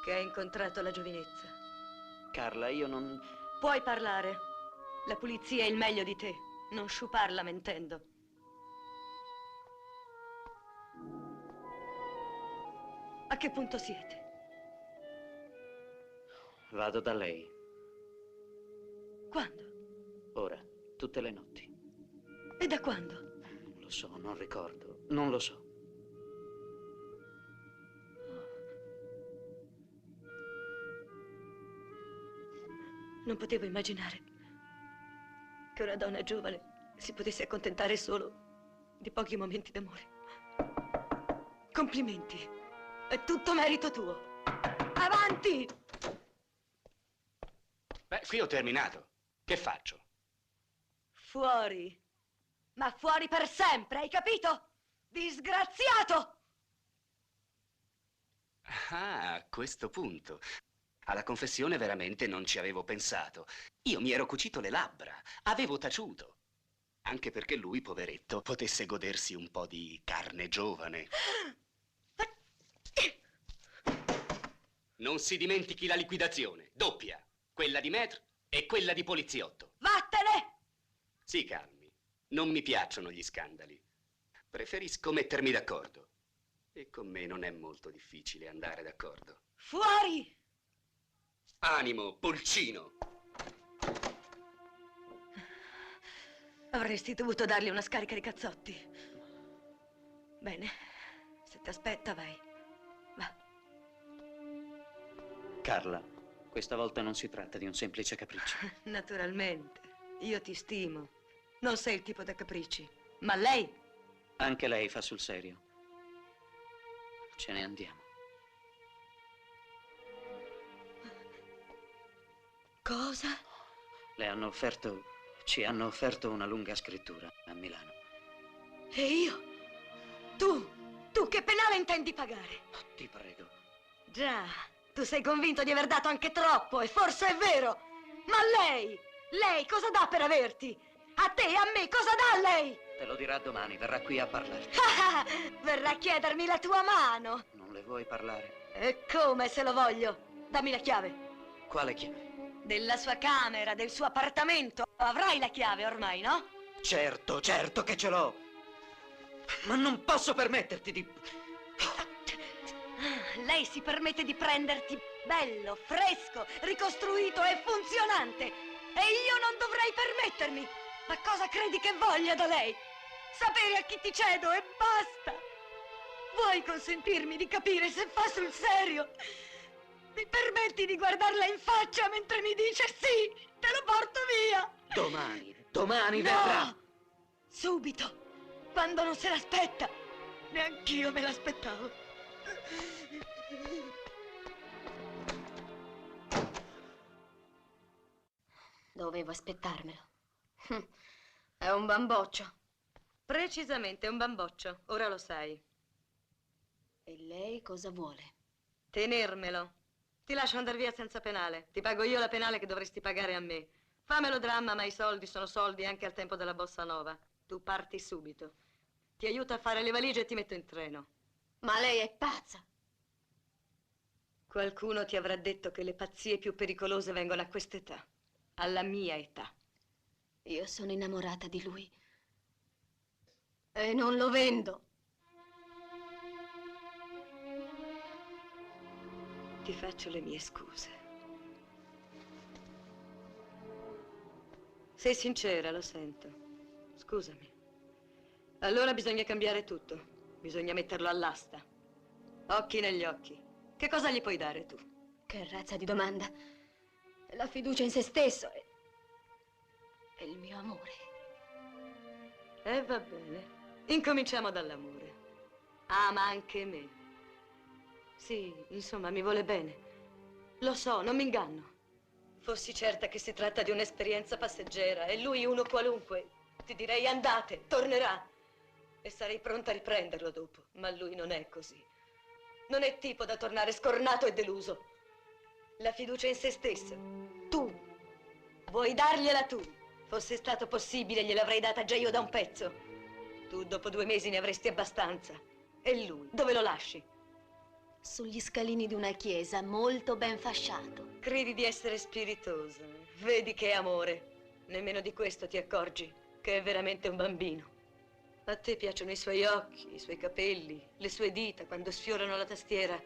che hai incontrato la giovinezza.
Carla, io non...
Puoi parlare. La pulizia è il meglio di te. Non sciuparla mentendo. A che punto siete?
Vado da lei.
Quando?
Ora, tutte le notti.
E da quando?
Non lo so, non ricordo. Non lo so.
Non potevo immaginare che una donna giovane si potesse accontentare solo di pochi momenti d'amore. Complimenti. È tutto merito tuo. Avanti!
Beh, qui ho terminato. Che faccio?
Fuori. Ma fuori per sempre, hai capito? Disgraziato!
Ah, a questo punto. Alla confessione veramente non ci avevo pensato. Io mi ero cucito le labbra, avevo taciuto. Anche perché lui, poveretto, potesse godersi un po' di carne giovane. Non si dimentichi la liquidazione, doppia. Quella di maître e quella di poliziotto.
Vattene!
Si calmi, non mi piacciono gli scandali. Preferisco mettermi d'accordo. E con me non è molto difficile andare d'accordo.
Fuori!
Animo, pulcino!
Avresti dovuto dargli una scarica di cazzotti. Bene, se ti aspetta, vai. Va.
Carla, questa volta non si tratta di un semplice capriccio.
Naturalmente, io ti stimo. Non sei il tipo da capricci, ma lei...
Anche lei fa sul serio. Ce ne andiamo.
Cosa?
Ci hanno offerto una lunga scrittura a Milano.
E io? Tu che penale intendi pagare?
Ti prego.
Già, tu sei convinto di aver dato anche troppo, e forse è vero. Ma lei cosa dà per averti? A te e a me cosa dà lei?
Te lo dirà domani, verrà qui a parlarti.
Verrà a chiedermi la tua mano.
Non le vuoi parlare?
E come se lo voglio? Dammi la chiave.
Quale chiave?
Della sua camera, del suo appartamento. Avrai la chiave ormai, no?
Certo che ce l'ho. Ma non posso permetterti di...
Lei si permette di prenderti bello, fresco, ricostruito e funzionante. E io non dovrei permettermi. Ma cosa credi che voglia da lei? Sapere a chi ti cedo e basta. Vuoi consentirmi di capire se fa sul serio? Mi permetti di guardarla in faccia mentre mi dice sì, te lo porto via.
Domani verrà.
Subito, quando non se l'aspetta. Neanch'io me l'aspettavo.
Dovevo aspettarmelo. È un bamboccio.
Precisamente, è un bamboccio, ora lo sai.
E lei cosa vuole?
Tenermelo. Ti lascio andare via senza penale. Ti pago io la penale che dovresti pagare a me. Famelo dramma, ma i soldi sono soldi anche al tempo della bossa nova. Tu parti subito. Ti aiuto a fare le valigie e ti metto in treno.
Ma lei è pazza.
Qualcuno ti avrà detto che le pazzie più pericolose vengono a quest'età. Alla mia età.
Io sono innamorata di lui. E non lo vendo.
Ti faccio le mie scuse. Sei sincera, lo sento. Scusami. Allora bisogna cambiare tutto. Bisogna metterlo all'asta. Occhi negli occhi. Che cosa gli puoi dare tu?
Che razza di domanda. La fiducia in se stesso e il mio amore.
Va bene. Incominciamo dall'amore. Ama anche me. Sì, insomma, mi vuole bene. Lo so, non mi inganno. Fossi certa che si tratta di un'esperienza passeggera e lui uno qualunque, ti direi andate, tornerà. E sarei pronta a riprenderlo dopo. Ma lui non è così. Non è tipo da tornare scornato e deluso. La fiducia in se stesso. Tu. Vuoi dargliela tu. Fosse stato possibile, gliel'avrei data già io da un pezzo. Tu dopo 2 mesi ne avresti abbastanza. E lui, dove lo lasci?
Sugli scalini di una chiesa, molto ben fasciato.
Credi di essere spiritosa. Vedi che è amore. Nemmeno di questo ti accorgi, che è veramente un bambino. A te piacciono i suoi occhi, i suoi capelli, le sue dita quando sfiorano la tastiera.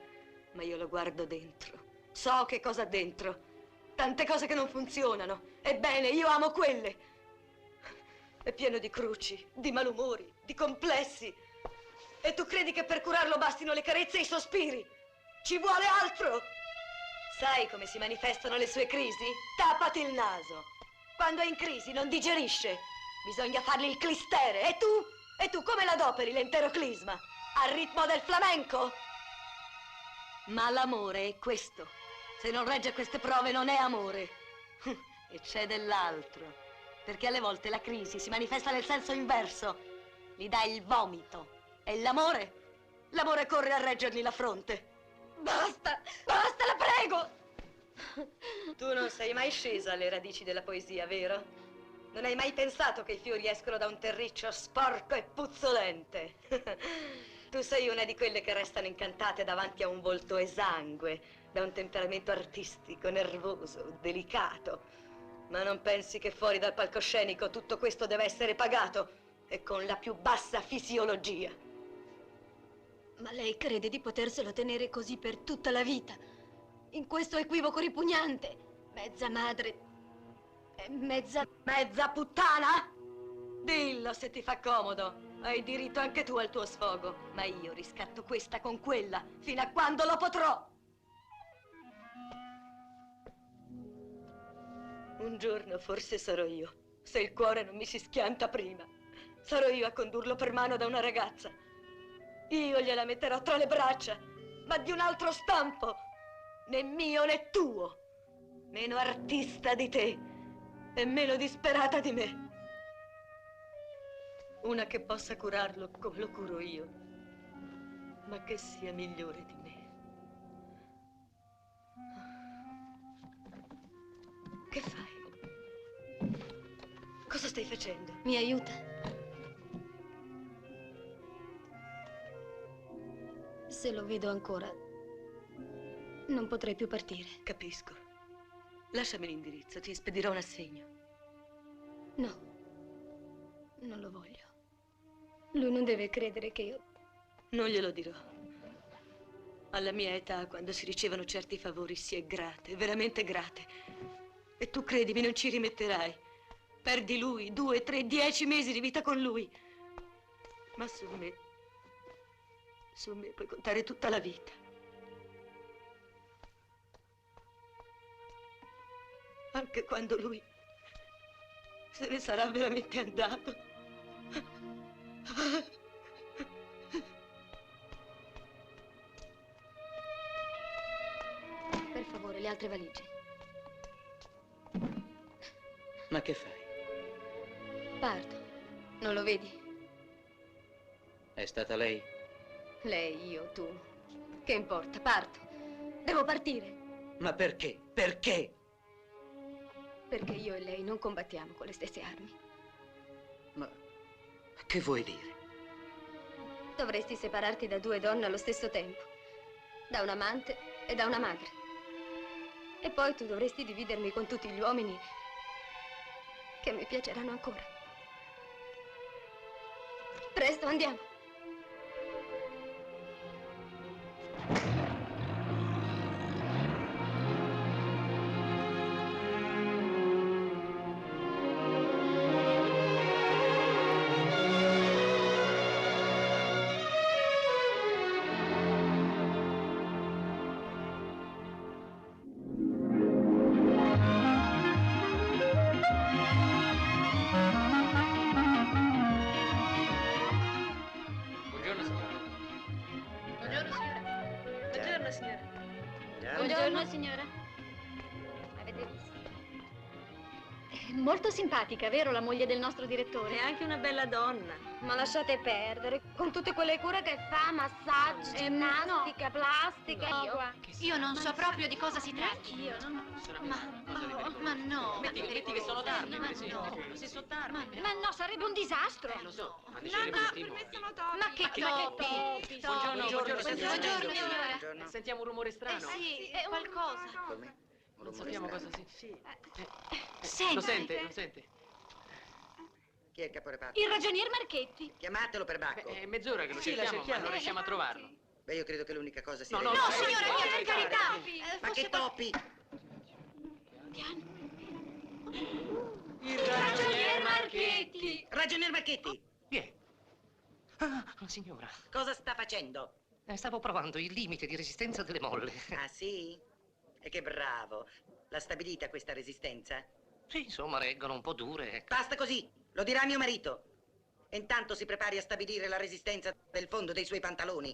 Ma io lo guardo dentro. So che cosa ha dentro. Tante cose che non funzionano. Ebbene, io amo quelle. È pieno di cruci, di malumori, di complessi. E tu credi che per curarlo bastino le carezze e i sospiri? Ci vuole altro! Sai come si manifestano le sue crisi? Tappati il naso. Quando è in crisi non digerisce. Bisogna fargli il clistere. E tu? E tu come l'adoperi l'intero clisma? Al ritmo del flamenco? Ma l'amore è questo. Se non regge queste prove non è amore. E c'è dell'altro. Perché alle volte la crisi si manifesta nel senso inverso. Gli dà il vomito. E l'amore? L'amore corre a reggergli la fronte. Basta! Basta, la prego! Tu non sei mai scesa alle radici della poesia, vero? Non hai mai pensato che i fiori escono da un terriccio sporco e puzzolente? Tu sei una di quelle che restano incantate davanti a un volto esangue, da un temperamento artistico, nervoso, delicato. Ma non pensi che fuori dal palcoscenico tutto questo deve essere pagato e con la più bassa fisiologia?
Ma lei crede di poterselo tenere così per tutta la vita? In questo equivoco ripugnante? Mezza madre e mezza
puttana? Dillo se ti fa comodo. Hai diritto anche tu al tuo sfogo. Ma io riscatto questa con quella, fino a quando lo potrò. Un giorno forse sarò io, se il cuore non mi si schianta prima. Sarò io a condurlo per mano da una ragazza. Io gliela metterò tra le braccia, ma di un altro stampo, né mio né tuo. meno artista di te e meno disperata di me. Una che possa curarlo come lo curo io, ma che sia migliore di me. Che fai? Cosa stai facendo?
Mi aiuta? Se lo vedo ancora, non potrei più partire.
Capisco. Lasciami l'indirizzo, ti spedirò un assegno.
No, non lo voglio. Lui non deve credere che io...
Non glielo dirò. Alla mia età, quando si ricevono certi favori, si è grate, veramente grate. E tu, credimi, non ci rimetterai. Perdi lui, 2, 3, 10 mesi di vita con lui. Ma su me puoi contare tutta la vita. Anche quando lui se ne sarà veramente andato.
Per favore, le altre valigie.
Ma che fai?
Parto. Non lo vedi?
È stata lei?
Lei, io, tu. Che importa? Parto. Devo partire.
Ma perché? Perché?
Perché io e lei non combattiamo con le stesse armi.
Ma che vuoi dire?
Dovresti separarti da 2 donne allo stesso tempo. Da un amante e da una madre. E poi tu dovresti dividermi con tutti gli uomini che mi piaceranno ancora. Presto, andiamo. Buongiorno, signora. Avete visto? È molto simpatica, vero, la moglie del nostro direttore?
È anche una bella donna.
Ma lasciate perdere, con tutte quelle cure che fa, massaggi, ginnastica, plastica.
Io non so proprio di cosa si tratti.
Io non...
Ma no.
Metti che sono tardi, per esempio. Se sono tardi.
Ma no, sarebbe un disastro.
Lo so, ma
No, per me sono topi.
Ma che topi?
Buongiorno,
signora.
Sentiamo un rumore strano.
Sì, è qualcosa.
Come?
Non sappiamo cosa
Sì.
Senti.
Lo sente?
Chi è il caporeparto?
Il ragionier Marchetti.
Chiamatelo per Bacco.
È mezz'ora che lo
Sì,
cerchiamo,
cerchiamo.
ma non riusciamo a trovarlo.
Beh, io credo che l'unica cosa sia...
No,
signora, per carità.
Ma che topi?
Il
ragionier Marchetti.
Ragionier Marchetti!
Chi è? Ah, la signora.
Cosa sta facendo?
Stavo provando il limite di resistenza delle molle.
Ah, sì? E che bravo. L'ha stabilita questa resistenza?
Sì, insomma, reggono un po' dure. Ecco.
Basta così, lo dirà mio marito. E intanto si prepari a stabilire la resistenza del fondo dei suoi pantaloni.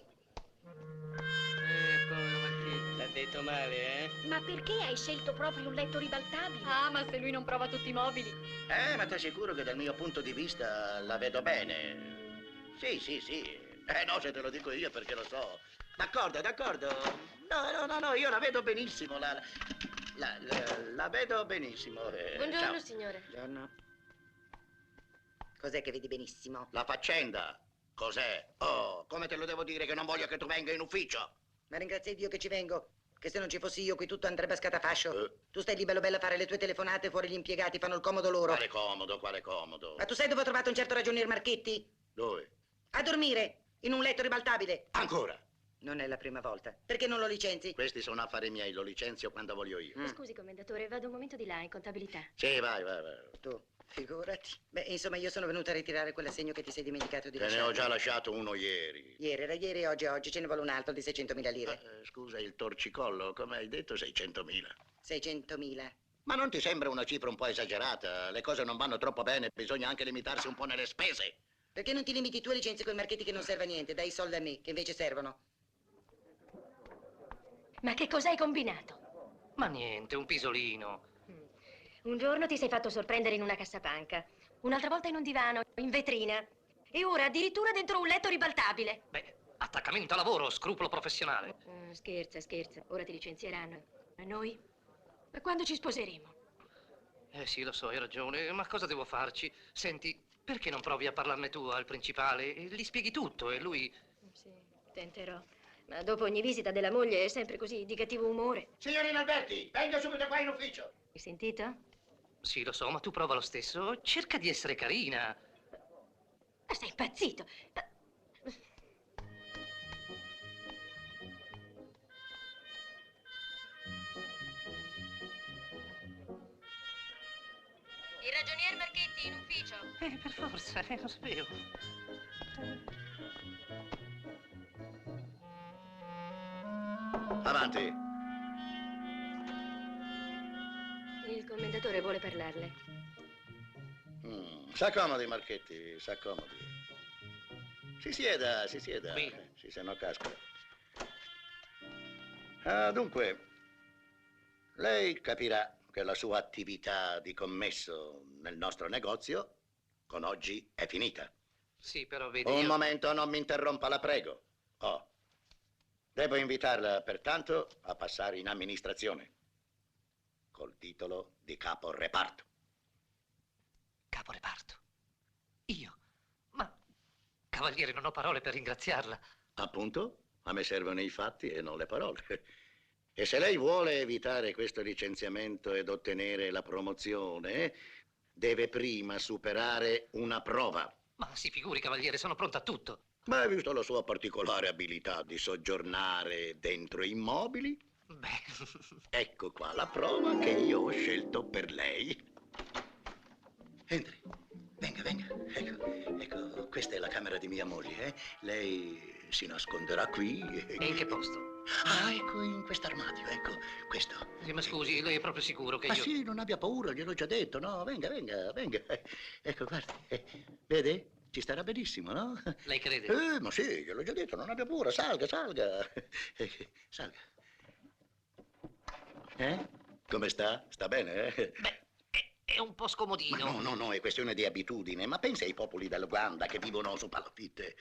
Povero Marchetti. L'ha detto male, eh?
Ma perché hai scelto proprio un letto ribaltabile?
Ah, ma se lui non prova tutti i mobili.
Ma ti assicuro che dal mio punto di vista la vedo bene. Sì. No, se te lo dico io perché lo so. D'accordo. No, io la vedo benissimo. La vedo benissimo.
Buongiorno,
ciao.
signore.
Buongiorno. Cos'è che vedi benissimo?
La faccenda. Cos'è? Oh, come te lo devo dire che non voglio che tu venga in ufficio?
Ma ringrazia Dio che ci vengo. Che se non ci fossi io qui tutto andrebbe a scatafascio. Tu stai lì bello a fare le tue telefonate, fuori gli impiegati fanno il comodo loro.
Quale comodo?
Ma tu sai dove ho trovato un certo ragionier Marchetti?
Dove?
A dormire, in un letto ribaltabile.
Ancora?
Non è la prima volta. Perché non lo licenzi?
Questi sono affari miei, lo licenzio quando voglio io.
Scusi, commendatore, vado un momento di là in contabilità.
Sì, vai.
Tu, figurati. Beh, insomma, io sono venuta a ritirare quell'assegno che ti sei dimenticato di
Te ne
lasciare.
ho già lasciato uno ieri.
Era ieri, oggi ce ne vuole un altro di 600.000 lire.
Scusa, il torcicollo, come hai detto, 600.000.
600.000.
Ma non ti sembra una cifra un po' esagerata? Le cose non vanno troppo bene, bisogna anche limitarsi un po' nelle spese.
Perché non ti limiti tu e licenzi quei Marchetti che non serve a niente? Dai i soldi a me, che invece servono.
Ma che cosa hai combinato?
Ma niente, un pisolino.
Un giorno ti sei fatto sorprendere in una cassapanca, un'altra volta in un divano, in vetrina, e ora addirittura dentro un letto ribaltabile.
Beh, attaccamento a lavoro, scrupolo professionale.
Scherza, scherza, ora ti licenzieranno. E noi? E quando ci sposeremo?
Sì, lo so, hai ragione, ma cosa devo farci? Senti, perché non provi a parlarne tu al principale? E gli spieghi tutto e lui...
Sì, tenterò. Ma dopo ogni visita della moglie è sempre così, di cattivo umore.
Signorina Alberti, venga subito qua in ufficio.
Hai sentito?
Sì, lo so, ma tu prova lo stesso. Cerca di essere carina.
Ma sei impazzito. Il ragionier Marchetti in ufficio.
Per forza, lo sapevo.
Avanti.
Il commendatore vuole parlarle.
S'accomodi, Marchetti, s'accomodi. Si sieda, si sieda. Sì, se no casca. Dunque, lei capirà che la sua attività di commesso nel nostro negozio con oggi è finita.
Sì, però vedi,
Un momento, non mi interrompa, la prego. Devo invitarla, pertanto, a passare in amministrazione. Col titolo di capo reparto.
Capo reparto? Io? Ma, cavaliere, non ho parole per ringraziarla.
Appunto, a me servono i fatti e non le parole. E se lei vuole evitare questo licenziamento ed ottenere la promozione, deve prima superare una prova.
Ma si figuri, cavaliere, sono pronta a tutto.
Ma visto la sua particolare abilità di soggiornare dentro immobili, ecco qua la prova che io ho scelto per lei. Entri, venga, venga. Ecco, questa è la camera di mia moglie. Lei si nasconderà qui.
E in che posto?
Ecco, in quest'armadio, ecco, questo.
Sì, ma scusi, lei è proprio sicuro che
Ma
io...
sì, non abbia paura, gliel'ho già detto, no? Venga, venga, venga. Ecco, guardi, vede? Ci starà benissimo, no?
Lei crede?
Ma sì, gliel'ho già detto, non abbia paura, salga, salga. Salga. Come sta? Sta bene,
È un po' scomodino.
No, è questione di abitudine. Ma pensa ai popoli dell'Uganda che vivono su palafitte.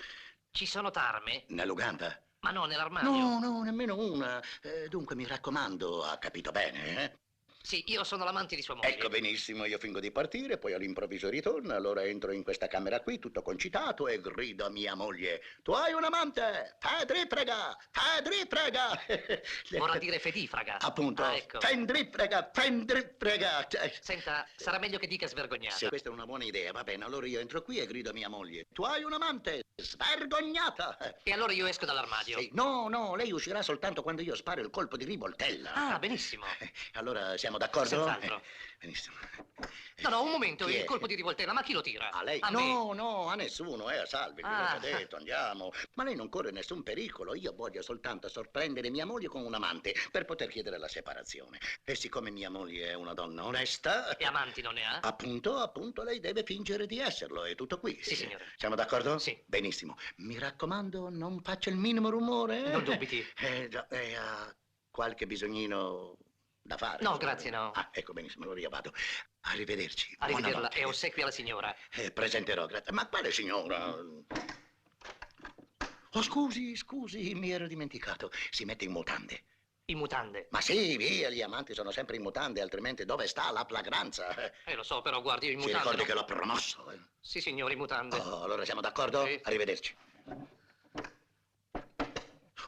Ci sono tarme?
Nell'Uganda?
Ma no, nell'armadio.
No, nemmeno una. Dunque, mi raccomando, ha capito bene,
Sì, io sono l'amante di sua moglie.
Ecco benissimo, io fingo di partire, poi all'improvviso ritorna, allora entro in questa camera qui, tutto concitato, e grido a mia moglie: tu hai un amante? Fedrifrega! Fedrifrega!
Vorrà dire fedifraga.
Appunto,
ecco.
Fedrifrega! Fedrifrega!
Senta, sarà meglio che dica svergognata.
Sì, questa è una buona idea, va bene, allora io entro qui e grido a mia moglie: tu hai un amante? Svergognata!
E allora io esco dall'armadio.
Sì, no, lei uscirà soltanto quando io sparo il colpo di rivoltella.
Ah, benissimo.
Allora siamo d'accordo?
Senz'altro.
Benissimo.
No, un momento,
Chi
il
è?
colpo di rivoltella, ma chi lo tira?
A lei?
A me.
No, a nessuno, a Salvi, gliel'ho già detto, andiamo. Ma lei non corre nessun pericolo, io voglio soltanto sorprendere mia moglie con un amante per poter chiedere la separazione. E siccome mia moglie è una donna onesta...
E amanti non ne ha?
Appunto, lei deve fingere di esserlo, è tutto qui.
Sì, signore.
Siamo d'accordo?
Sì.
Benissimo. Mi raccomando, non faccia il minimo rumore.
Non dubiti.
Ha qualche bisognino da fare?
No, grazie, no.
Ecco, benissimo, allora io vado. Arrivederci.
Arrivederla
Buonanotte.
e ossequio alla signora.
Presenterò, grazie. Ma quale signora? Oh, scusi, mi ero dimenticato. Si mette in mutande.
In mutande?
Ma sì, via, gli amanti sono sempre in mutande, altrimenti dove sta la flagranza?
Lo so, però guardi, io in
Si
mutande...
ricordi che l'ho promosso.
Sì, signore, in mutande.
Allora siamo d'accordo?
Sì.
Arrivederci.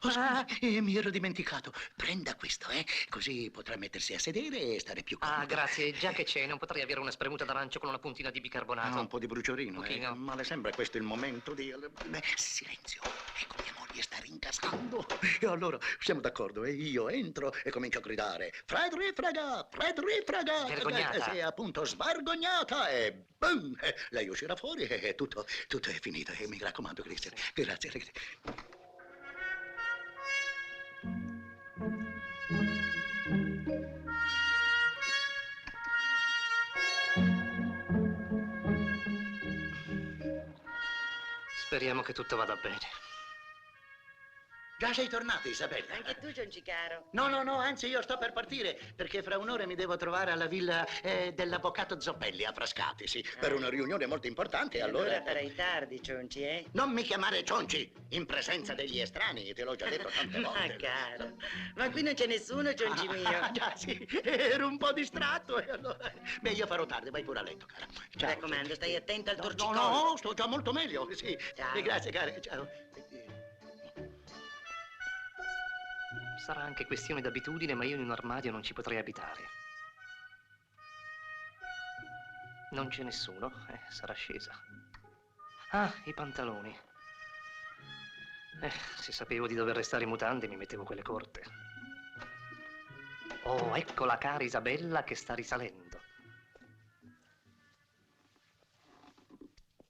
Oh, scusi, mi ero dimenticato. Prenda questo, così potrà mettersi a sedere e stare più comodo.
Ah, grazie. Già che c'è, non potrei avere una spremuta d'arancio con una puntina di bicarbonato?
Un po' di bruciorino,
Pochino.
Ma le sembra questo il momento di... Silenzio. Ecco, mia moglie sta rincasando. E allora siamo d'accordo, e io entro e comincio a gridare: Fedrifrega! Fedrifrega!
Vergognata.
Sì, appunto, svergognata, e boom! Lei uscirà fuori e tutto è finito. E mi raccomando, Cristian. Grazie.
Speriamo che tutto vada bene.
Già sei tornata, Isabella?
Anche tu, Gionci caro.
No, anzi io sto per partire, perché fra un'ora mi devo trovare alla villa dell'avvocato Zoppelli a Frascati, sì, per una riunione molto importante, allora...
farai tardi, Cionci, eh?
Non mi chiamare Cionci, in presenza degli estranei, te l'ho già detto tante volte.
Ma caro, ma qui non c'è nessuno, Cionci mio.
Già, sì, ero un po' distratto e allora... Beh, io farò tardi, vai pure a letto, cara. Ciao.
Mi raccomando, stai attento al torcicollo.
No, sto già molto meglio, sì.
Ciao.
Grazie, cara, ciao.
Sarà anche questione d'abitudine, ma io in un armadio non ci potrei abitare. Non c'è nessuno, sarà scesa. Ah, i pantaloni. Se sapevo di dover restare in mutande mi mettevo quelle corte. Oh, ecco la cara Isabella che sta risalendo.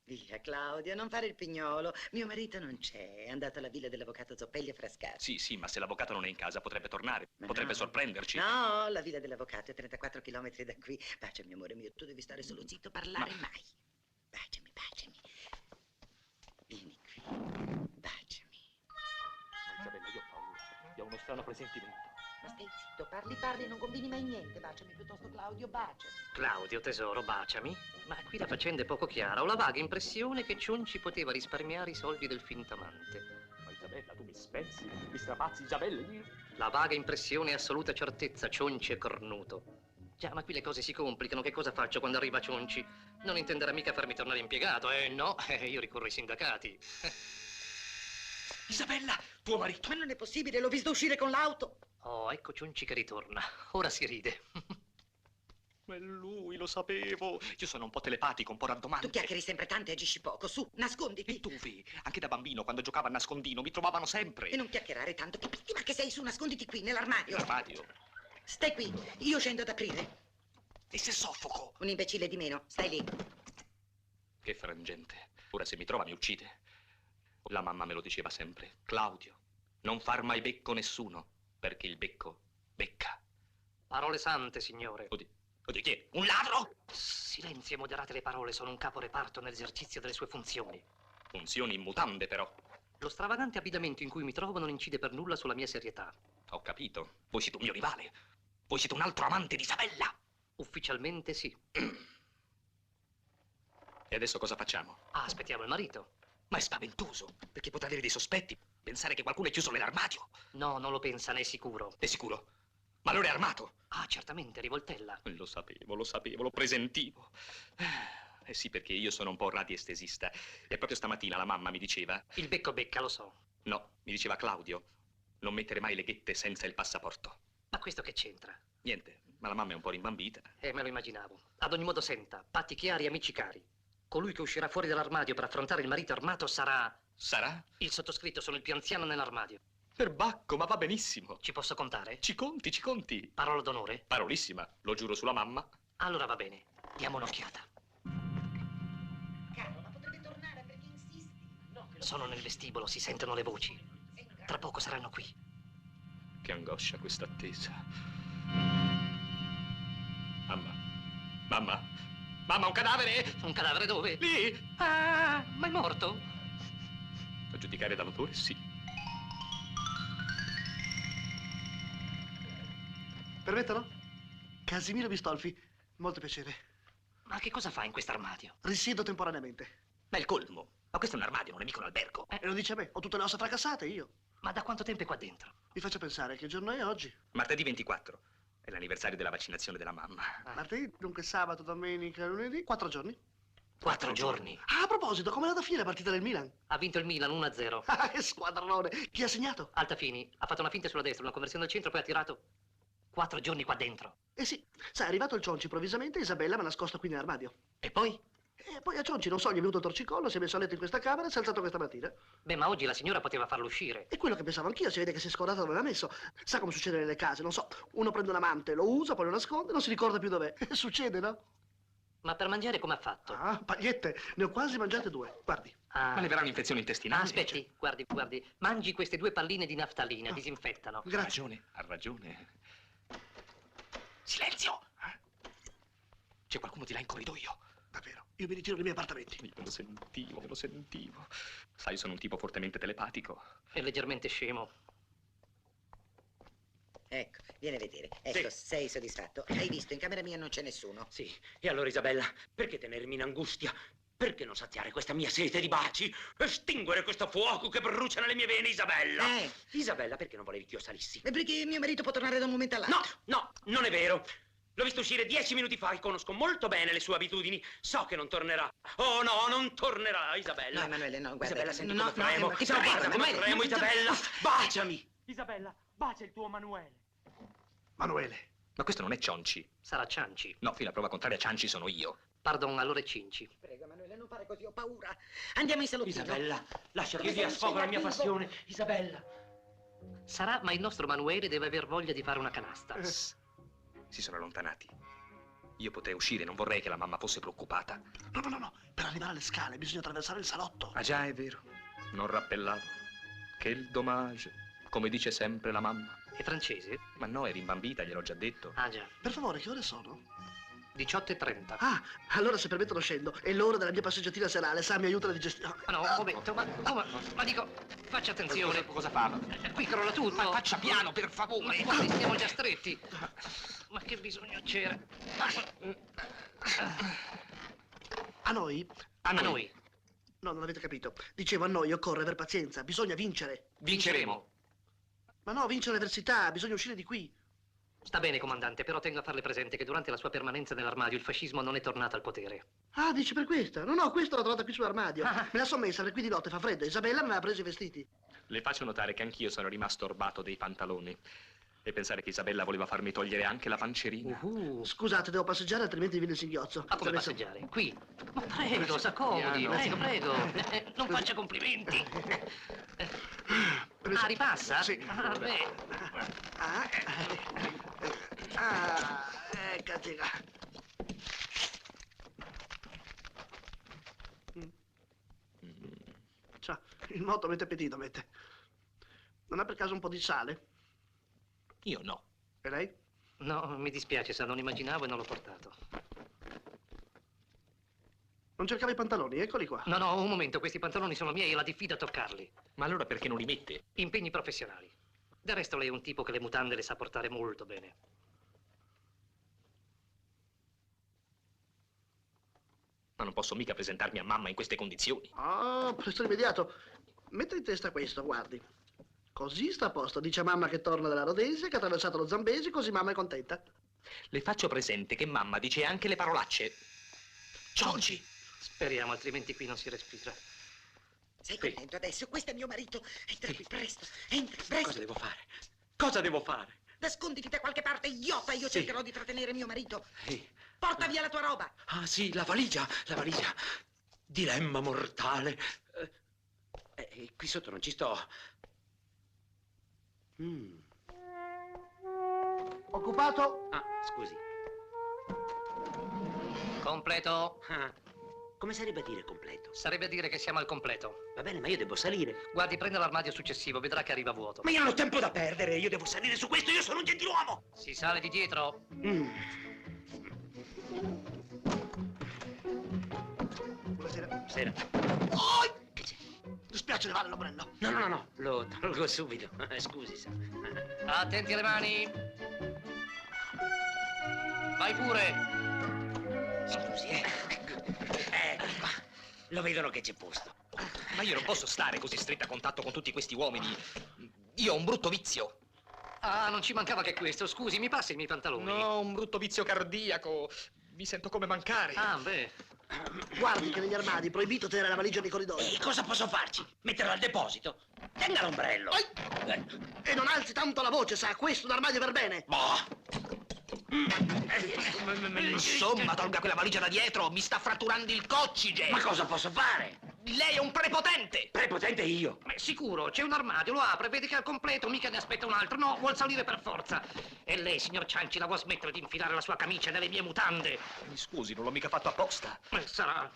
Via, Claudio, non fare il pignolo. Mio marito non c'è, è andato alla villa dell'avvocato Zoppelli a Frascati.
Sì, ma se l'avvocato non è in casa potrebbe tornare,
Ma
potrebbe
no.
sorprenderci.
No, la villa dell'avvocato è 34 chilometri da qui. Baciami, amore mio, tu devi stare solo zitto, parlare mai. Baciami. Vieni qui, baciami.
Isabella, io ho paura, io ho uno strano presentimento.
Ma stai zitto, parli, non combini mai niente. Baciami piuttosto, Claudio, baciami.
Claudio, tesoro, baciami. Ma qui la faccenda è poco chiara. Ho la vaga impressione che Cionci poteva risparmiare i soldi del fintamante.
Ma Isabella, tu mi spezzi, mi strapazzi, Isabella.
La vaga impressione e assoluta certezza, Cionci è cornuto. Già, ma qui le cose si complicano. Che cosa faccio quando arriva Cionci? Non intenderà mica farmi tornare impiegato, no? Io ricorro ai sindacati.
Isabella, tuo marito. Ma non è possibile, l'ho visto uscire con l'auto.
Oh, ecco Cionci che ritorna. Ora si ride.
È lui, lo sapevo. Io sono un po' telepatico, un po' raddomante.
Tu chiacchieri sempre tanto e agisci poco. Su, nasconditi.
E tu, anche da bambino, quando giocavo a nascondino, mi trovavano sempre.
E non chiacchierare tanto. Che pittima che sei, su, nasconditi qui, nell'armadio.
L'armadio?
Stai qui, io scendo ad aprire.
E se soffoco?
Un imbecille di meno, stai lì.
Che frangente. Ora se mi trova mi uccide. La mamma me lo diceva sempre. Claudio, non far mai becco nessuno, perché il becco becca.
Parole sante, signore.
Oddio, chi è? Un ladro?
Silenzio e moderate le parole, sono un capo reparto nell'esercizio delle sue funzioni.
Funzioni in mutande, però.
Lo stravagante abbigliamento in cui mi trovo non incide per nulla sulla mia serietà.
Ho capito. Voi siete un mio rivale. Voi siete un altro amante di Isabella.
Ufficialmente sì.
E adesso cosa facciamo?
Aspettiamo il marito.
Ma è spaventoso, perché potrà avere dei sospetti. Pensare che qualcuno è chiuso nell'armadio.
No, non lo pensa, ne è sicuro.
È sicuro? Ma allora è armato?
Ah, certamente, rivoltella.
Lo sapevo, lo presentivo. Eh sì, perché io sono un po' radiestesista. E proprio stamattina la mamma mi diceva...
Il becco becca, lo so.
No, mi diceva Claudio, non mettere mai le ghette senza il passaporto.
Ma questo che c'entra?
Niente, ma la mamma è un po' rimbambita.
Me lo immaginavo. Ad ogni modo, senta, patti chiari, amici cari. Colui che uscirà fuori dall'armadio per affrontare il marito armato sarà...
Sarà?
Il sottoscritto, sono il più anziano nell'armadio.
Perbacco, ma va benissimo.
Ci posso contare?
Ci conti.
Parola d'onore?
Parolissima, lo giuro sulla mamma.
Allora va bene, diamo un'occhiata.
Caro, ma potrebbe tornare perché insisti. No,
Sono nel vestibolo, si sentono le voci. Tra poco saranno qui.
Che angoscia questa attesa. Mamma, un cadavere!
Un cadavere dove?
Lì!
Ah, ma è morto?
A giudicare dall'odore, sì.
Permettono? Casimiro Bistolfi, molto piacere.
Ma che cosa fa in quest'armadio?
Risiedo temporaneamente.
Ma è il colmo. Ma questo è un armadio, non è mica un albergo.
E lo dice a me, ho tutte le ossa fracassate io.
Ma da quanto tempo è qua dentro?
Vi faccio pensare, che giorno è oggi?
Martedì 24. È l'anniversario della vaccinazione della mamma.
Martedì, dunque sabato, domenica, lunedì, 4 giorni.
4 giorni.
Ah, a proposito, com'è andata a finire la partita del Milan?
Ha vinto il Milan 1-0.
Ah, che squadrone! Chi ha segnato?
Altafini. Ha fatto una finta sulla destra, una conversione al centro, poi ha tirato 4 giorni qua dentro.
Eh sì, sai, è arrivato il Cionci improvvisamente, Isabella mi ha nascosto qui nell'armadio.
E poi?
E poi a Cionci, non so, gli è venuto il torcicollo, si è messo a letto in questa camera e si è alzato questa mattina.
Beh, ma oggi la signora poteva farlo uscire.
È quello che pensavo anch'io, si vede che si è scordato dove l'ha messo. Sa come succede nelle case, non so, uno prende un amante, lo usa, poi lo nasconde, non si ricorda più dov'è. Succede, no?
Ma per mangiare come ha fatto?
Ah, pagliette, ne ho quasi mangiate 2, guardi.
Ah.
Ma le verrà un'infezione intestinale.
Aspetti, guardi. Mangi queste 2 palline di naftalina, disinfettano.
Grazie.
Ha ragione. Silenzio! C'è qualcuno di là in corridoio.
Davvero, io mi ritiro nei miei appartamenti.
Io me lo sentivo. Sai, sono un tipo fortemente telepatico.
È leggermente scemo.
Ecco, vieni a vedere. Ecco, sei soddisfatto? Hai visto, in camera mia non c'è nessuno.
Sì, e allora Isabella, perché tenermi in angustia? Perché non saziare questa mia sete di baci? Estinguere questo fuoco che brucia nelle mie vene, Isabella? Isabella, perché non volevi che io salissi?
Perché mio marito può tornare da un momento all'altro.
No, non è vero. L'ho visto uscire 10 minuti fa e conosco molto bene le sue abitudini. So che non tornerà. Oh no, non tornerà, Isabella.
No, Emanuele, no, guarda.
Isabella, senti
no,
come tremo.
ti prego,
Guarda come
Emanuele,
tremo, Isabella. Baciami.
Isabella, bacia il tuo Manuele.
Manuele. Ma questo non è Cionci.
Sarà Cianci.
No, fino a prova contraria, Cianci sono io.
Pardon, allora è Cinci.
Prego, Emanuele, non fare così, ho paura. Andiamo in salottino.
Isabella, lascia che io dia sfogo alla mia passione. Isabella.
Sarà, ma il nostro Manuele deve aver voglia di fare una canasta.
Si sono allontanati. Io potrei uscire, non vorrei che la mamma fosse preoccupata.
No. Per arrivare alle scale bisogna attraversare il salotto.
Ah già, è vero. Non rappellavo. Quel dommage. Come dice sempre la mamma.
È francese?
Ma no, è rimbambita, gliel'ho già detto.
Ah già.
Per favore, che ore sono?
18:30.
Ah, allora se permettono scendo. È l'ora della mia passeggiatina serale, sa, mi aiuta la digestione.
Ma no, un momento, ma dico, faccia attenzione.
Cosa fa?
Qui crolla tutto.
Ma faccia piano, per favore.
Ma guardi, stiamo già stretti. Ma che bisogno c'era?
A noi?
A noi.
No, non avete capito. Dicevo, a noi occorre aver pazienza, bisogna vincere.
Vinceremo.
Ma no, vincere l'avversità, bisogna uscire di qui.
Sta bene, comandante, però tengo a farle presente che durante la sua permanenza nell'armadio il fascismo non è tornato al potere.
Ah, dici per questa? No, questa l'ho trovata qui sull'armadio. Me la sono messa perché qui di notte fa freddo. Isabella mi aveva preso i vestiti.
Le faccio notare che anch'io sono rimasto orbato dei pantaloni. E pensare che Isabella voleva farmi togliere anche la pancerina.
Scusate, devo passeggiare, altrimenti viene il singhiozzo.
Ma come passeggiare? Qui? Ma prego, s'accomodi, prego. Non faccia complimenti. Ah, ripassa?
Sì.
Ah, beh.
Eccoti qua. Ciao, il moto mette appetito, mette. Non ha per caso un po' di sale?
Io no.
E lei?
No, mi dispiace, sa, non immaginavo e non l'ho portato.
Non cercava i pantaloni, eccoli qua.
No, un momento, questi pantaloni sono miei e la diffido a toccarli.
Ma allora perché non li mette?
Impegni professionali. Del resto lei è un tipo che le mutande le sa portare molto bene.
Ma non posso mica presentarmi a mamma in queste condizioni.
Ah, presto immediato. Metta in testa questo, guardi. Così sta a posto. Dice a mamma che torna dalla Rhodesia, che ha attraversato lo Zambesi, così mamma è contenta.
Le faccio presente che mamma dice anche le parolacce. Cionci!
Speriamo, altrimenti qui non si respira.
Sei contento adesso? Questo è mio marito. Entra qui, presto. Entra, presto.
Cosa devo fare? Cosa devo fare?
Nasconditi da qualche parte, idiota. Io cercherò di trattenere mio marito. Porta via la tua roba.
Ah, sì, la valigia. Dilemma mortale. Qui sotto non ci sto.
Occupato?
Ah, scusi.
Completo.
Come sarebbe a dire completo?
Sarebbe a dire che siamo al completo.
Va bene, ma io devo salire.
Guardi, prenda l'armadio successivo, vedrà che arriva vuoto.
Ma io non ho tempo da perdere, io devo salire su questo, io sono un gentiluomo!
Si sale di dietro.
Buonasera.
Sera.
Oh, che c'è? Dispiace levare l'ombrello.
No, lo tolgo subito. Scusi, sa.
Attenti alle mani. Vai pure.
Scusi, qua. Lo vedono che c'è posto.
Ma io non posso stare così stretto a contatto con tutti questi uomini. Io ho un brutto vizio.
Ah, non ci mancava che questo. Scusi, mi passi i miei pantaloni?
No, un brutto vizio cardiaco. Mi sento come mancare.
Ah, beh.
Guardi che negli armadi è proibito tenere la valigia nei corridoi.
E cosa posso farci? Metterla al deposito? Tenga l'ombrello.
E non alzi tanto la voce, sa, questo è un armadio per bene.
Insomma, tolga quella valigia da dietro, mi sta fratturando il coccige.
Ma cosa posso fare?
Lei è un prepotente.
Prepotente io?
Ma sicuro, c'è un armadio, lo apre, vede che è al completo, mica ne aspetta un altro. No, vuol salire per forza. E lei, signor Cianci, la vuol smettere di infilare la sua camicia nelle mie mutande?
Mi scusi, non l'ho mica fatto apposta.
Sarà.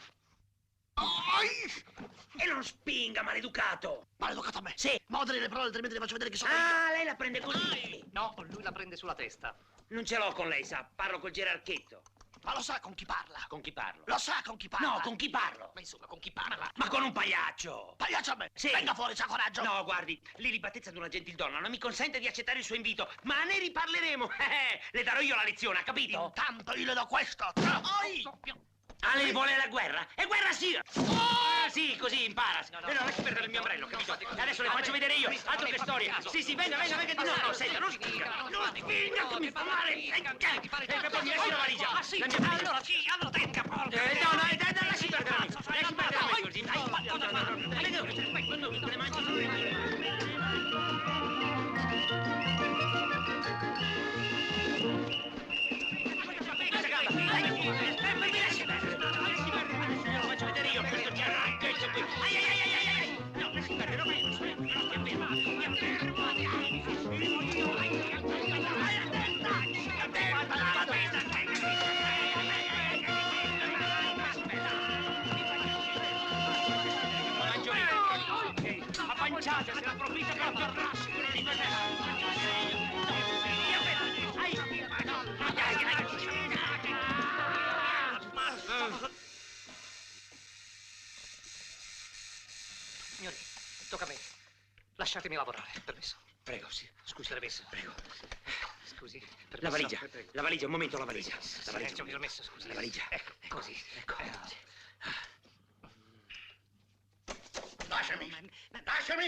E non spinga, maleducato!
Maleducato a me?
Sì.
Moderi le parole, altrimenti le faccio vedere chi sono
Ah, lei la prende così?
No, lui la prende sulla testa.
Non ce l'ho con lei, sa. Parlo col gerarchetto.
Ma lo sa con chi parla?
Con chi parlo?
Lo sa con chi parla?
No, con chi parlo?
Ma insomma, con chi parla?
Ma con un pagliaccio!
Pagliaccio a me!
Sì.
Venga fuori, c'ha coraggio!
No, guardi, l'ilibatezza di una gentildonna non mi consente di accettare il suo invito, ma ne riparleremo. Le darò io la lezione, ha capito?
Intanto io le do questo!
Ah, lei vuole la guerra? E guerra sì! Sì, così impara. No, lasci perdere il mio ombrello, capito? Adesso le faccio vedere io. Altro che storia. Sì, venga di no, senta, non spinga. Non spinga, che mi fa male. E poi mi lasci la valigia.
Ah, sì, allora tenga, porca.
No, lasci perdere a me. Lasci perdere a me così. Le mangio solo se ne approfitta per tornarsi.
Signori, tocca a me. Lasciatemi lavorare, permesso.
Prego, sì.
Scusi, permesso.
Prego.
Scusi, permesso.
La valigia, un momento, la valigia.
Silenzio, mi permesso, scusi.
La valigia.
Ecco, così. Ecco.
Lasciami!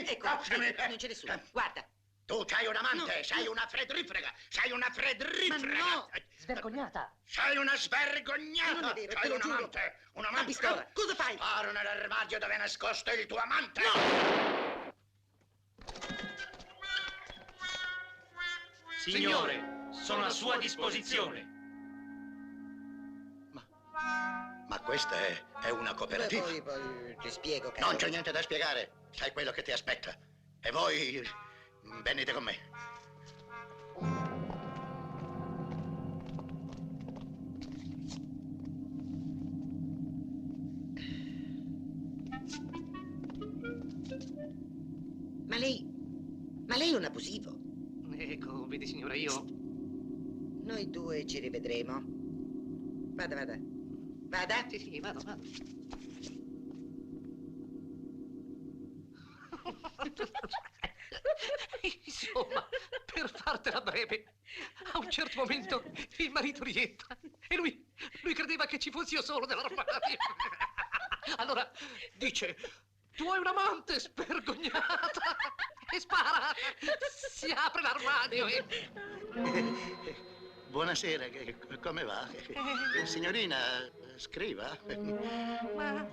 Ecco,
Lasciami!
non c'è nessuno. Guarda.
Tu c'hai un amante,
No.
sei una fredrifrega, sei una fredrifrega!
Ma no! Svergognata!
Sei una svergognata!
Non è vero, te
Sei
lo
un
giuro.
amante! Un amante!
La pistola, cosa fai?
Sparo nell'armadio dove è nascosto il tuo amante!
Signore, sono a sua disposizione.
Ma questa è una cooperativa.
Poi ti spiego, caro.
Non c'è niente da spiegare, sai quello che ti aspetta. E voi venite con me.
Ma lei è un abusivo.
Ecco, vedi signora, io...
Noi due ci rivedremo. Vada. Vada?
Sì, vado. Insomma, per fartela breve, a un certo momento il marito rientra e lui credeva che ci fossi io solo nell'armadio. Allora dice: tu hai un amante, svergognata, e spara. Si apre l'armadio e...
Buonasera, come va? Signorina, scriva.
Ma...